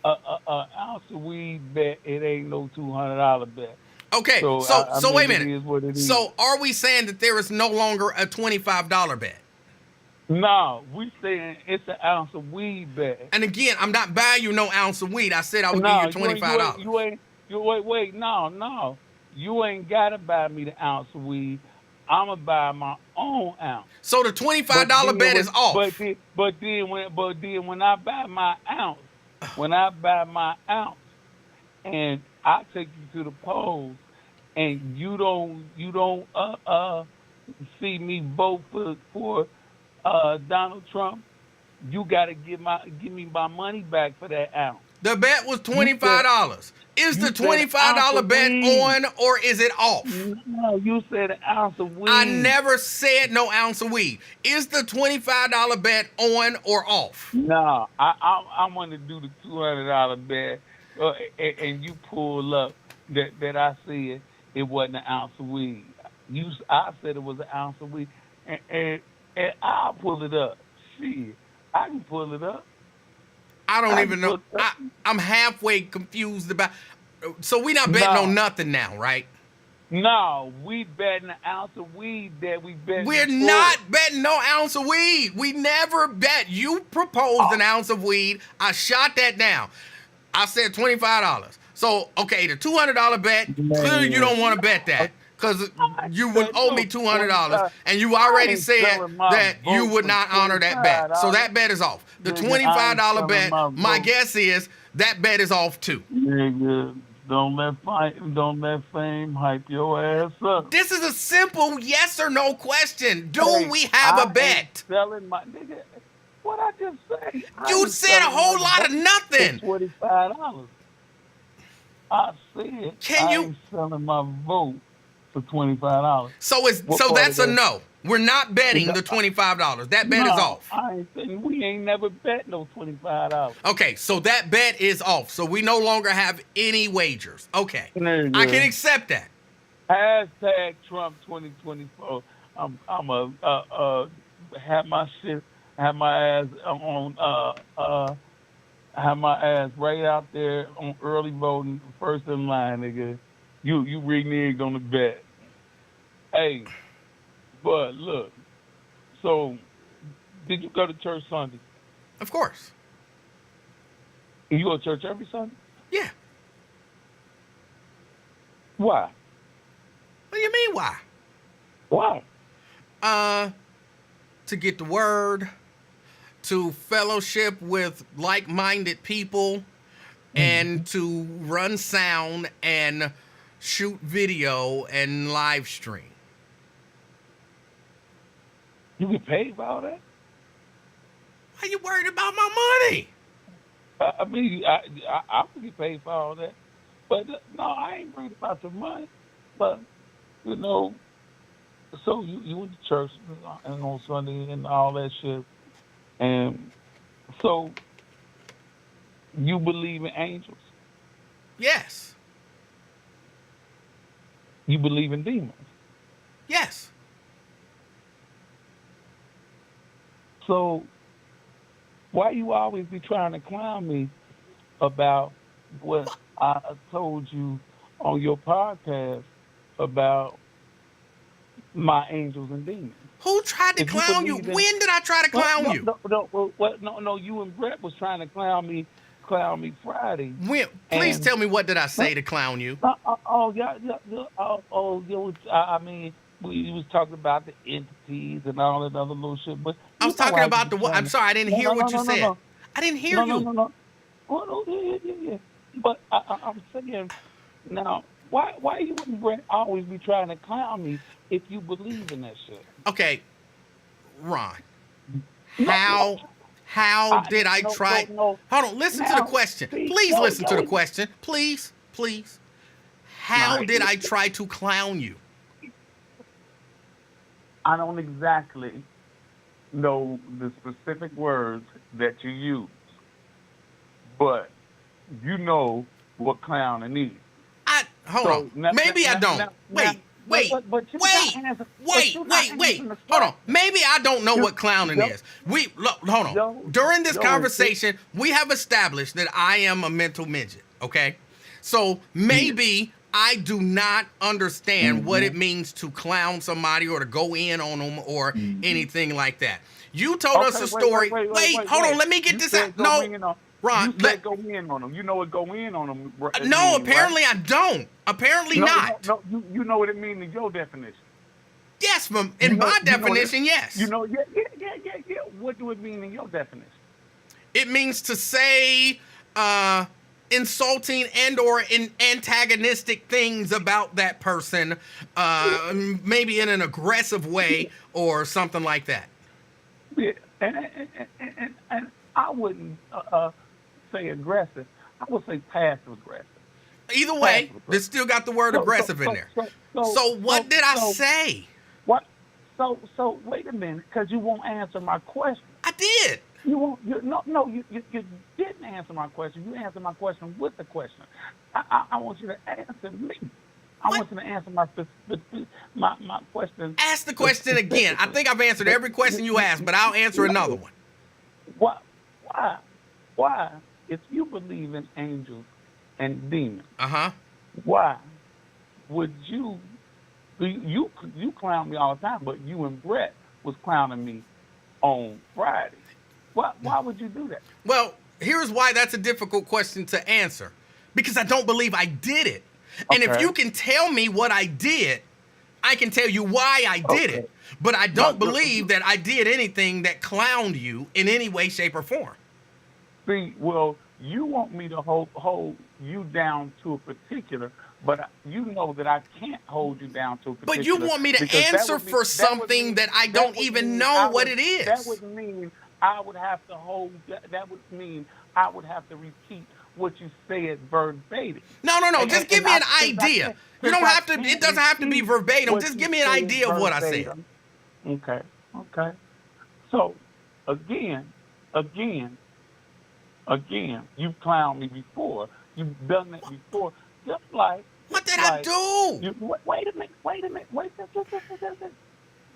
ounce of weed bet, it ain't no $200 bet. Okay, So, so I so wait a mean, it minute. is what it is. So are we saying that there is no longer a $25 bet? No, we saying it's an ounce of weed bet. And again, I'm not buying you no ounce of weed. I said I would No, give you $25. Wait, no. You ain't gotta buy me the ounce of weed. I'ma buy my own ounce. So the $25 bet is off. But then when I buy my ounce, and I take you to the polls, and you don't see me vote for Donald Trump, you gotta give me my money back for that ounce. The bet was $25. Is the you said $25 bet weed. on or is it off? No, you said an ounce of weed. I never said no ounce of weed. Is the $25 bet on or off? No, I want to do the $200 bet, and you pull up that I said it wasn't an ounce of weed. I said it was an ounce of weed, and and I'll pull it up. Shit, I can pull it up. I don't I even know. put that- I'm halfway confused about. So we not betting No. on nothing now, right? No, we betting an ounce of weed that we betting. We're before. not betting no ounce of weed. We never bet. You proposed an ounce of weed. I shot that down. I said $25. So, okay, the $200 bet, clearly you don't want to bet that because you would owe me $200, and you already said that you would not honor that bet. So that bet is off. The $25 bet, my guess is that bet is off too. Nigga, don't let fame hype your ass up. This is a simple yes or no question. Do Hey, we have I a bet? ain't selling my nigga. What I just say? You said a whole lot of nothing. $25. I said Can I you- ain't selling my vote for $25. So What so part that's of a that? no. We're not betting the $25. That bet is off. I ain't saying we ain't never bet no $25. Okay, so that bet is off. So we no longer have any wagers. Okay. Nigga. I can accept that. Hashtag Trump 2024. I'm have my shit, have my ass on have my ass right out there on early voting, first in line, nigga. You reneged on the bet. Hey, but look, so did you go to church Sunday? Of course. You go to church every Sunday? Yeah. Why? What do you mean why? Why? To get the word, to fellowship with like-minded people, and to run sound and shoot video and live stream. You get paid for all that? Why you worried about my money? I mean, I would get paid for all that. But no, I ain't worried about the money. But, you know, so you went to church and on Sunday and all that shit. And so you believe in angels. Yes. You believe in demons. Yes. So why you always be trying to clown me about what I told you on your podcast about my angels and demons? Who tried to If you clown you? believe in- When did I try to clown you? No, you and Brett was trying to clown me Friday. When? Please And- tell me, what did I say to clown you? I mean, we was talking about the entities and all that other little shit, but I was talking about the what? I'm sorry, I didn't hear what you said. I didn't hear you. No. Oh, no, yeah. But I'm saying now, why you and Brett always be trying to clown me if you believe in that shit? Okay, Ron. How did I try? No. Hold on, listen to the question. Please listen to the question. Please. How did I try to clown you? I don't exactly know the specific words that you use, but you know what clowning is. Hold on. Maybe I don't. Wait. Hold on. Maybe I don't know what clowning is. Hold on. During this conversation, we have established that I am a mental midget. Okay, so maybe I do not understand what it means to clown somebody or to go in on them or anything like that. You told us a story. Wait, hold on. Let me get this out. No, Ron. Let go in on them. You know what go in on them. No, apparently I don't. Apparently not. No, you know what it means in your definition. Yes, in my definition, yes. You know, yeah. What do it mean in your definition? It means to say insulting and or antagonistic things about that person, maybe in an aggressive way or something like that. Yeah, and I wouldn't say aggressive. I would say passive aggressive. Either way, they still got the word aggressive in there. So what did I say? What? So wait a minute, because you won't answer my question. I did. You won't. You didn't answer my question. You answered my question with the question. I want you to answer me. I What? want you to answer my question. Ask the question again. I think I've answered every question you asked, but I'll answer another one. Why? Why? Why? If you believe in angels and demons, Uh-huh. why would you clown me all the time? But you and Brett was clowning me on Friday. Why would you do that? Well, here's why that's a difficult question to answer. Because I don't believe I did it. And if Okay. you can tell me what I did, I can tell you why I did it. But I don't believe that I did anything that clowned you in any way, shape, or form. See, well, you want me to hold you down to a particular, but you know that I can't hold you down to a particular. But you want me to because that answer would mean- for that would something mean- that I that don't would even mean know I what would- it is. That would mean I would have to hold. That would mean I would have to repeat what you said verbatim. No. And- Just and- give me and an I- since I idea. can't- You since don't I have to. can't It doesn't have to be repeat verbatim. what Just you give me an said idea of what I said. verbatim. Okay. So, again, you clowned me before. You've done that before. Just like. What did I do? Wait a minute.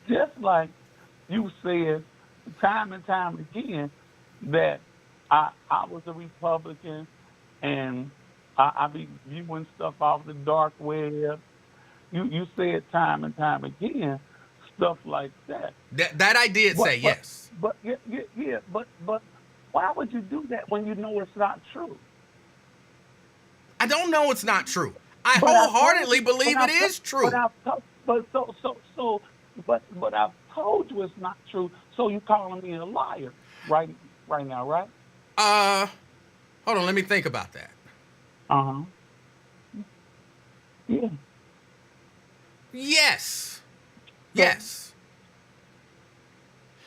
Just like you said time and time again that I was a Republican and I be viewing stuff off the dark web. You said time and time again stuff like that. That I did say, yes. But why would you do that when you know it's not true? I don't know it's not true. I But I've wholeheartely told you- believe but it I've is to- true. But I've told you it's not true. So you calling me a liar right now, right? Hold on, let me think about that. Yeah. Yes.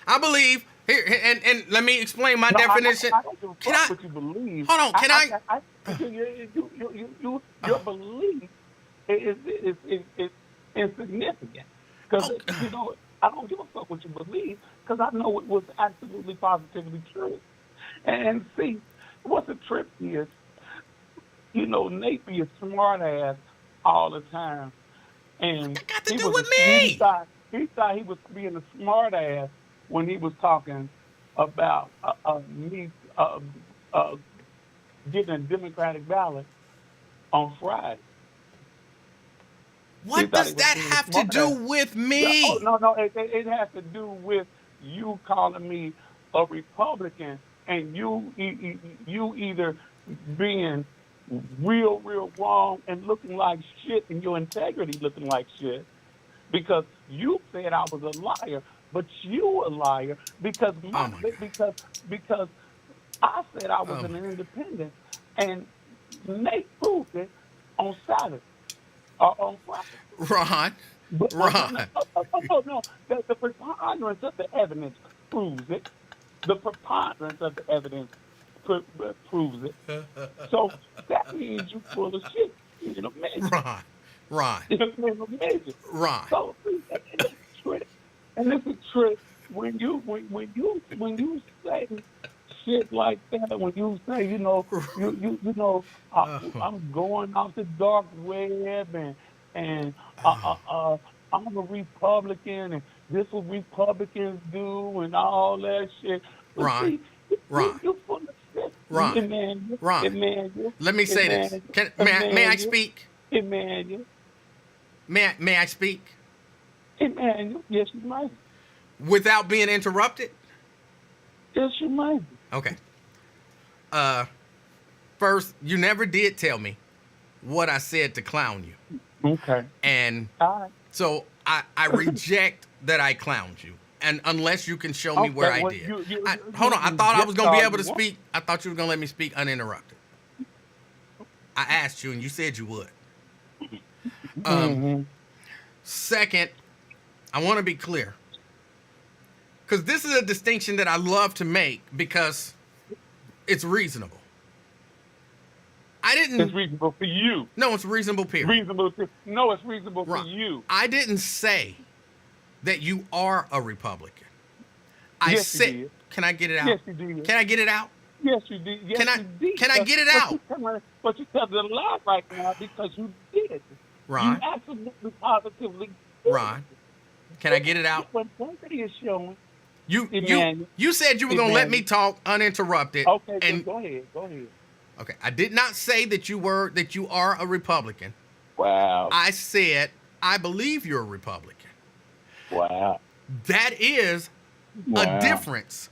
I believe here, and let me explain my definition. I don't give a Can fuck I- what you believe. Hold on, can I- Your belief is insignificant because I don't give a fuck what you believe because I know it was absolutely positively true. And see, what the trip is, Nate be a smart ass all the time, and What that got to he do was with a- me? He thought he was being a smart ass when he was talking about me getting a Democratic ballot on Friday. He What thought does he was that being a have to smart do ass. with me? No, it has to do with you calling me a Republican and you either being real wrong and looking like shit and your integrity looking like shit because you said I was a liar, but you a liar because because I said I was an independent and Nate proved it on Saturday or on Friday. Ron. No. The preponderance of the evidence proves it. The preponderance of the evidence proves it. So that means you full of shit. You know, man. Ron. Ron. So and it's a trick when you say shit like that. When you say I'm going off the dark web and I'm a Republican and this is what Republicans do and all that shit. But Ron. see, you full of shit. Ron. Let me say this. May I speak? Emmanuel. May I speak? Emmanuel, yes, you might. Without being interrupted? Yes, you might. Okay. First, you never did tell me what I said to clown you. Okay. And all right. So I reject that I clowned you. And unless you can show me where I did. Hold on. I thought I was going to be able to speak. I thought you were going to let me speak uninterrupted. I asked you and you said you would. Second, I want to be clear. Because this is a distinction that I love to make because it's reasonable. It's reasonable for you. No, it's reasonable, period. It's reasonable for you. I didn't say that you are a Republican. I Yes, said, you did. Can I get it out? Yes, you did. Can I get it out? Yes, you did. Yes, Can I you did. get it out? But you tell the lie right now because you did. Ron. You absolutely positively Ron, can I get it out? What Sunday is showing. You Emmanuel. said you were gonna let me Emmanuel. talk uninterrupted. Okay, and go ahead. okay, I did not say that you are a Republican. Wow. I said I believe you're a Republican. Wow. That is a difference,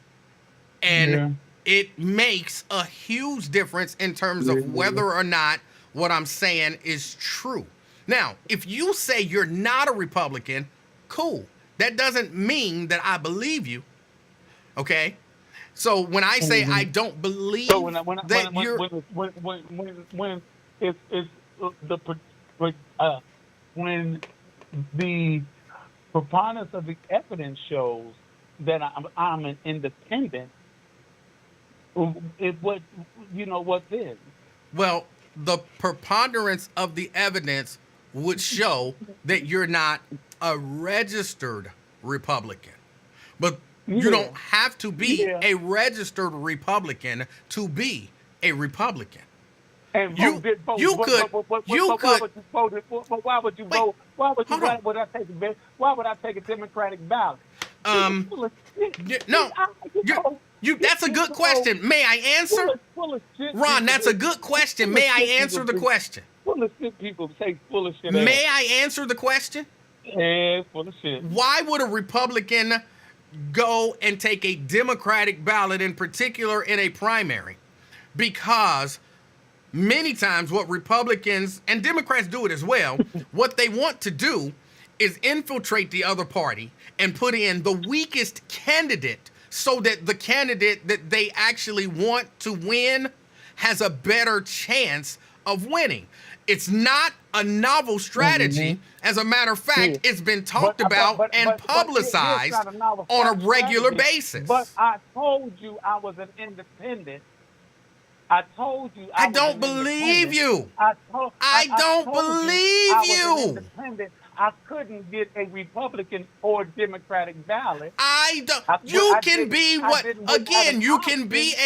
and it makes a huge difference in terms of whether or not what I'm saying is true. Now, if you say you're not a Republican, cool. That doesn't mean that I believe you. Okay? So when I say I don't believe So when when the preponderance of the evidence shows that I'm an independent, what then? well, the preponderance of the evidence would show that you're not a registered Republican. But you don't have to be a registered Republican to be a Republican. And You could. Why would you vote? Why would I take a Democratic ballot? No, that's a good question. May I answer? Ron, that's a good question. May I answer the question? Full of shit people say full of shit. May I answer the question? Yeah, full of shit. Why would a Republican go and take a Democratic ballot, in particular in a primary? Because many times what Republicans and Democrats do it as well, what they want to do is infiltrate the other party and put in the weakest candidate so that the candidate that they actually want to win has a better chance of winning. It's not a novel strategy. As a matter of fact, it's been talked about and publicized on a regular basis. But I told you I was an independent. I told you I don't believe you. I don't believe you. I couldn't get a Republican or Democratic ballot. You can be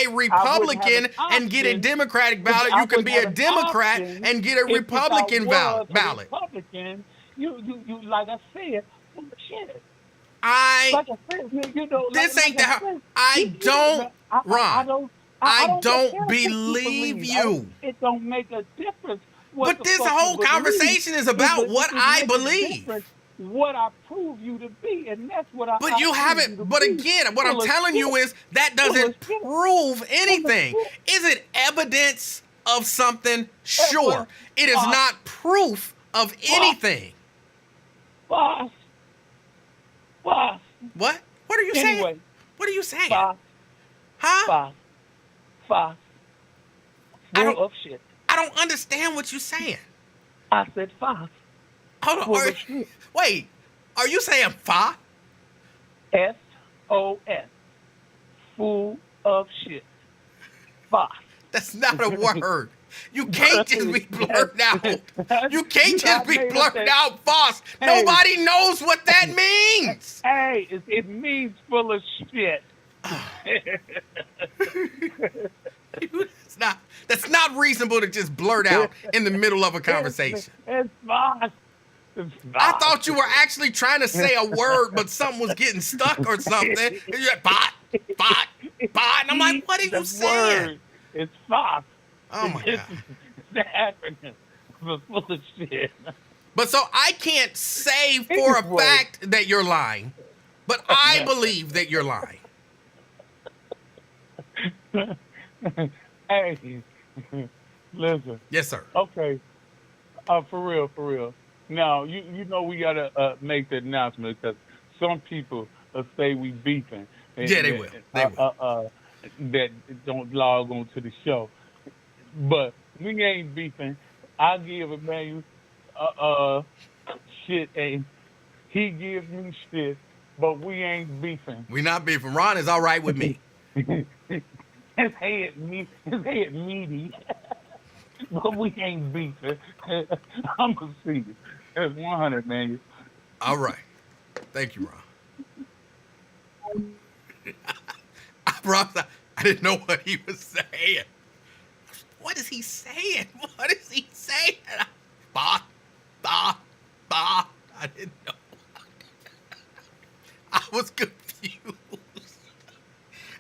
a Republican and get a Democratic ballot. You can be a Democrat and get a Republican ballot. Republican, you like I said, shit. This ain't the house. I don't believe you. It don't make a difference. But this whole conversation is about what I believe. What I prove you to be, and that's what I. But you haven't. But again, what I'm telling you is that doesn't prove anything. Is it evidence of something? Sure. It is not proof of anything. Boss. What? What are you saying? What are you saying? Huh? Full of shit. I don't understand what you're saying. I said Fox. Hold on. Wait. Are you saying fa? SOS. Full of shit. Fox. That's not a word. You can't just be blurting out. You can't just be blurting out Foss. Nobody knows what that means. Hey, it means full of shit. That's not reasonable to just blurt out in the middle of a conversation. It's Foss. I thought you were actually trying to say a word, but something was getting stuck or something. And you're like, bot. And I'm like, what are you saying? It's Fox. Oh, my God. It's the acronym for full of shit. But so I can't say for a fact that you're lying, but I believe that you're lying. Hey, listen. Yes, sir. Okay. For real. Now, you know we got to make the announcement because some people say we beefing. Yeah, they will. That don't log on to the show. But we ain't beefing. I give Emanuel shit, and he gives me shit, but we ain't beefing. We not beefing. Ron is all right with me. His head meaty, but we ain't beefing. I'm gonna see you. It's 100, man. All right. Thank you, Ron. I didn't know what he was saying. What is he saying? What is he saying? Bah. I didn't know. I was confused.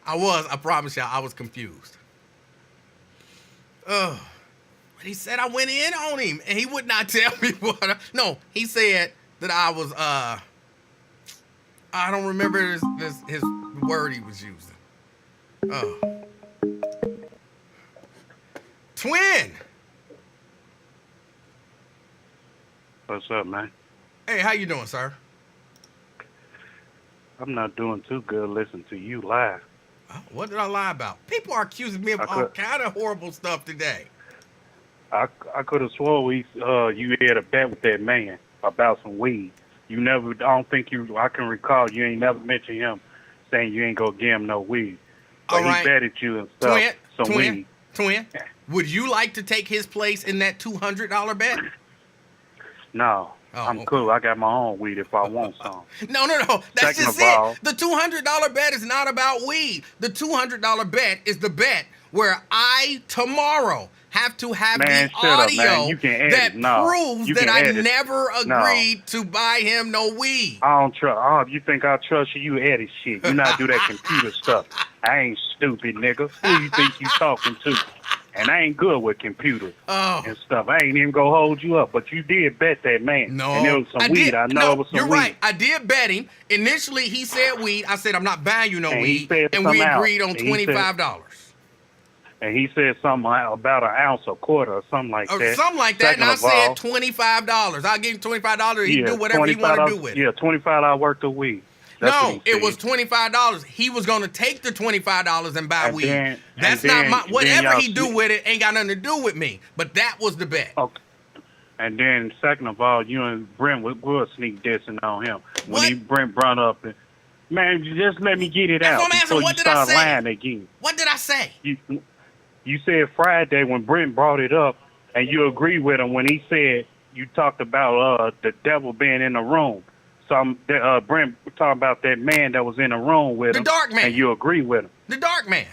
I promise y'all, I was confused. But he said I went in on him, and he would not tell me what. No, he said that I was, I don't remember his word he was using. Twin. What's up, man? Hey, how you doing, sir? I'm not doing too good listening to you lie. What did I lie about? People are accusing me of all kind of horrible stuff today. I could have swore you had a bet with that man about some weed. You never, I don't think you, I can recall you ain't never mentioned him saying you ain't gonna give him no weed. But all right. He betted you and stuff, some weed. Twin, would you like to take his place in that $200 bet? No, I'm cool. I got my own weed if I want some. No. That's Second just of all, it. The $200 bet is not about weed. The $200 bet is the bet where I tomorrow have to have the audio that proves that I never agreed to buy him no weed. I don't trust. Oh, you think I trust you? You edit shit. You not do that computer stuff. I ain't stupid, nigga. Who you think you talking to? And I ain't good with computers and stuff. I ain't even gonna hold you up. But you did bet that man. No, and there was some weed. I know it was some you're weed. right. I did bet him. Initially, he said weed. I said I'm not buying you no And weed, and we agreed on $25. And he said something about an ounce, a quarter, or something like that. Something like that, and I said $25. I'll give him $25. He do whatever he want to do with it. Yeah, $25 worth of weed. No, it was $25. He was going to take the $25 and buy weed. That's not my. Whatever he do with it ain't got nothing to do with me. But that was the bet. Okay. And then, second of all, you and Brent were sneak dissing on him when Brent brought up. Man, just let me get it out before you start lying again. What did I say? You said Friday when Brent brought it up, and you agreed with him when he said you talked about the devil being in the room. So Brent talking about that man that was in the room with him. The dark man. And you agree with him. The dark man.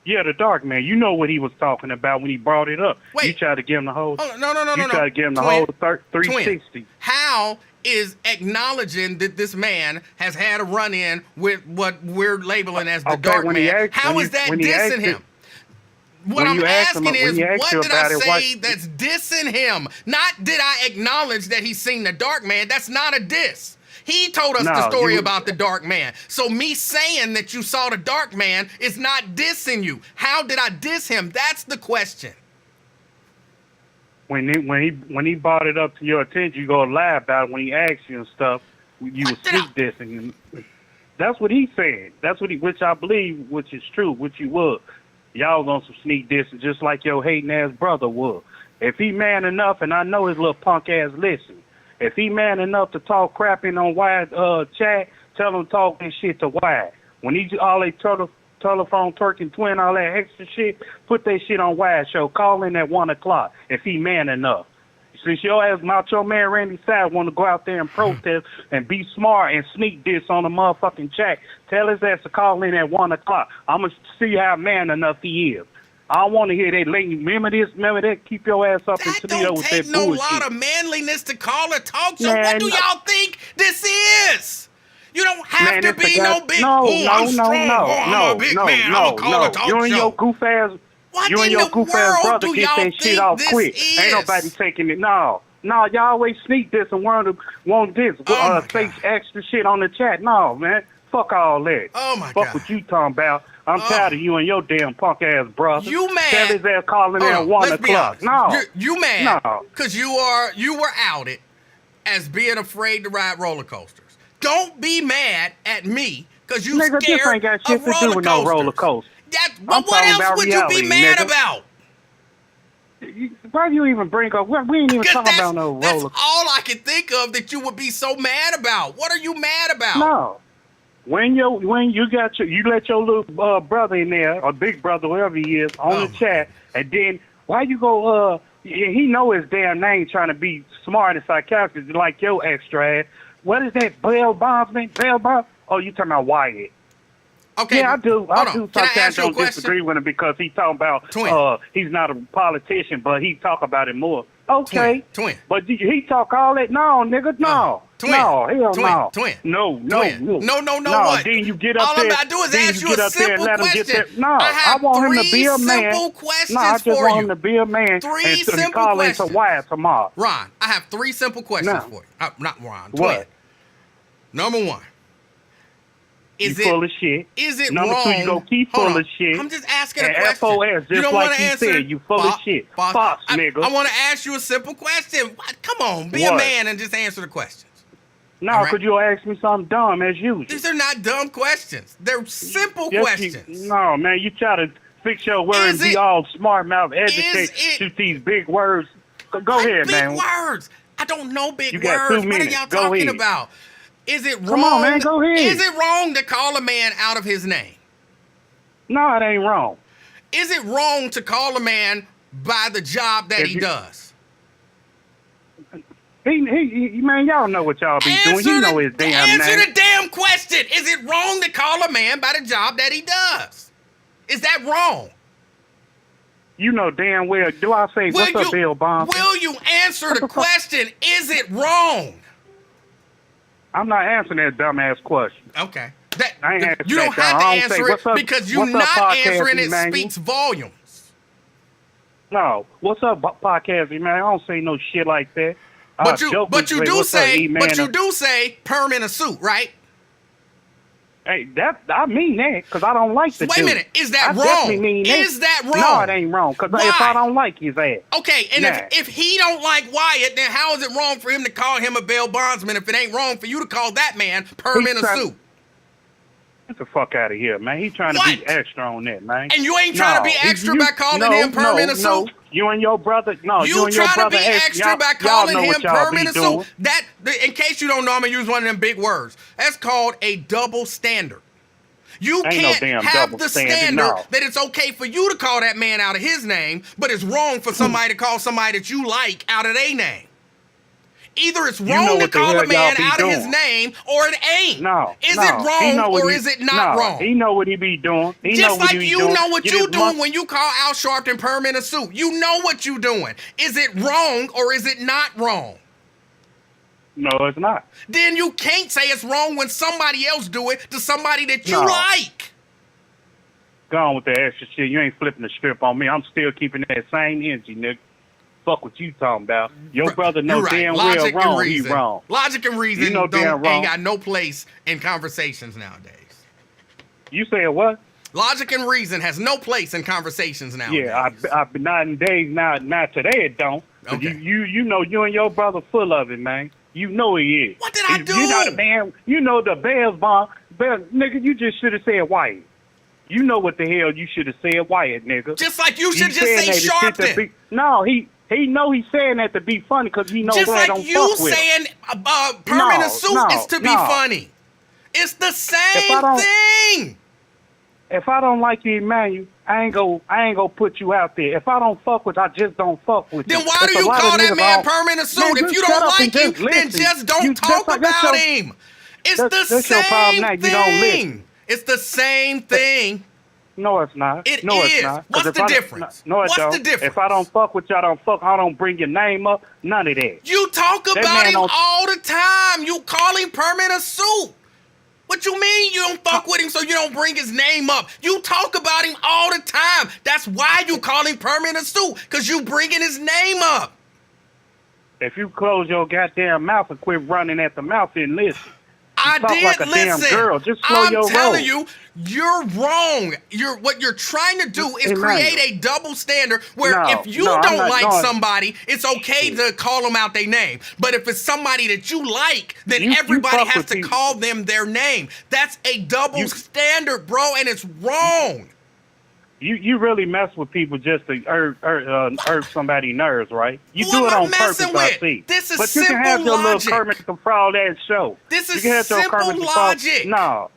Yeah, the dark man. You know what he was talking about when he brought it up. Wait. You tried to give him the whole. No. You tried to give him the whole 360. How is acknowledging that this man has had a run-in with what we're labeling as the dark man? How is that dissing him? What I'm asking is, what did I say that's dissing him? Not did I acknowledge that he's seen the dark man. That's not a diss. He told us the story about the dark man. So me saying that you saw the dark man is not dissing you. How did I diss him? That's the question. When he brought it up to your attention, you go lie about it when he asked you and stuff. You were sneak dissing him. That's what he said. That's what which I believe, which is true, which you was. Y'all on some sneak dissing just like your hating ass brother was. If he man enough, and I know his little punk ass listen, if he man enough to talk crapping on Wyatt chat, tell him talk this shit to Wyatt. When he all they telephone twerking twin, all that extra shit, put that shit on Wyatt show. Call in at 1 o'clock if he man enough. Since your ass Macho Man Randy Savage want to go out there and protest and be smart and sneak diss on the motherfucking chat, tell his ass to call in at 1 o'clock. I'm going to see how man enough he is. I don't want to hear that lady. Remember this, remember that. Keep your ass up in Toledo with that bullshit. That don't take no lot of manliness to call a talk show. Man, what do y'all think this is? You don't have to be no big. I'm a big man. I'm gonna call a talk show. You and your goof ass. You and your goof ass brother get that shit off quick. Ain't nobody taking it. No, y'all always sneak this and want this. Fake extra shit on the chat. No, man. Fuck all that. Oh my God. Fuck what you talking about. I'm tired of you and your damn punk ass brother. You mad? Tell his ass calling at 1 o'clock. No. You mad? No. Because you were outed as being afraid to ride roller coasters. Don't be mad at me because you scared this ain't got shit to do with no roller coaster. But what else would you be mad about? Why do you even bring up? We ain't even talking about no roller coaster. That's all I can think of that you would be so mad about. What are you mad about? No. When you let your little brother in there, or big brother, whoever he is, on the chat, and then why you go, he know his damn name trying to be smart and sarcastic like your extra ass. What is that, Bell Bondsman? Bell Bonds? Oh, you talking about Wyatt. Okay. Yeah, I do sometimes don't disagree with him because he talking about, he's not a politician, but he talk about it more Okay. Twin. But he talk all that. No, nigga, no. Twin. No, hell Twin. no. Twin. No, Twin. No, what? what? Then you get up All there. I'm about to do is then ask you get a up there and simple let him get question. that. No, I have want him to three be a man. simple questions No, I just for want you. him to be a man. Three and simple call questions. him to wife tomorrow. Ron, I have 3 simple questions No. for you. Not Ron. Twin. What? Number 1. You full of shit. Is it Number wrong? 2, you gonna keep Hold full on. of shit. I'm just asking and a question. FOS, You just don't like want to he answer? said, you full of shit. Fox, nigga. I want to ask you a simple question. Come on, be What? a man and just answer the questions. No, All right. could you ask me something dumb as usual? These are not dumb questions. They're simple Yes, questions. no, man, you try to fix your word and Is be it- all smart mouth, is educate, it- shoot these big words. Go What ahead, big man. words. I don't know big You got 2 words. What are minutes. y'all Go talking ahead. about? Is it wrong? Come on, man, go ahead. Is it wrong to call a man out of his name? No, it ain't wrong. Is it wrong to call a man by the job that If he you- does? He, man, y'all know what y'all be doing. He know his damn answer name. the damn question. Is it wrong to call a man by the job that he does? Is that wrong? You know damn well. Do I say, what's up, Bill Bonds? Will you answer the question? Is it wrong? I'm not answering that dumbass question. Okay. I ain't answering You don't that have to dumb. I don't say, answer what's it up- because you what's up, not podcast, answering it Emmanuel? speaks volumes. No, what's up, podcast, man? I don't say no shit like that. But you do "What's up, say, E-man?" but you do say perm in a suit, right? Hey, I mean that because I don't like the Wait a dude. minute, is that I wrong? definitely mean that. Is that wrong? No, it ain't wrong because Why? if I don't like his ass. Okay, and Nah. if he don't like Wyatt, then how is it wrong for him to call him a bail bondsman if it ain't wrong for you to call that man perm in a suit? Get the fuck out of here, man. He's trying to be extra on that, man. And you ain't trying to be extra by calling him perm in a suit? No. You and your brother, no. You and your trying to brother be extra y'all- by y'all calling know him what y'all perm be in a doing. suit. In case you don't know, I'm gonna use one of them big words. That's called a double standard. You Ain't no can't damn have double the standard, standard no. that it's okay for you to call that man out of his name, but it's wrong for somebody to call somebody that you like out of their name. Either it's know wrong to what the call hell a man y'all be out of his doing. name, or it ain't. No. Is no. it He know wrong what or he- is it not no, wrong? He know what he be doing. He know Just what like he be you doing. know what Get you his doing money- when you call Al Sharpton perm in a suit. You know what you doing. Is it wrong or is it not wrong? No, it's not. Then you can't say it's wrong when somebody else do it to somebody that you No. like. Go on with the extra shit. You ain't flipping the script on me. I'm still keeping that same energy, nigga. Fuck what you talking about. Your brother know You're right. damn Logic well wrong. and He reason. wrong. Logic and reason You know damn ain't wrong. got no place in conversations nowadays. You said what? Logic and reason has no place in conversations nowadays. Yeah, I've been not in days now. Not today it don't. But Okay. You know you and your brother full of it, man. You know he is. What did I do? You know the man. You know the Bears bomb. Nigga, you just should have said Wyatt. You know what the hell you should have said Wyatt, nigga. Just like you should just saying say that shit to Sharpton. be- No, he know he's saying that to be funny because he knows Just I like don't you fuck with him. saying perm in a suit no, is to be no. funny. It's the I same don't- thing. If I don't like you, Emmanuel, I ain't gonna put you out there. If I don't fuck with you, I just don't fuck with you. Then why If do a you lot of call that niggas man all- perm in a suit? Man, If just you shut don't up like and him, just then listen. just don't You- talk that's about your- him. It's the that's your same problem now, you don't thing. listen. It's the same thing. No, it's not. It no, is. It's not. 'Cause What's if the I- difference? No, it What's don't. the difference? If I don't fuck with you, I don't bring your name up. None of that. You talk That about man him don't- all the time. You call him perm in a suit. What you mean you don't fuck with him so you don't bring his name up? You talk about him all the time. That's why you call him perm in a suit, because you bringing his name up. If you close your goddamn mouth and quit running at the mouth and listen. I talk did like a damn listen. girl. Just slow I'm your telling roll. you, you're wrong. What you're trying to do is Emmanuel. create a double standard where No, if you no, I'm don't not like doing- somebody, it's okay to call them out their name. But if it's somebody that you like, then You everybody fuck has with to people. call them their name. That's a double standard, bro, and it's wrong. You really mess with people just to irk somebody's nerves, right? You Who do am it I on messing purpose, I with? see. This is but you can have simple your logic. little Kermit the Frog ass show. This is you can have your simple Kermit the Frog- logic.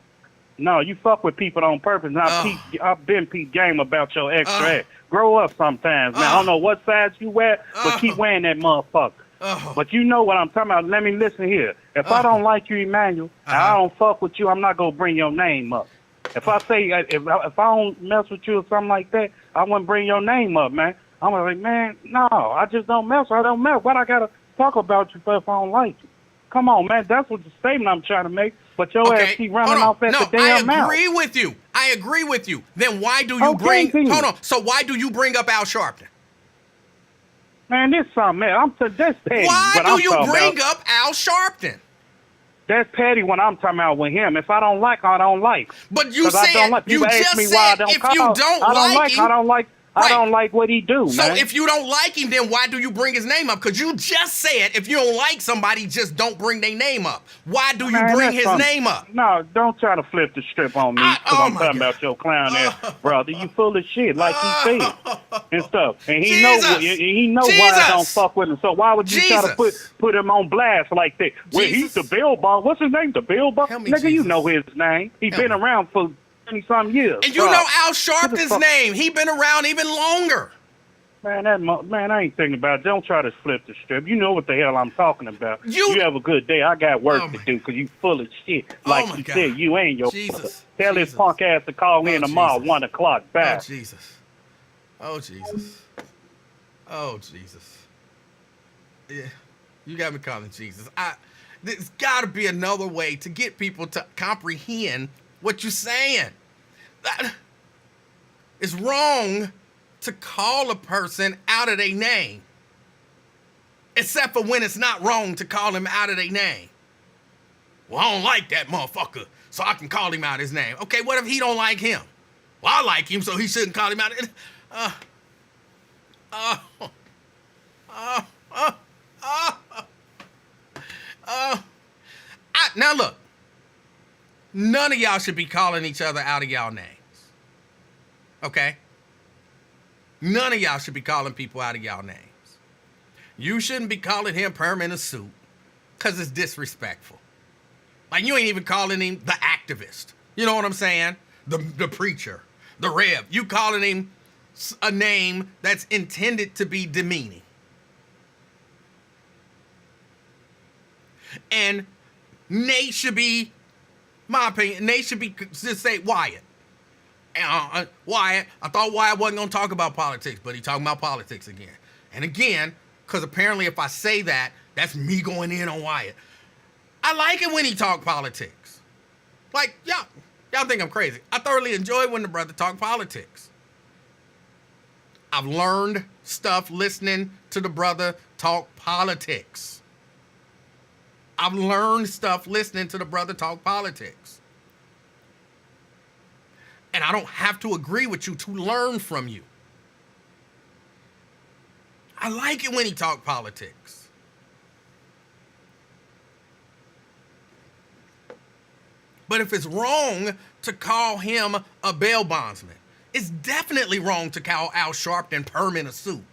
No, you fuck with people on purpose. Now, I've been Pete Game about your extra ass. Grow up sometimes, man. I don't know what size you wear, but keep wearing that motherfucker. But you know what I'm talking about. Let me listen here. If I don't like you, Emmanuel, and I don't fuck with you, I'm not going to bring your name up. If I say, if I don't mess with you or something like that, I wouldn't bring your name up, man. I'm like, man, no, I just don't mess. I don't mess. What I gotta talk about you for if I don't like you? Come on, man. That's what the statement I'm trying to make. But your ass keep running off at the damn mouth. I agree with you. I agree with you. Then why do you hold on. So why do you bring up Al Sharpton? Man, this something, man. That's petty. Why do you bring up Al Sharpton? That's petty when I'm talking about with him. If I don't like, I don't like. But you said, you just said if you don't like him. I don't like what he do, so man. If you don't like him, then why do you bring his name up? Because you just said if you don't like somebody, just don't bring their name up. Why do you bring his name up? No, don't try to flip the strip on me because I'm talking about your clown ass brother. You full of shit, like he said and stuff. And he know why I don't fuck with him. So why would you try to put him on blast like that? Well, he's the Bill Bob. What's his name? The Bill Bob? Nigga, you know his name. He been around for 20-some years. And you know Al Sharpton's name. He been around even longer. Man, I ain't thinking about it. Don't try to flip the strip. You know what the hell I'm talking about. You have a good day. I got work to do because you full of shit. Like you said, you ain't your brother. Tell his punk ass to call in tomorrow, 1 o'clock back. Oh, Jesus. Oh, Jesus. Oh, Jesus. Yeah, you got me calling Jesus. There's got to be another way to get people to comprehend what you're saying. It's wrong to call a person out of their name, except for when it's not wrong to call him out of their name. Well, I don't like that motherfucker, so I can call him out his name. Okay, what if he don't like him? Well, I like him, so he shouldn't call him out. Now look, none of y'all should be calling each other out of y'all names. Okay? None of y'all should be calling people out of y'all names. You shouldn't be calling him Perm in a suit because it's disrespectful. Like, you ain't even calling him the activist. You know what I'm saying? The preacher, the rev. You calling him a name that's intended to be demeaning. And Nate should be, my opinion, Nate should be, just say Wyatt. Wyatt, I thought Wyatt wasn't going to talk about politics, but he talking about politics again. And again, because apparently if I say that, that's me going in on Wyatt. I like it when he talk politics. Like, y'all think I'm crazy. I thoroughly enjoy when the brother talk politics. I've learned stuff listening to the brother talk politics. I've learned stuff listening to the brother talk politics. And I don't have to agree with you to learn from you. I like it when he talk politics. But if it's wrong to call him a bail bondsman, it's definitely wrong to call Al Sharpton Perm in a suit.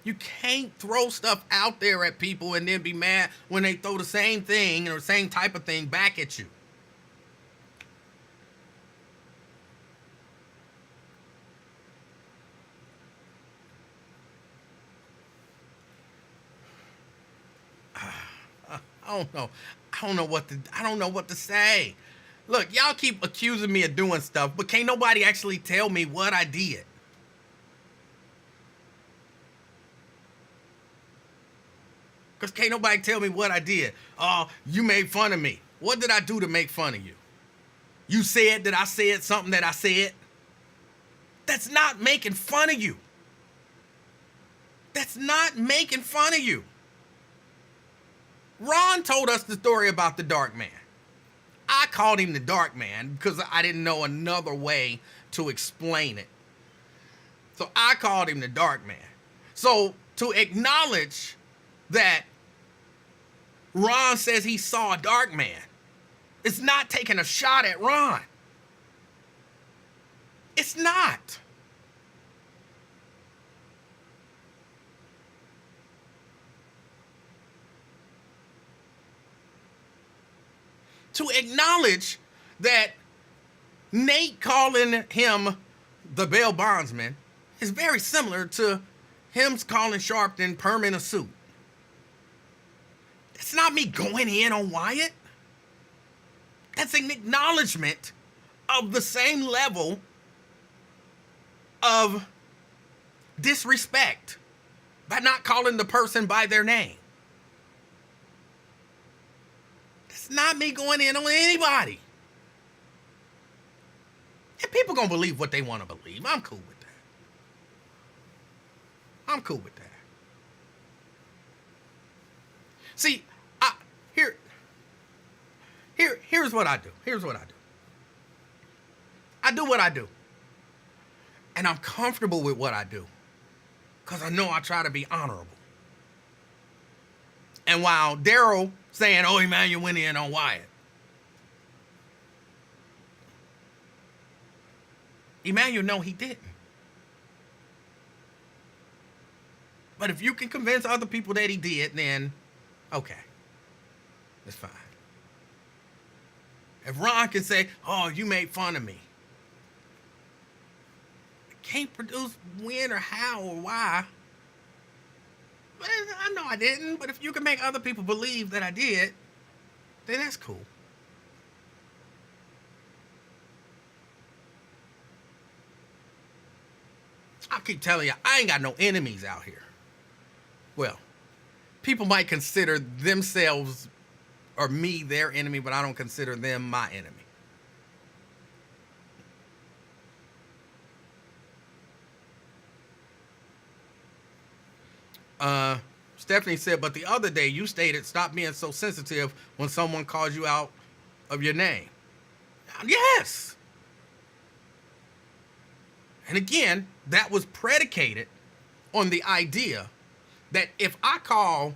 You can't throw stuff out there at people and then be mad when they throw the same thing or the same type of thing back at you. I don't know. I don't know what to say. Look, y'all keep accusing me of doing stuff, but can't nobody actually tell me what I did. Because can't nobody tell me what I did. Oh, you made fun of me. What did I do to make fun of you? You said that I said something that I said? That's not making fun of you. That's not making fun of you. Ron told us the story about the dark man. I called him the dark man because I didn't know another way to explain it. So I called him the dark man. So to acknowledge that Ron says he saw a dark man, it's not taking a shot at Ron. It's not. To acknowledge that Nate calling him the bail bondsman is very similar to him calling Sharpton perm in a suit. That's not me going in on Wyatt. That's an acknowledgement of the same level of disrespect by not calling the person by their name. That's not me going in on anybody. And people gonna believe what they want to believe. I'm cool with that. I'm cool with that. See, here's what I do. Here's what I do. I do what I do. And I'm comfortable with what I do. Because I know I try to be honorable. And while Daryl saying, oh, Emanuel went in on Wyatt. Emanuel, no, he didn't. But if you can convince other people that he did, then okay. It's fine. If Ron can say, oh, you made fun of me. I can't produce when or how or why. But I know I didn't. But if you can make other people believe that I did, then that's cool. I keep telling you, I ain't got no enemies out here. Well, people might consider themselves or me their enemy, but I don't consider them my enemy. Stephanie said, but the other day you stated, stop being so sensitive when someone calls you out of your name. Yes. And again, that was predicated on the idea that if I call,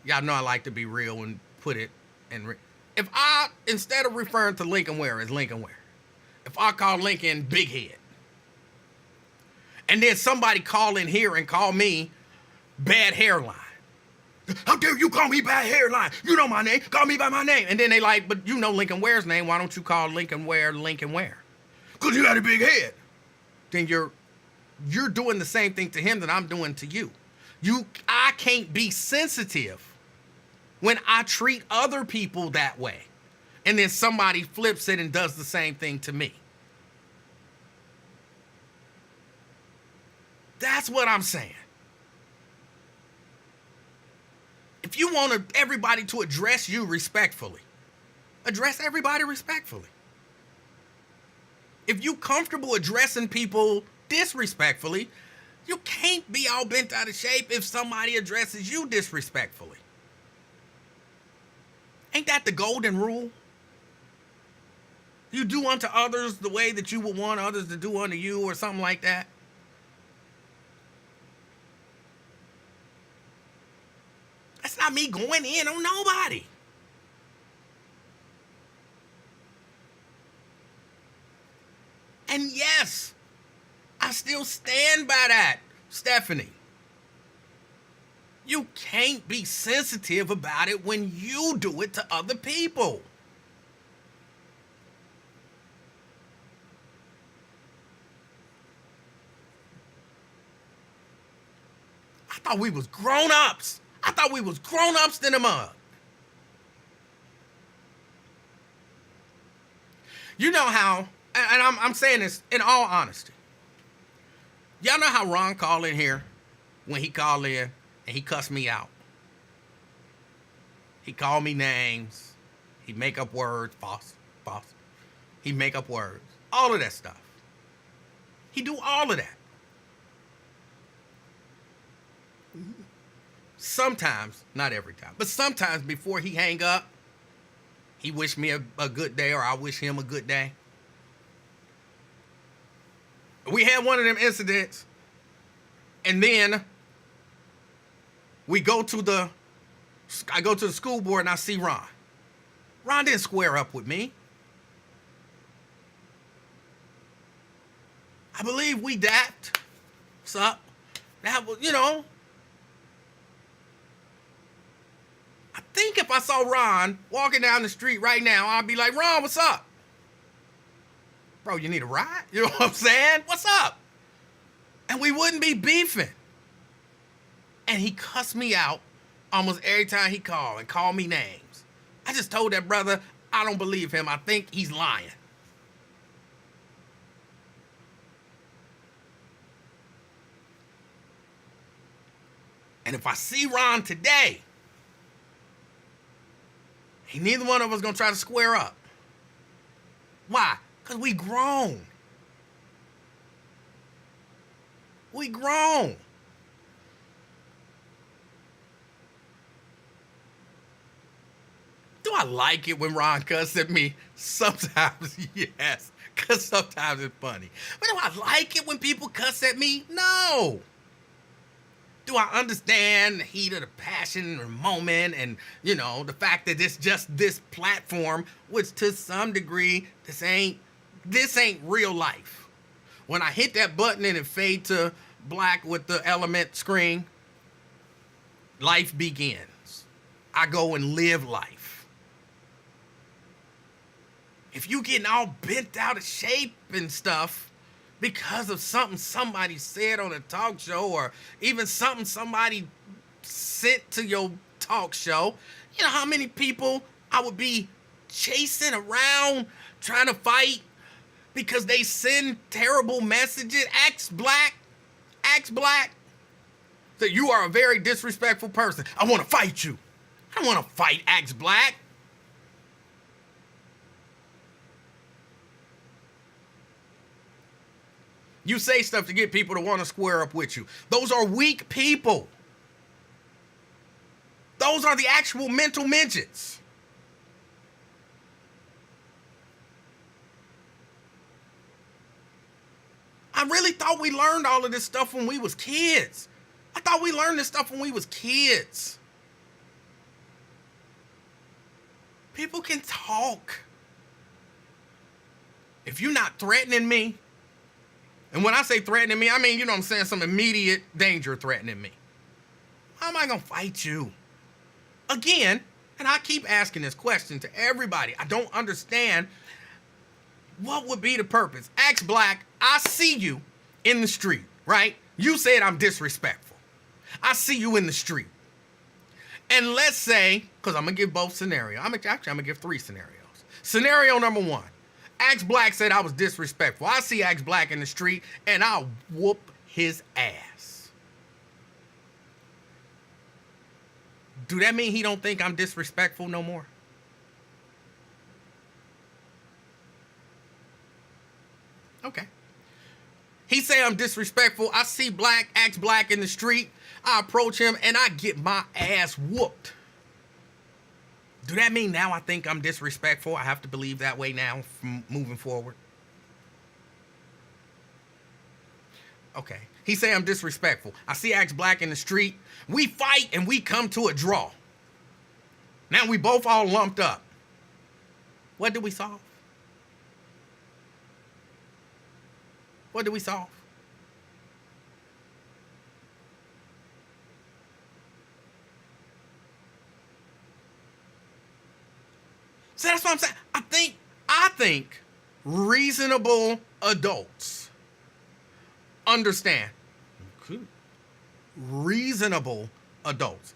y'all know I like to be real and put it in. If I, instead of referring to Lincoln Ware as Lincoln Ware, if I call Lincoln Big Head, and then somebody call in here and call me Bad Hairline. How dare you call me Bad Hairline? You know my name. Call me by my name. And then they like, but you know Lincoln Ware's name. Why don't you call Lincoln Ware Lincoln Ware? Because you got a big head. Then you're doing the same thing to him that I'm doing to you. I can't be sensitive when I treat other people that way. And then somebody flips it and does the same thing to me. That's what I'm saying. If you want everybody to address you respectfully, address everybody respectfully. If you comfortable addressing people disrespectfully, you can't be all bent out of shape if somebody addresses you disrespectfully. Ain't that the golden rule? You do unto others the way that you would want others to do unto you, or something like that. That's not me going in on nobody. And yes, I still stand by that, Stephanie. You can't be sensitive about it when you do it to other people. I thought we was grown-ups. I thought we was grown-ups in the mud. You know how, and I'm saying this in all honesty. Y'all know how Ron called in here when he called in and he cussed me out. He called me names. He make up words, false. He make up words. All of that stuff. He do all of that. Sometimes, not every time, but sometimes before he hang up, he wish me a good day, or I wish him a good day. We had one of them incidents, and then I go to the school board and I see Ron. Ron didn't square up with me. I believe we dapped. What's up? That was, I think if I saw Ron walking down the street right now, I'd be like, Ron, what's up? Bro, you need a ride? You know what I'm saying? What's up? And we wouldn't be beefing. And he cussed me out almost every time he called and called me names. I just told that brother, I don't believe him. I think he's lying. And if I see Ron today, ain't neither one of us gonna try to square up. Why? Because we grown. We grown. Do I like it when Ron cusses at me? Sometimes, yes, because sometimes it's funny. But do I like it when people cuss at me? No. Do I understand the heat of the passion or moment and, you know, the fact that it's just this platform, which to some degree, this ain't real life. When I hit that button and it fade to black with the element screen, life begins. I go and live life. If you getting all bent out of shape and stuff because of something somebody said on a talk show or even something somebody sent to your talk show, you know how many people I would be chasing around trying to fight because they send terrible messages. Ask Black. That you are a very disrespectful person. I want to fight you. I don't want to fight Axe Black. You say stuff to get people to want to square up with you. Those are weak people. Those are the actual mental midgets. I really thought we learned all of this stuff when we was kids. I thought we learned this stuff when we was kids. People can talk. If you're not threatening me, and when I say threatening me, I mean, you know what I'm saying, some immediate danger threatening me. How am I going to fight you? Again, and I keep asking this question to everybody. I don't understand what would be the purpose. Ask Black, I see you in the street, right? You said I'm disrespectful. I see you in the street. And let's say, because I'm going to give both scenarios. I'm going to give 3 scenarios. Scenario number 1. Axe Black said I was disrespectful. I see Axe Black in the street, and I'll whoop his ass. Do that mean he don't think I'm disrespectful no more? Okay. He say I'm disrespectful. I see Axe Black in the street. I approach him, and I get my ass whooped. Do that mean now I think I'm disrespectful? I have to believe that way now from moving forward? Okay. He say I'm disrespectful. I see Axe Black in the street. We fight and we come to a draw. Now we both all lumped up. What did we solve? What did we solve? So that's what I'm saying. I think reasonable adults understand. Reasonable adults.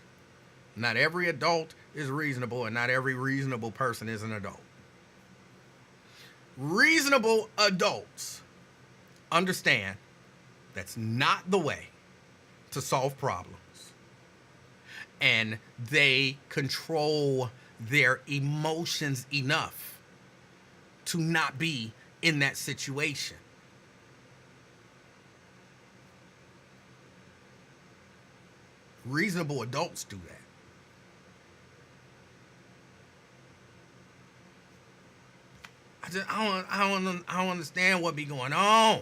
Not every adult is reasonable, and not every reasonable person is an adult. Reasonable adults understand that's not the way to solve problems. And they control their emotions enough to not be in that situation. Reasonable adults do that. I don't understand what be going on.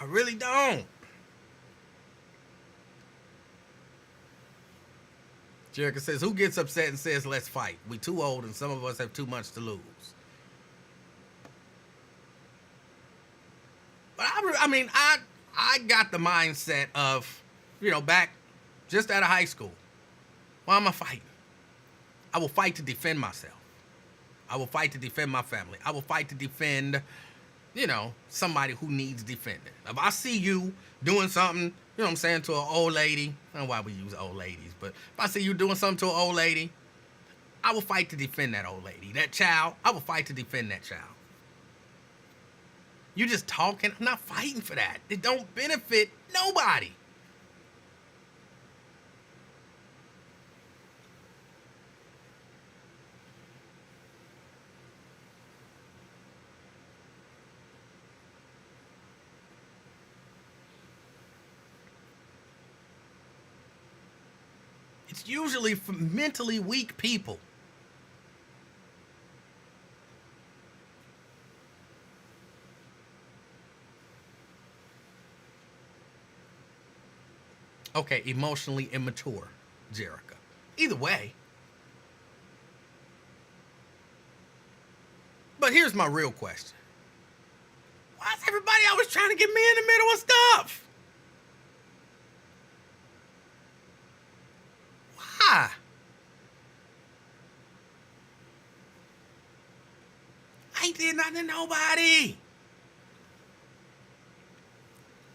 I really don't. Jerica says, who gets upset and says, let's fight? We too old and some of us have too much to lose. But I got the mindset of, back just out of high school. Why am I fighting? I will fight to defend myself. I will fight to defend my family. I will fight to defend, somebody who needs defending. If I see you doing something, you know what I'm saying, to an old lady, I don't know why we use old ladies, but if I see you doing something to an old lady, I will fight to defend that old lady. That child, I will fight to defend that child. You just talking, I'm not fighting for that. It don't benefit nobody. It's usually for mentally weak people. Okay, emotionally immature, Jerica. Either way. But here's my real question. Why is everybody always trying to get me in the middle of stuff? Why? I ain't did nothing to nobody.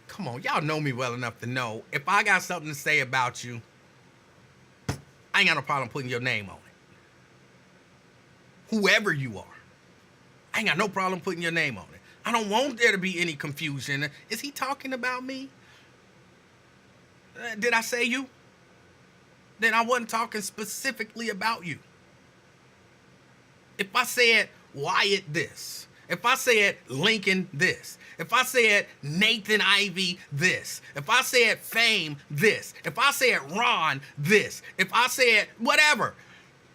Come on, y'all know me well enough to know if I got something to say about you, I ain't got no problem putting your name on it. Whoever you are, I ain't got no problem putting your name on it. I don't want there to be any confusion. Is he talking about me? Did I say you? Then I wasn't talking specifically about you. If I said Wyatt this, if I said Lincoln this, if I said Nathan Ivy this, if I said Fame this, if I said Ron this, if I said whatever,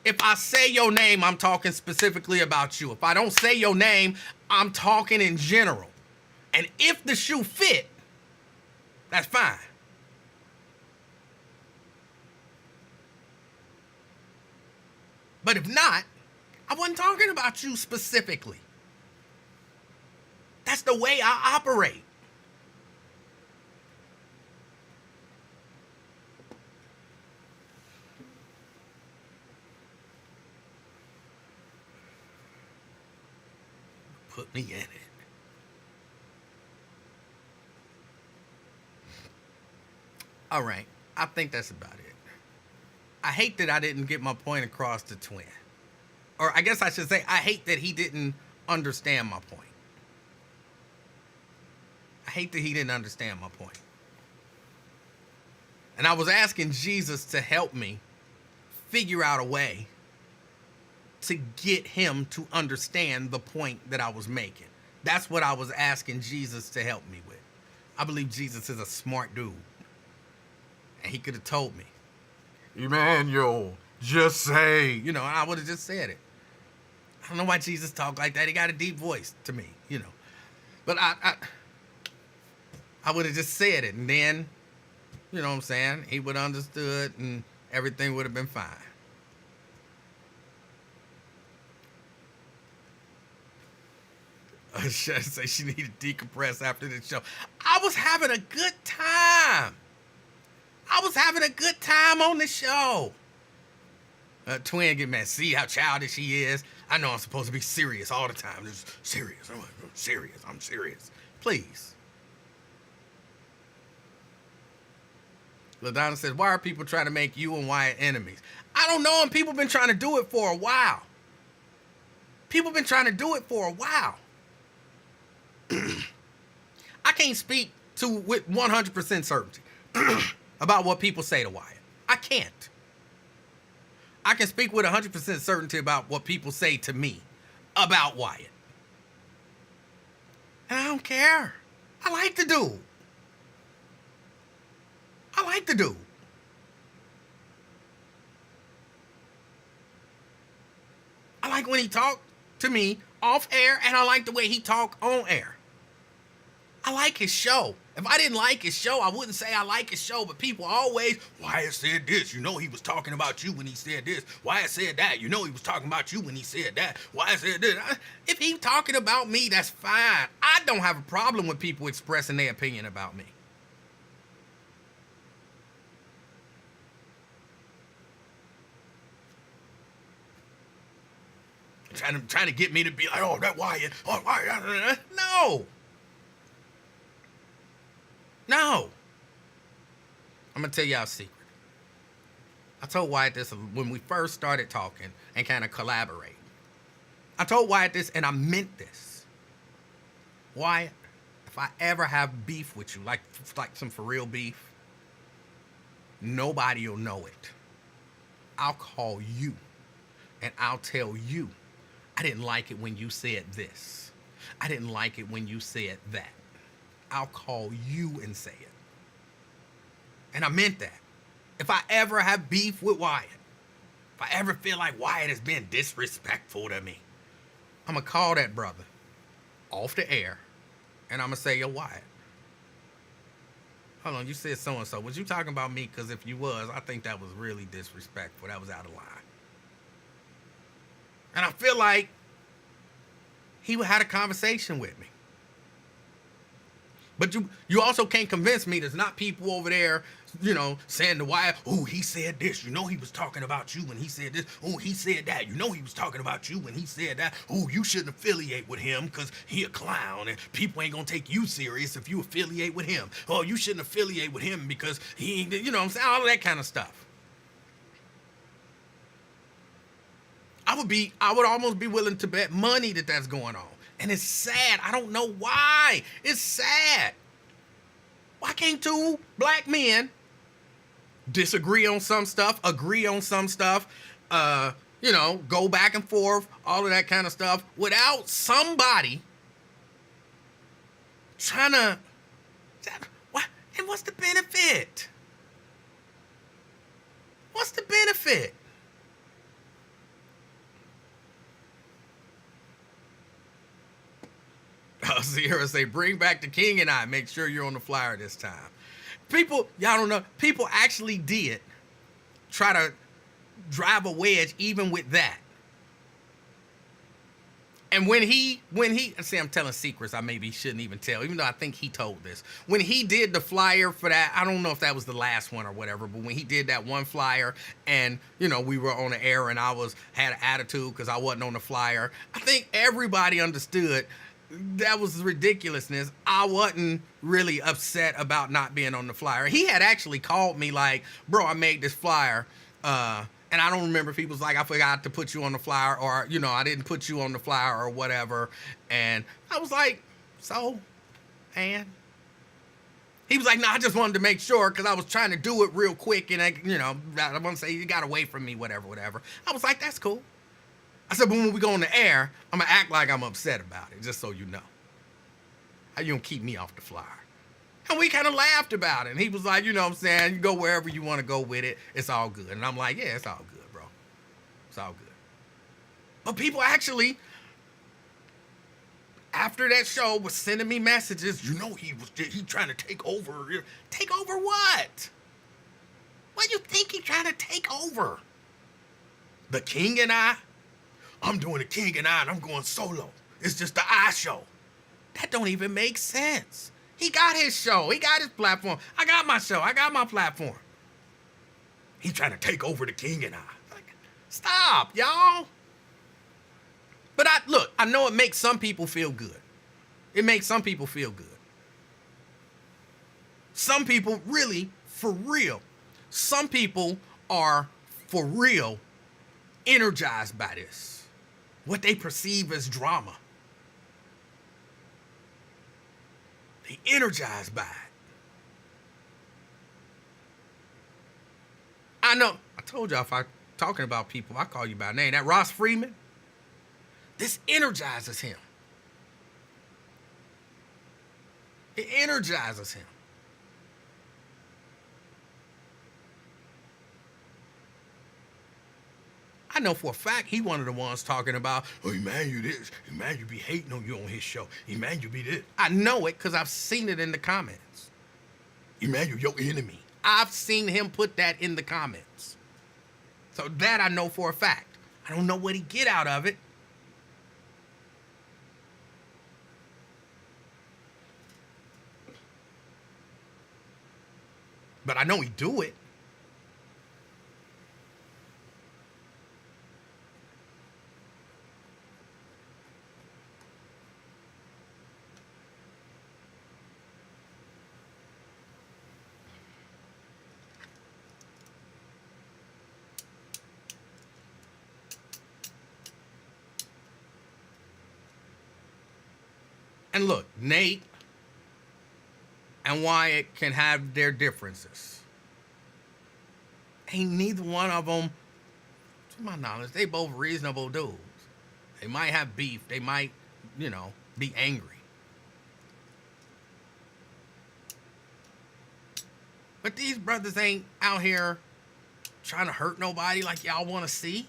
if I say your name, I'm talking specifically about you. If I don't say your name, I'm talking in general. And if the shoe fit, that's fine. But if not, I wasn't talking about you specifically. That's the way I operate. Put me in it. All right, I think that's about it. I hate that I didn't get my point across to Twin. Or I guess I should say, I hate that he didn't understand my point. I hate that he didn't understand my point. And I was asking Jesus to help me figure out a way to get him to understand the point that I was making. That's what I was asking Jesus to help me with. I believe Jesus is a smart dude. And he could have told me, Emanuel, just say, and I would have just said it. I don't know why Jesus talked like that. He got a deep voice to me, But I would have just said it, and then, you know what I'm saying, he would have understood, and everything would have been fine. Should say she needed to decompress after the show. I was having a good time. I was having a good time on the show. Twin get mad. See how childish he is? I know I'm supposed to be serious all the time. Just serious. I'm serious. Please. LaDonna says, why are people trying to make you and Wyatt enemies? I don't know, and people been trying to do it for a while. People been trying to do it for a while. I can't speak with 100% certainty about what people say to Wyatt. I can't. I can speak with 100% certainty about what people say to me about Wyatt. And I don't care. I like the dude. I like the dude. I like when he talked to me off air, and I like the way he talk on air. I like his show. If I didn't like his show, I wouldn't say I like his show, but people always, Wyatt said this, he was talking about you when he said this. Wyatt said that, he was talking about you when he said that. Wyatt said this. If he's talking about me, that's fine. I don't have a problem with people expressing their opinion about me. trying to get me to be like, oh, that Wyatt. Oh, Wyatt. No. No. I'm going to tell y'all a secret. I told Wyatt this when we first started talking and kind of collaborating. I told Wyatt this, and I meant this. Wyatt, if I ever have beef with you, like some for real beef, nobody will know it. I'll call you, and I'll tell you, I didn't like it when you said this. I didn't like it when you said that. I'll call you and say it. And I meant that. If I ever have beef with Wyatt, if I ever feel like Wyatt is being disrespectful to me, I'm going to call that brother off the air, and I'm going to say, yo, Wyatt, hold on, you said so-and-so. Was you talking about me? Because if you was, I think that was really disrespectful. That was out of line. And I feel like he would have a conversation with me. But you also can't convince me there's not people over there, you know, saying to Wyatt, oh, he said this. You know he was talking about you when he said this. Oh, he said that. You know he was talking about you when he said that. Oh, you shouldn't affiliate with him because he a clown and people ain't going to take you serious if you affiliate with him. Oh, you shouldn't affiliate with him because he ain't, you know what I'm saying? All of that kind of stuff. I would almost be willing to bet money that that's going on. And it's sad. I don't know why. It's sad. Why can't two black men disagree on some stuff, agree on some stuff, you know, go back and forth, all of that kind of stuff, without somebody trying to... What? And what's the benefit? What's the benefit? Sierra say, bring back the king and I. Make sure you're on the flyer this time. People, y'all don't know, people actually did try to drive a wedge even with that. And when he, see, I'm telling secrets I maybe shouldn't even tell, even though I think he told this. When he did the flyer for that, I don't know if that was the last one or whatever, but when he did that one flyer and, you know, we were on the air and I had an attitude because I wasn't on the flyer, I think everybody understood that was ridiculousness. I wasn't really upset about not being on the flyer. He had actually called me like, bro, I made this flyer, and I don't remember if he was like, I forgot to put you on the flyer, or, you know, I didn't put you on the flyer or whatever. And I was like, so, and he was like, no, I just wanted to make sure because I was trying to do it real quick. And, I want to say, you got away from me, whatever. I was like, that's cool. I said, but when we go on the air, I'm going to act like I'm upset about it, just so you know. How you going to keep me off the flyer? And we kind of laughed about it. And he was like, you know what I'm saying? You go wherever you want to go with it. It's all good. And I'm like, yeah, it's all good, bro. It's all good. But people actually, after that show, was sending me messages. You know he trying to take over. Take over what? What do you think he trying to take over? The King and I? I'm doing the King and I, and I'm going solo. It's just the I show. That don't even make sense. He got his show. He got his platform. I got my show. I got my platform. He trying to take over the King and I. Like, stop, y'all. But I know it makes some people feel good. It makes some people feel good. Some people really, for real, some people are for real energized by this. What they perceive as drama. They energized by it. I know. I told y'all if I'm talking about people, I call you by name. That Ross Freeman, this energizes him. It energizes him. I know for a fact he one of the ones talking about, oh, Emanuel this, Emanuel be hating on you on his show. Emanuel be this. I know it because I've seen it in the comments. Emanuel, your enemy. I've seen him put that in the comments. So that I know for a fact. I don't know what he get out of it. But I know he do it. And look, Nate and Wyatt can have their differences. Ain't neither one of them, to my knowledge, they both reasonable dudes. They might have beef. They might, be angry. But these brothers ain't out here trying to hurt nobody like y'all want to see.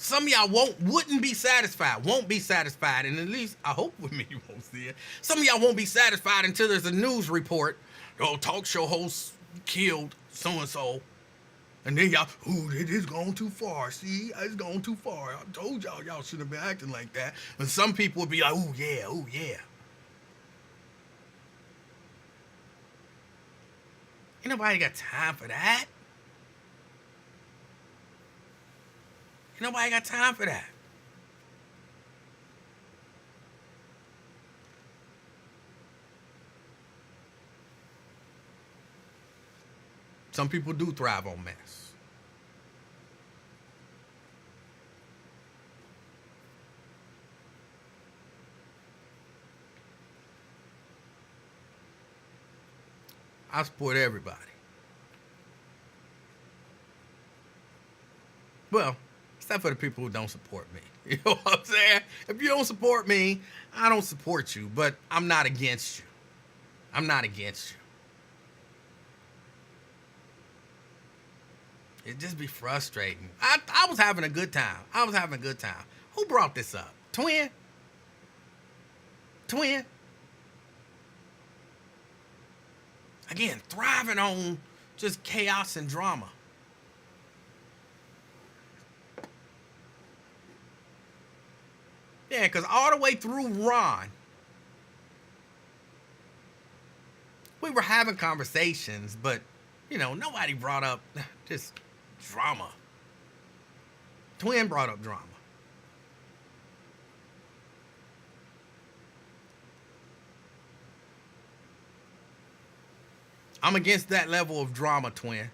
Some of y'all won't be satisfied, and at least I hope with me you won't see it. Some of y'all won't be satisfied until there's a news report. Talk show host killed so and so, and then y'all, it is gone too far. See, it's gone too far. I told y'all shouldn't have been acting like that. And some people would be like, oh yeah. Ain't nobody got time for that. Ain't nobody got time for that. Some people do thrive on mess. I support everybody. Well, except for the people who don't support me. You know what I'm saying? If you don't support me, I don't support you, but I'm not against you. I'm not against you. It just be frustrating. I was having a good time. Who brought this up? Twin? Again, thriving on just chaos and drama. Yeah, because all the way through Ron, we were having conversations, but, nobody brought up just drama. Twin brought up drama. I'm against that level of drama, Twin.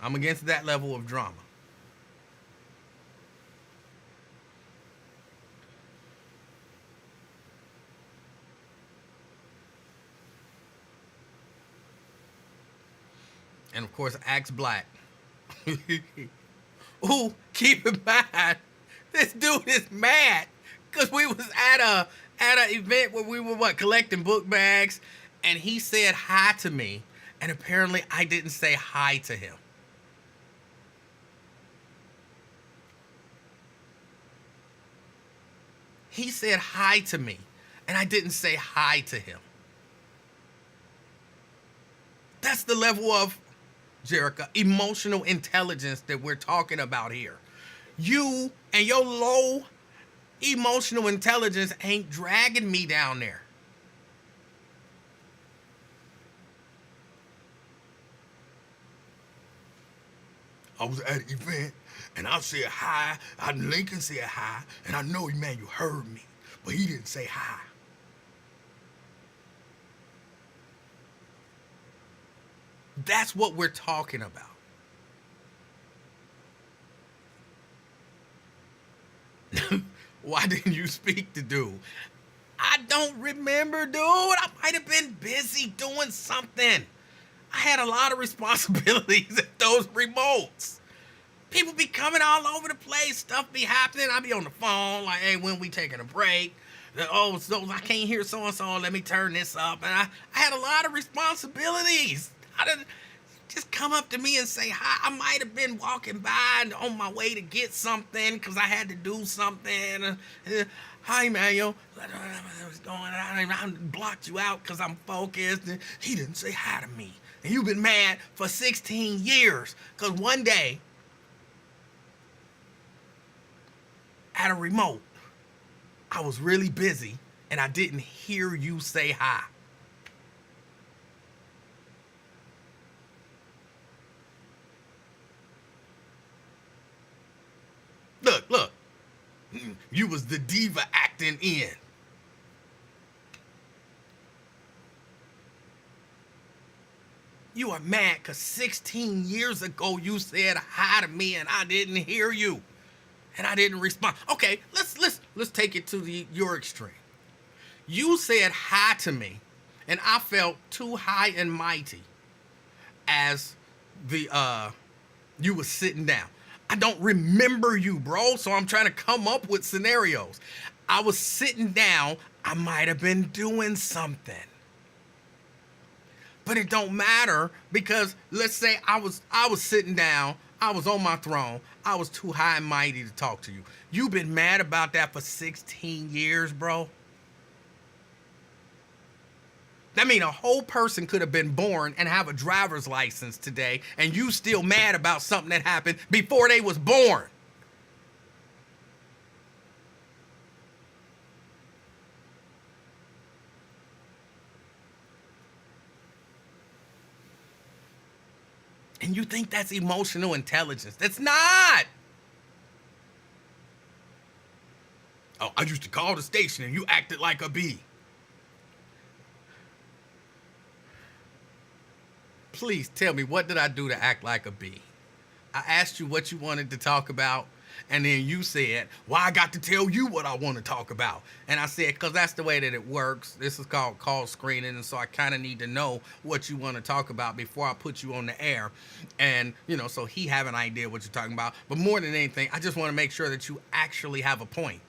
I'm against that level of drama. And of course, Axe Black. Ooh, keep in mind, this dude is mad because we was at an event where we were collecting book bags, and he said hi to me, and apparently I didn't say hi to him. He said hi to me, and I didn't say hi to him. That's the level of, Jerica, emotional intelligence that we're talking about here. You and your low emotional intelligence ain't dragging me down there. I was at an event, and I said hi. Lincoln said hi, and I know Emanuel heard me, but he didn't say hi. That's what we're talking about. Why didn't you speak to dude? I don't remember, dude. I might have been busy doing something. I had a lot of responsibilities at those remotes. People be coming all over the place. Stuff be happening. I be on the phone like, hey, when we taking a break? Oh, so I can't hear so-and-so. Let me turn this up. And I had a lot of responsibilities. I didn't just come up to me and say hi. I might have been walking by and on my way to get something because I had to do something. Hi, Emanuel. What's going on? I blocked you out because I'm focused. And he didn't say hi to me. And you've been mad for 16 years because one day at a remote, I was really busy and I didn't hear you say hi. Look. You was the diva acting in. You are mad because 16 years ago you said hi to me and I didn't hear you. And I didn't respond. Okay, let's take it to your extreme. You said hi to me, and I felt too high and mighty as you was sitting down. I don't remember you, bro, so I'm trying to come up with scenarios. I was sitting down, I might have been doing something. But it don't matter because let's say I was sitting down, I was on my throne, I was too high and mighty to talk to you. You've been mad about that for 16 years, bro. That mean a whole person could have been born and have a driver's license today, and you still mad about something that happened before they was born. And you think that's emotional intelligence. That's not. Oh, I used to call the station and you acted like a bee. Please tell me, what did I do to act like a bee? I asked you what you wanted to talk about, and then you said, well, I got to tell you what I want to talk about. And I said, because that's the way that it works. This is called call screening, and so I kind of need to know what you want to talk about before I put you on the air. And, so he have an idea what you're talking about. But more than anything, I just want to make sure that you actually have a point.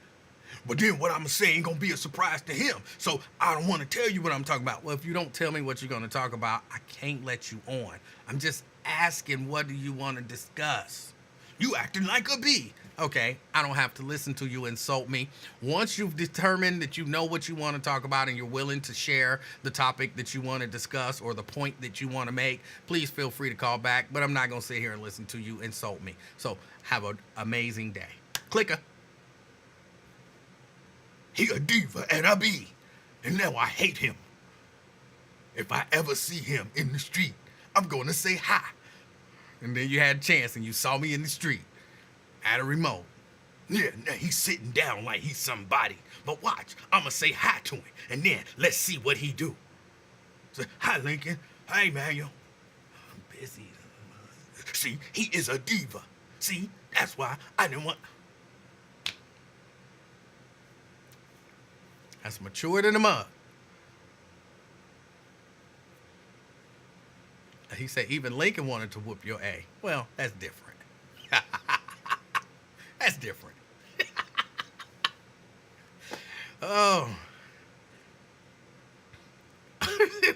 But then what I'm going to say ain't going to be a surprise to him. So I don't want to tell you what I'm talking about. Well, if you don't tell me what you're going to talk about, I can't let you on. I'm just asking, what do you want to discuss? You acting like a bee. Okay, I don't have to listen to you insult me. Once you've determined that you know what you want to talk about and you're willing to share the topic that you want to discuss or the point that you want to make, please feel free to call back. But I'm not going to sit here and listen to you insult me. So have an amazing day. Clicker. He a diva and a bee, and now I hate him. If I ever see him in the street, I'm going to say hi. And then you had a chance and you saw me in the street at a remote. Yeah, now he's sitting down like he's somebody. But watch, I'm going to say hi to him, and then let's see what he do. Say, hi, Lincoln. Hi, Emanuel. I'm busy. See, he is a diva. See, that's why I didn't want... That's matured in the mud. He said even Lincoln wanted to whoop your A. Well, that's different. That's different. Oh.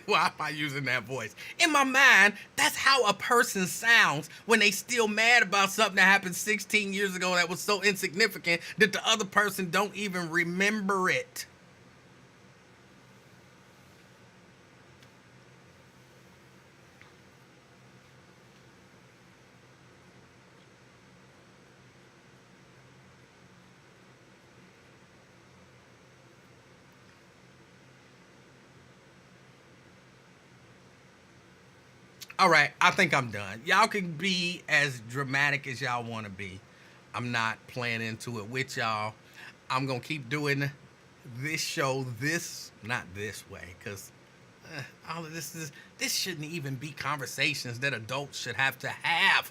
Why am I using that voice? In my mind, that's how a person sounds when they still mad about something that happened 16 years ago that was so insignificant that the other person don't even remember it. All right, I think I'm done. Y'all can be as dramatic as y'all want to be. I'm not playing into it with y'all. I'm going to keep doing this show not this way, because all of this shouldn't even be conversations that adults should have to have.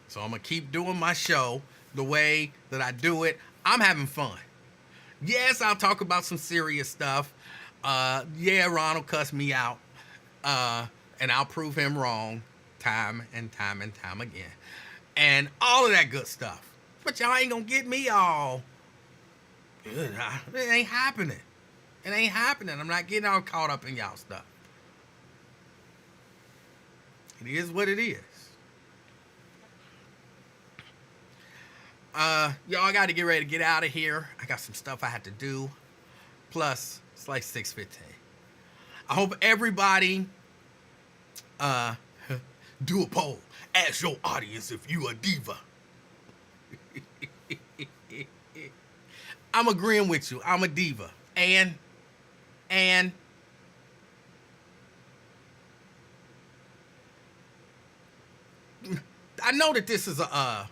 So I'm going to keep doing my show the way that I do it. I'm having fun. Yes, I'll talk about some serious stuff. Yeah, Ron will cuss me out, and I'll prove him wrong time and time and time again, and all of that good stuff. But y'all ain't gonna get me all. It ain't happening. It ain't happening. I'm not getting all caught up in y'all stuff. It is what it is. Y'all got to get ready to get out of here. I got some stuff I have to do. Plus, it's like 6:15. I hope everybody do a poll. Ask your audience if you a diva. I'm agreeing with you. I'm a diva. And I know that this is a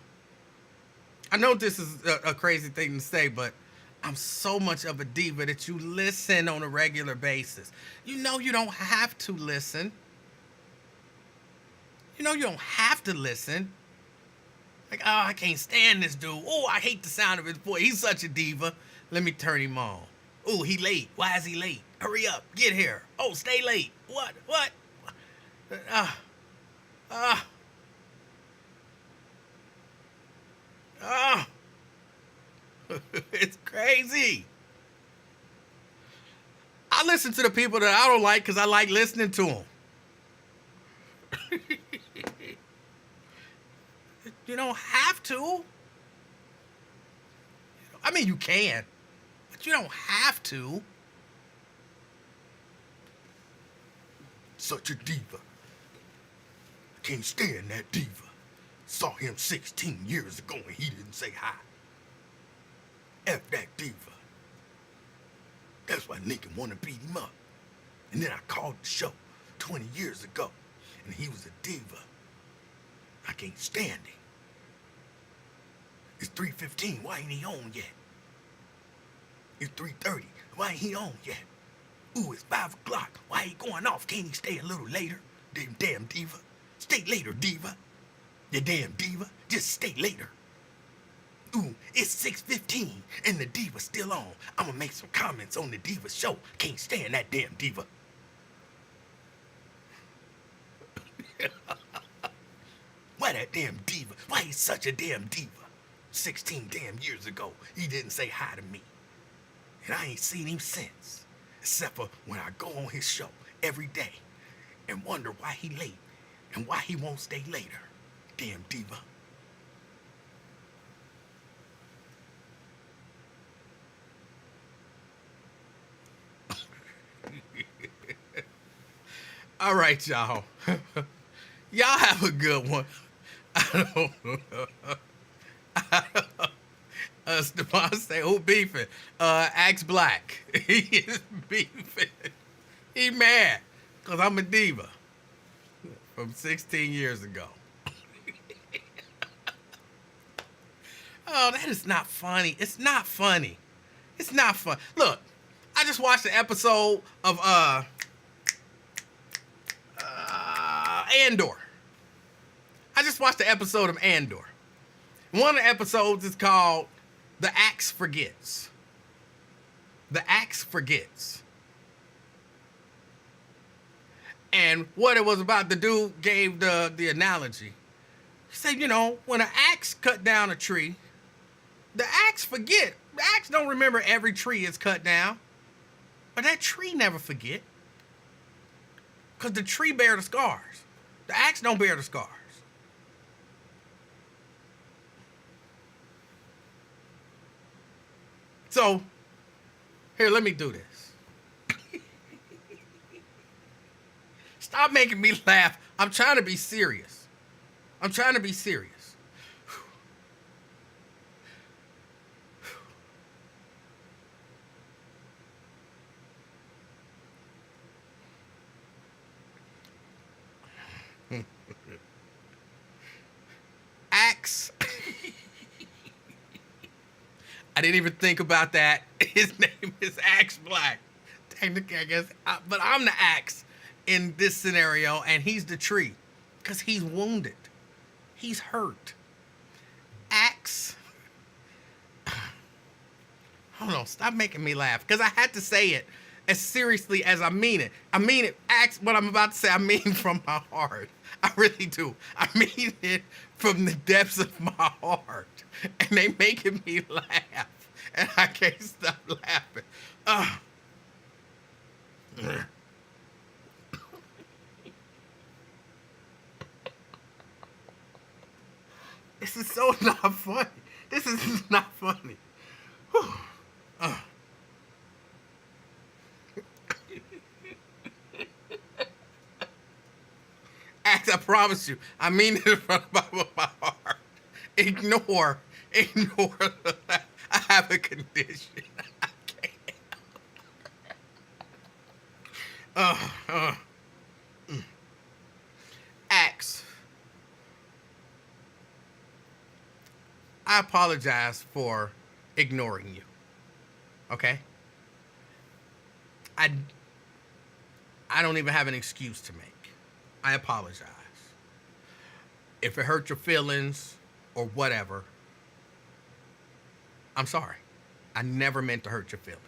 crazy thing to say, but I'm so much of a diva that you listen on a regular basis. You know you don't have to listen. You know you don't have to listen. Like, oh, I can't stand this dude. Oh, I hate the sound of his voice. He's such a diva. Let me turn him on. Oh, he late. Why is he late? Hurry up. Get here. Oh, stay late. What? What? Ah. Ah. Ah. It's crazy. I listen to the people that I don't like because I like listening to them. You don't have to. I mean, you can, but you don't have to. Such a diva. Can't stand that diva. Saw him 16 years ago and he didn't say hi. F that diva. That's why Lincoln wanna beat him up. And then I called the show 20 years ago and he was a diva. I can't stand him. It's 3:15. Why ain't he on yet? It's 3:30. Why ain't he on yet? Ooh, it's 5 o'clock. Why ain't he going off? Can't he stay a little later? Damn diva. Stay later, diva. You damn diva. Just stay later. Ooh, it's 6:15 and the diva's still on. I'm gonna make some comments on the diva show. Can't stand that damn diva. Why that damn diva? Why he's such a damn diva? 16 damn years ago, he didn't say hi to me. And I ain't seen him since. Except for when I go on his show every day and wonder why he late and why he won't stay later. Damn diva. All right, y'all. Y'all have a good one. I don't know. Stephon say, who beefing? Axe Black. He is beefing. He mad. Because I'm a diva. From 16 years ago. Oh, that is not funny. It's not funny. It's not fun. Look, I just watched an episode of Andor. I just watched the episode of Andor. One of the episodes is called The Axe Forgets. The Axe Forgets. And what it was about, the dude gave the analogy. He said, you know, when an axe cut down a tree, the axe forget. The axe don't remember every tree it's cut down. But that tree never forget. Because the tree bear the scars. The axe don't bear the scars. So, here, let me do this. Stop making me laugh. I'm trying to be serious. I'm trying to be serious. Axe. I didn't even think about that. His name is Axe Black. Technically, I guess. But I'm the axe in this scenario, and he's the tree. Because he's wounded. He's hurt. Axe. Hold on. Stop making me laugh. Because I had to say it as seriously as I mean it. I mean it. Axe, what I'm about to say, I mean from my heart. I really do. I mean it from the depths of my heart. And they making me laugh. And I can't stop laughing. This is so not funny. This is not funny. Axe, I promise you, I mean it from the bottom of my heart. Ignore. I have a condition. I can't. Axe. I apologize for ignoring you. Okay? I don't even have an excuse to make. I apologize. If it hurt your feelings or whatever, I'm sorry. I never meant to hurt your feelings.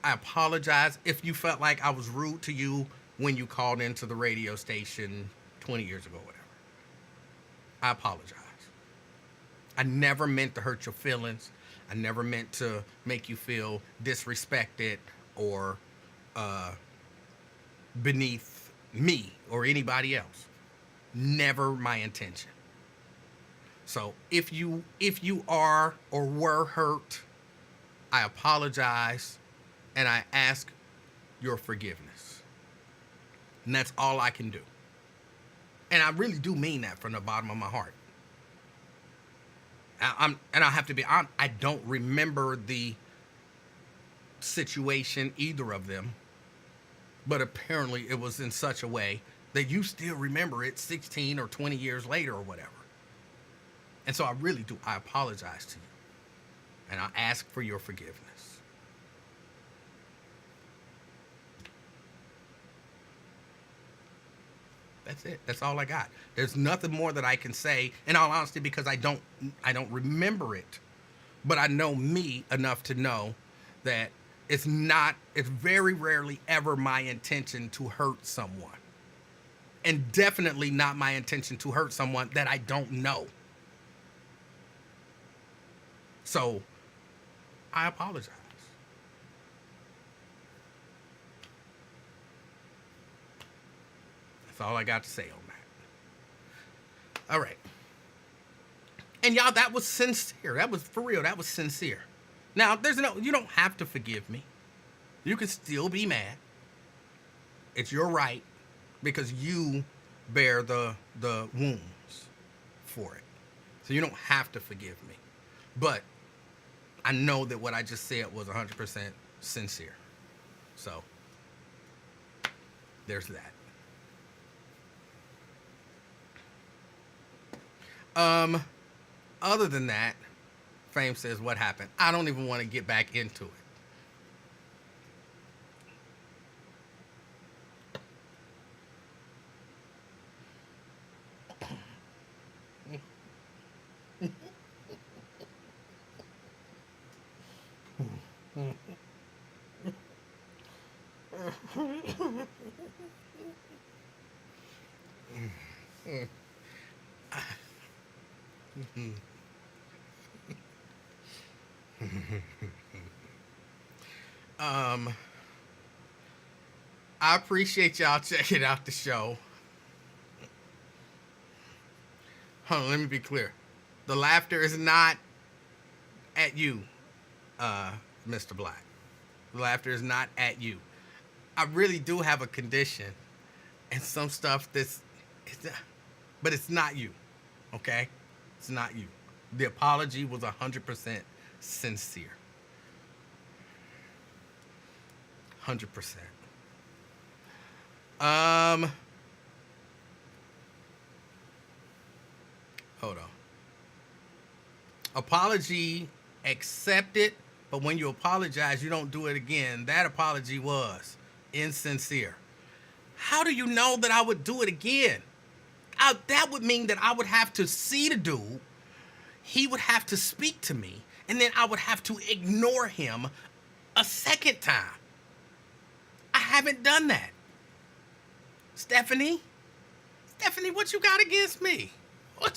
I apologize if you felt like I was rude to you when you called into the radio station 20 years ago, whatever. I apologize. I never meant to hurt your feelings. I never meant to make you feel disrespected or beneath me or anybody else. Never my intention. So if you are or were hurt, I apologize and I ask your forgiveness. And that's all I can do. And I really do mean that from the bottom of my heart. And I have to be honest, I don't remember the situation, either of them, but apparently it was in such a way that you still remember it 16 or 20 years later or whatever. And so I really do. I apologize to you. And I ask for your forgiveness. That's it. That's all I got. There's nothing more that I can say, in all honesty, because I don't remember it. But I know me enough to know that it's very rarely ever my intention to hurt someone. And definitely not my intention to hurt someone that I don't know. So, I apologize. That's all I got to say on that. All right. And y'all, that was sincere. That was for real. That was sincere. Now, you don't have to forgive me. You can still be mad. It's your right because you bear the wounds for it. So you don't have to forgive me. But I know that what I just said was 100% sincere. So there's that. Other than that, Fame says, what happened? I don't even want to get back into it. I appreciate y'all checking out the show. Hold on, let me be clear. The laughter is not at you, Mr. Black. The laughter is not at you. I really do have a condition and some stuff but it's not you, okay? It's not you. The apology was 100% sincere. 100%. Hold on. Apology accepted, but when you apologize, you don't do it again. That apology was insincere. How do you know that I would do it again? That would mean that I would have to see the dude, he would have to speak to me, and then I would have to ignore him a second time. I haven't done that. Stephanie, what you got against me? Why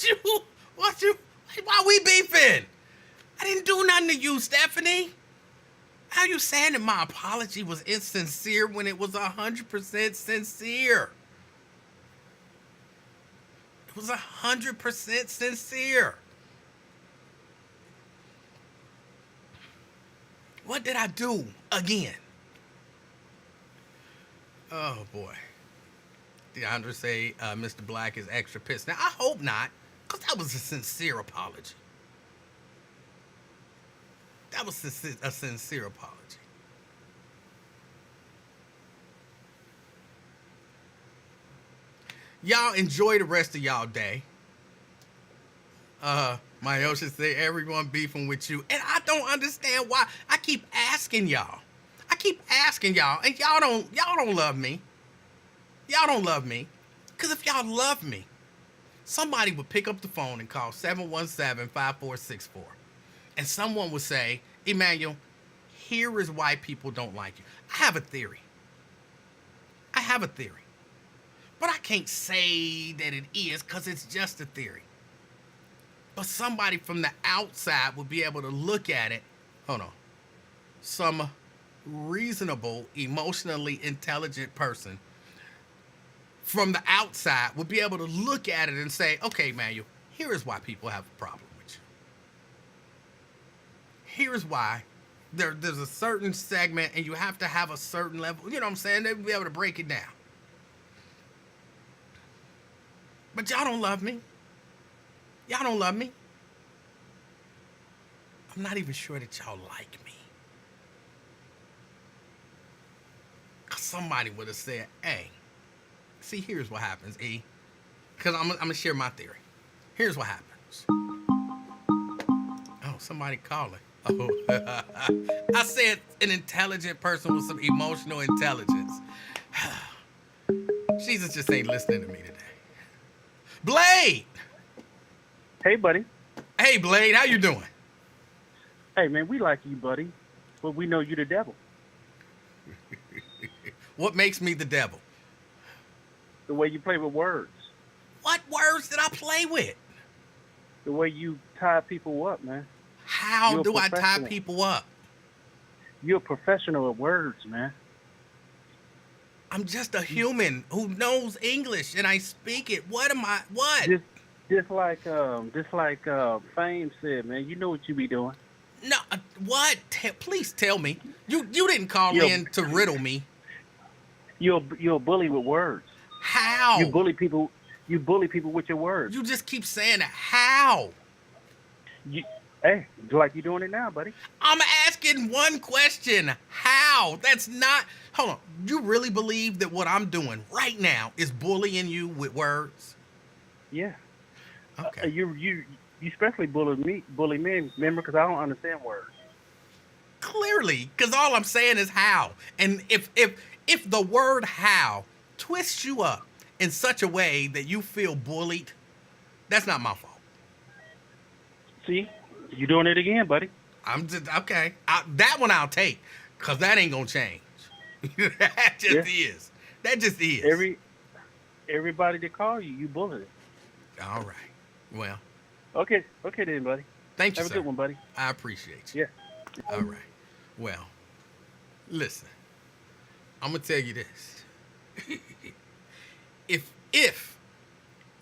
we beefing? I didn't do nothing to you, Stephanie. How you saying that my apology was insincere when it was 100% sincere? It was 100% sincere. What did I do again? Oh, boy. DeAndre say Mr. Black is extra pissed. Now, I hope not, because that was a sincere apology. That was a sincere apology. Y'all enjoy the rest of y'all day. My should say everyone beefing with you. And I don't understand why. I keep asking y'all. And y'all don't love me. Y'all don't love me. Because if y'all love me, somebody would pick up the phone and call 717-5464. And someone would say, Emanuel, here is why people don't like you. I have a theory. But I can't say that it is because it's just a theory. But somebody from the outside would be able to look at it. Hold on. Some reasonable, emotionally intelligent person from the outside would be able to look at it and say, okay, Manuel, here is why people have a problem with you. Here's why. There's a certain segment and you have to have a certain level. You know what I'm saying? They'd be able to break it down. But y'all don't love me. Y'all don't love me. I'm not even sure that y'all like me. Because somebody would have said, hey, see, here's what happens, E. Because I'm going to share my theory. Here's what happens. Oh, somebody calling. Oh, I said an intelligent person with some emotional intelligence. Jesus just ain't listening to me today. Blade! Hey, buddy. Hey, Blade, how you doing? Hey, man, we like you, buddy, but we know you the devil. What makes me the devil? The way you play with words. What words did I play with? The way you tie people up, man. How do I tie people up? You're a professional at words, man. I'm just a human who knows English and I speak it. What? Just like Fame said, man. You know what you be doing. No, what? Please tell me. You didn't call in to riddle me. You're a bully with words. How? You bully people with your words. You just keep saying that. How? Hey, like you're doing it now, buddy. I'm asking one question. How? That's not... Hold on. You really believe that what I'm doing right now is bullying you with words? Yeah. Okay. You especially bully me, remember, because I don't understand words. Clearly, because all I'm saying is how. And if the word how twists you up in such a way that you feel bullied, that's not my fault. See? You're doing it again, buddy. I'm just... Okay. That one I'll take, because that ain't going to change. That just is. That just is. Everybody that call you bully it. All right. Well. Okay then, buddy. Thank you, Have sir. a good one, buddy. I appreciate you. Yeah. All right. Well, listen. I'm going to tell you this. If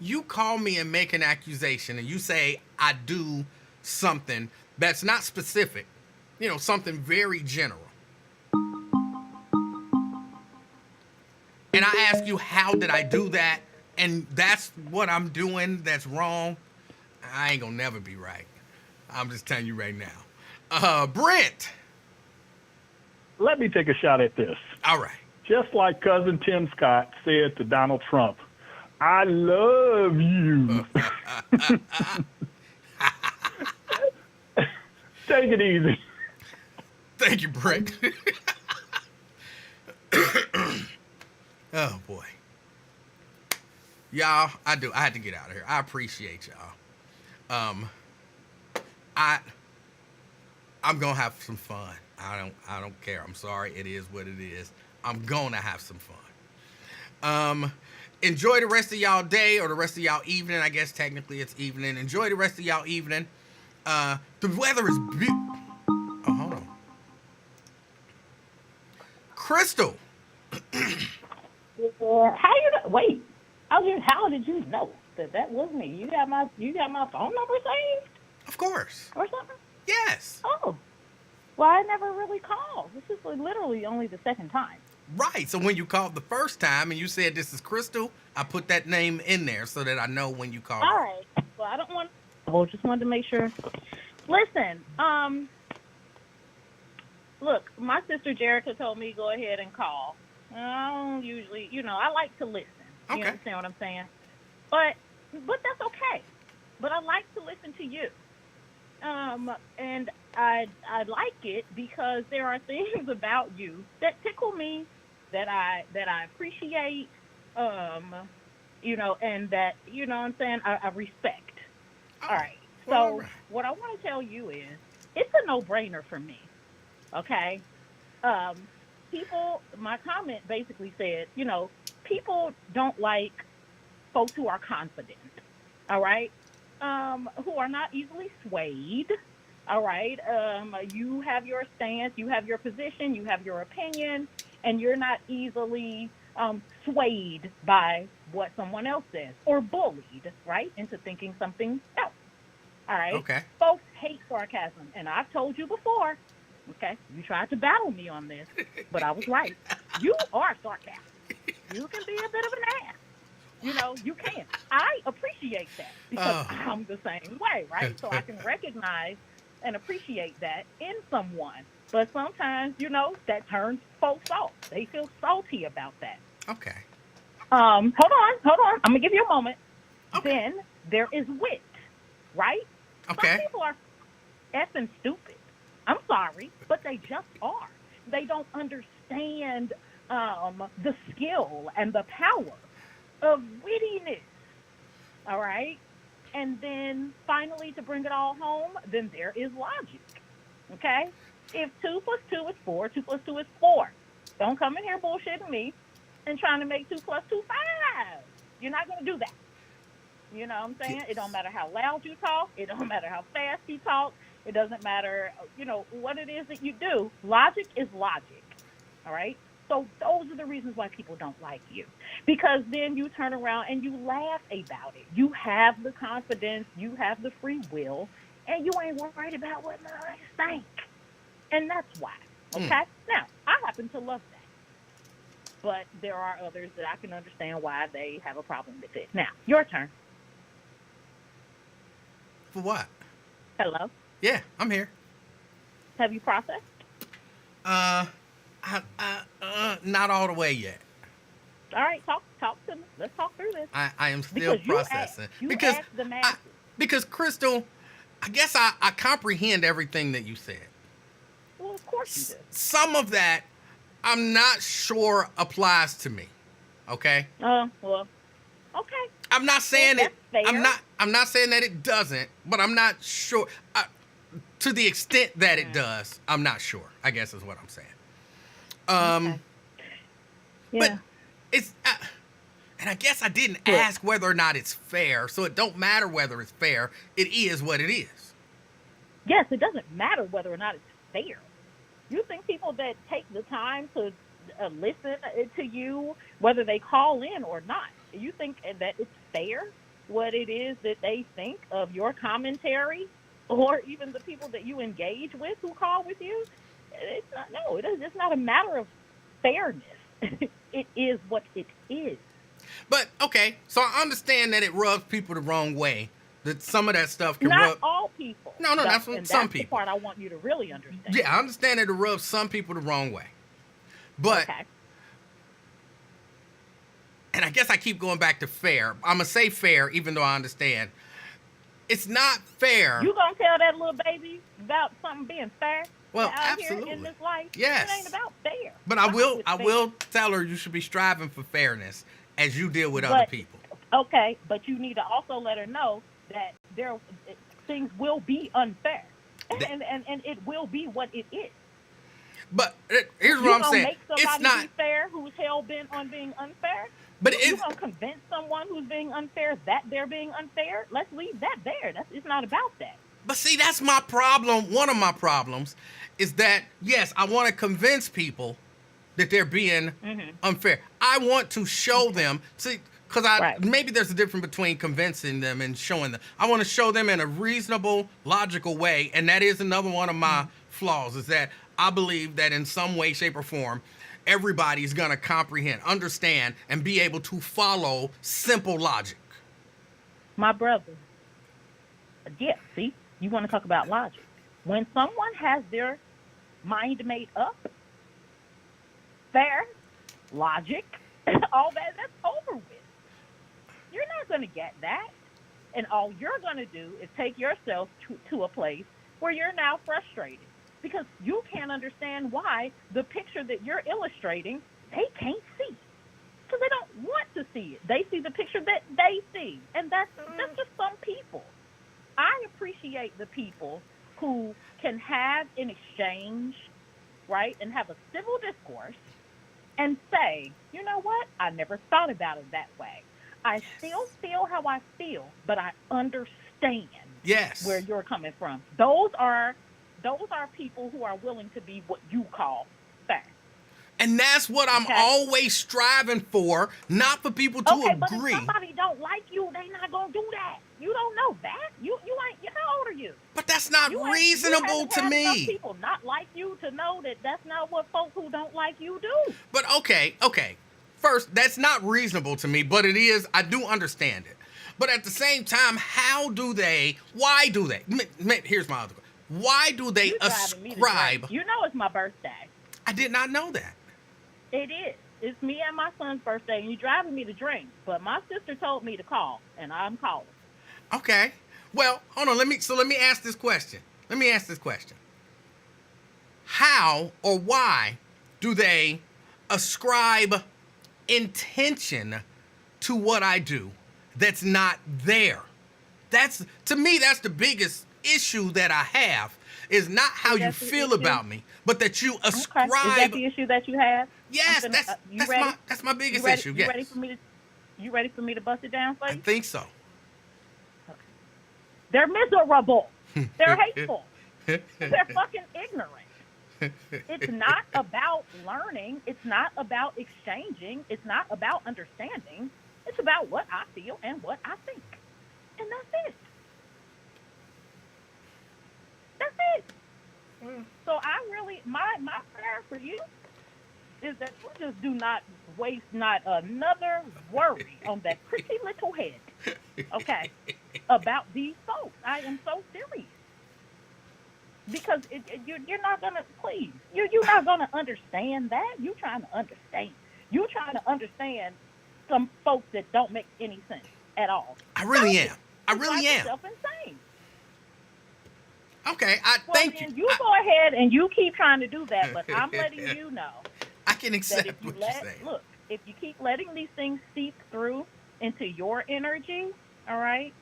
you call me and make an accusation and you say I do something that's not specific, something very general, and I ask you, how did I do that? And that's what I'm doing that's wrong. I ain't gonna never be right. I'm just telling you right now. Brent. Let me take a shot at this. All right. Just like Cousin Tim Scott said to Donald Trump, I love you. Take it easy. Thank you, Brent. Oh, boy. Y'all, I had to get out of here. I appreciate y'all. I'm gonna have some fun. I don't care. I'm sorry. It is what it is. I'm gonna have some fun. Enjoy the rest of y'all day or the rest of y'all evening. I guess technically it's evening. Enjoy the rest of y'all evening. The weather is beautiful. Oh, hold on. Crystal. How you know? Wait, how did you know that was me? You got my phone number saved? Of course. Or something? Yes. Oh, well, I never really called. This is literally only the second time. Right. So when you called the first time and you said this is Crystal, I put that name in there so that I know when you called. All right. Well, I don't want. Well, just wanted to make sure. Listen, look, my sister Jerica told me go ahead and call. I don't usually, I like to listen. You understand what I'm saying? But that's okay. But I like to listen to you. And I like it because there are things about you that tickle me, that I appreciate, um, and that what I'm saying I respect. Oh, All right. well, all So right. what I want to tell you is it's a no brainer for me. Okay. Um, my comment basically said, people don't like folks who are confident. All right. Who are not easily swayed. All right. You have your stance, you have your position, you have your opinion, and you're not easily swayed by what someone else says or bullied, right, into thinking something else. All right. Okay. Folks hate sarcasm. And I've told you before, okay, you tried to battle me on this, but I was right. You are sarcastic. You can be a bit of an ass. You can. I appreciate that because Oh. I'm the same way, right? So I can recognize and appreciate that in someone. But sometimes, that turns folks off. They feel salty about that. Okay. Hold on. I'm gonna give you a moment. Okay. Then there is wit, right? Some Okay. people are effing stupid. I'm sorry, but they just are. They don't understand the skill and the power of wittiness. All right. And then finally, to bring it all home, then there is logic. Okay. If 2 plus 2 is 4, 2 plus 2 is 4. Don't come in here bullshitting me and trying to make 2 plus 2 5. You're not going to do that. You know what I'm saying? It don't matter how loud you talk. It don't matter how fast you talk. It doesn't matter, what it is that you do. Logic is logic. All right? So those are the reasons why people don't like you. Because then you turn around and you laugh about it. You have the confidence, you have the free will, and you ain't worried about what others think. And that's why. Okay? Now, I happen to love that. But there are others that I can understand why they have a problem with it. Now, your turn. For what? Hello? Yeah, I'm here. Have you processed? Not all the way yet. All right, talk to me. Let's talk through this. I am still Because processing. you because asked the masses. because Crystal, I guess I comprehend everything that you said. Well, of course you do. Some of that I'm not sure applies to me. Okay? Well, okay. I'm not saying it. That's fair. I'm not saying that it doesn't, but I'm not sure. To the extent that it does, I'm not sure. I guess is what I'm saying. Okay. Yeah. But it's, and I guess I didn't ask whether or not it's fair, so it don't matter whether it's fair. It is what it is. Yes, it doesn't matter whether or not it's fair. You think people that take the time to listen to you, whether they call in or not, you think that it's fair what it is that they think of your commentary, or even the people that you engage with who call with you? It's not. No, it is. It's not a matter of fairness. It is what it is. But okay, so I understand that it rubs people the wrong way. That some of that stuff can Not rub. all people. No, that's and some that's people. the part I want you to really understand. Yeah, I understand that it rubs some people the wrong way. But, Okay. and I guess I keep going back to fair. I'm going to say fair, even though I understand. It's not fair. You gonna tell that little baby about something being fair? Well, out absolutely. here in this life? Yes. It ain't about fair. But I will Fair. tell her you should be striving for fairness as you deal with other people. Okay, but you need to also let her know that things will be unfair, and it will be what it is. But here's You what I'm gonna saying. make It's somebody not. be fair who's hell bent on being unfair? But you it's. gonna convince someone who's being unfair that they're being unfair? Let's leave that there. It's not about that. But see, that's my problem. One of my problems is that, yes, I want to convince people that they're being unfair. I want to show them, see, because maybe there's a difference between convincing them and showing them. I want to show them in a reasonable, logical way, and that is another one of my flaws, is that I believe that in some way, shape, or form, everybody's going to comprehend, understand, and be able to follow simple logic. My brother. Yeah, see? You want to talk about logic. When someone has their mind made up, fair, logic, all that's over with. You're not going to get that. And all you're going to do is take yourself to a place where you're now frustrated because you can't understand why the picture that you're illustrating they can't see because they don't want to see it. They see the picture that they see, and that's just some people. I appreciate the people who can have an exchange, right, and have a civil discourse and say, you know what, I never thought about it that way. I still feel how I feel, but I understand where Yes. you're coming from. Those are people who are willing to be what you call fair. And that's what I'm Okay? always striving for, not for people to Okay, but if agree. somebody don't like you, they not gonna do that. You don't know that. You ain't. How old are you? But that's not You reasonable haven't to had enough me. people not like you to know that that's not what folks who don't like you do. But okay. First, that's not reasonable to me, but it is. I do understand it. But at the same time, why do they? Here's my other question. Why do they You driving me to ascribe? drink. You know it's my birthday. I did not know that. It is. It's me and my son's birthday, and you're driving me to drink. But my sister told me to call, and I'm calling. Okay. Well, hold on. Let me ask this question. How or why do they ascribe intention to what I do that's not there? That's, to me, that's the biggest issue that I have, is not how Is you that the feel issue? about me, but that you Okay. ascribe. Is that the issue that you have? Yes, I'm finna- that's you that's ready? my biggest You ready? issue. You Yes. ready for me to? You ready for me to bust it down for I you? think so. They're miserable. They're hateful. They're fucking ignorant. It's not about learning. It's not about exchanging. It's not about understanding. It's about what I feel and what I think. And that's it. That's it. So I really, my prayer for you is that you just do not waste not another worry on that pretty little head, okay, about these folks. I am so serious. Because you're not gonna, please, you're not gonna understand that. You trying to understand. You trying to understand some folks that don't make any sense at all. I really am. I You really drive am. yourself insane. Okay. Well, Thank then you. you go ahead and you keep trying to do that, but I'm letting you know I can that accept if you what you're saying. if you keep letting these things seep through into your energy, all right,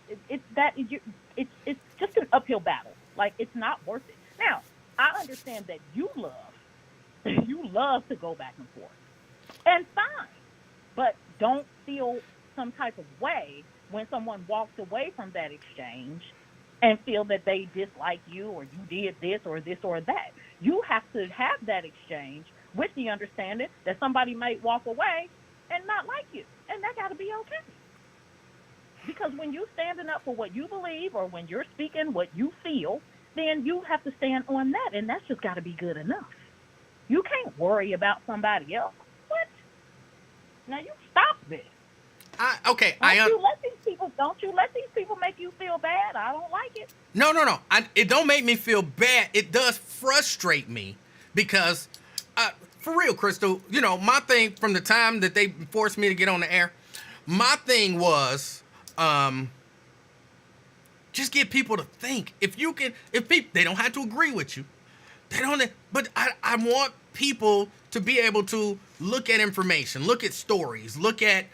it's just an uphill battle. Like, it's not worth it. Now, I understand that you love to go back and forth, and fine, but don't feel some type of way when someone walks away from that exchange and feel that they dislike you or you did this or that. You have to have that exchange with the understanding that somebody might walk away and not like you, and that got to be okay. Because when you're standing up for what you believe or when you're speaking what you feel, then you have to stand on that, and that's just got to be good enough. You can't worry about somebody else. What? Now you stop this. Don't you let these people make you feel bad? I don't like it. No. It don't make me feel bad. It does frustrate me because, for real, Crystal, my thing from the time that they forced me to get on the air, my thing was, just get people to think. If people, they don't have to agree with you. They don't, but I want people to be able to look at information, look at stories, look at,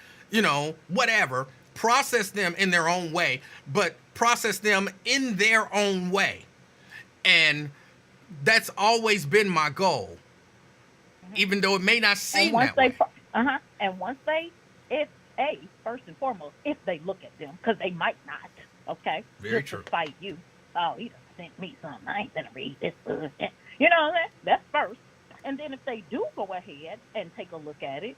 whatever, process them in their own way, but process them in their own way. And that's always been my goal, even though it may not seem that way. And once they, first and foremost, if they look at them, because they might not, okay? Very just true. to spite you. Oh, he done sent me something. I ain't gonna read this. That's first. And then if they do go ahead and take a look at it,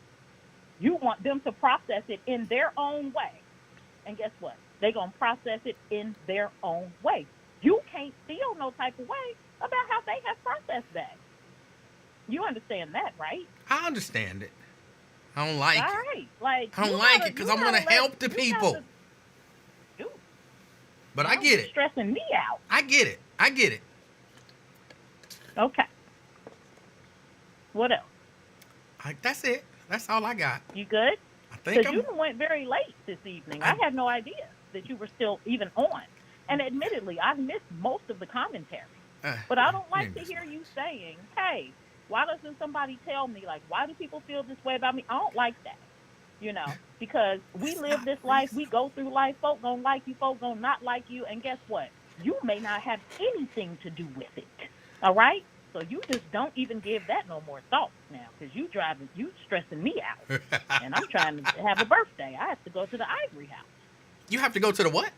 you want them to process it in their own way. And guess what? They're going to process it in their own way. You can't feel no type of way about how they have processed that. You understand that, right? I understand it. I don't like All it. right. Like, I don't like it because I want to help the people. But I get it. Stressing me out. I get it. Okay. What else? That's it. That's all I got. You good? I think Because you went very late this evening. I had no idea that you were still even on. And admittedly, I've missed most of the commentary. Uh, But I don't you like ain't to missed hear much. you saying, hey, why doesn't somebody tell me? Like, why do people feel this way about me? I don't like that, because we That's live not this life, we reasonable. go through life, folk gonna like you, folk gonna not like you, and guess what? You may not have anything to do with it. All right? So you just don't even give that no more thought now, because you stressing me out. And I'm trying to have a birthday. I have to go to the Ivory House. You have to go to the what?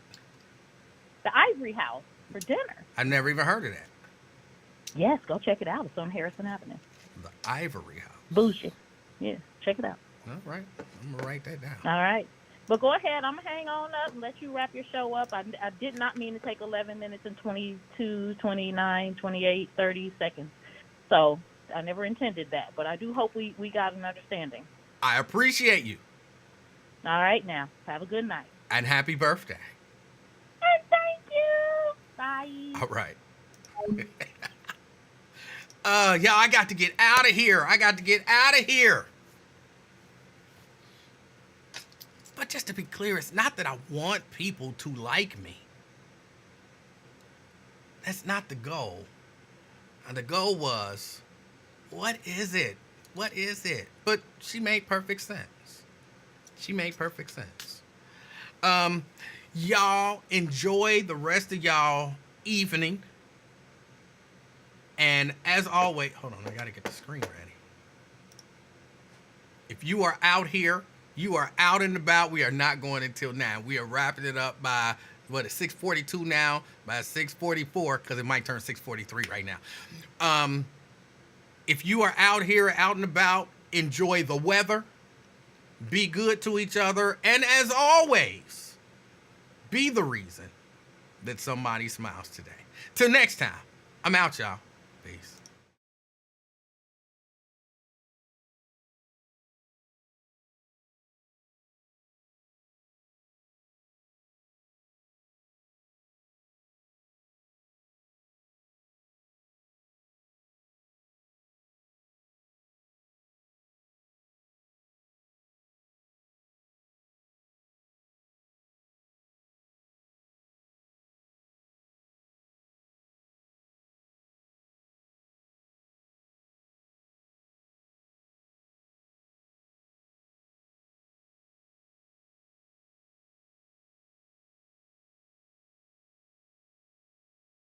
The Ivory House for dinner. I never even heard of that. Yes, go check it out. It's on Harrison Avenue. The Ivory House. Bougie. Yeah, check it out. All right. I'm going to write that down. All right. But go ahead. I'm going to hang on up and let you wrap your show up. I did not mean to take 11 minutes and 22, 29, 28, 30 seconds. So I never intended that. But I do hope we got an understanding. I appreciate you. All right, now. Have a good night. And happy birthday. And thank you. Bye. All right. Yeah, I got to get out of here. But just to be clear, it's not that I want people to like me. That's not the goal. And the goal was, what is it? But she made perfect sense. Y'all enjoy the rest of y'all evening. And as always, hold on, I gotta get the screen ready. If you are out here, you are out and about, we are not going until 9. We are wrapping it up by, it's 6:42 now, by 6:44, because it might turn 6:43 right now. If you are out here, out and about, enjoy the weather, be good to each other, and as always, be the reason that somebody smiles today. Till next time, I'm out, y'all. Peace.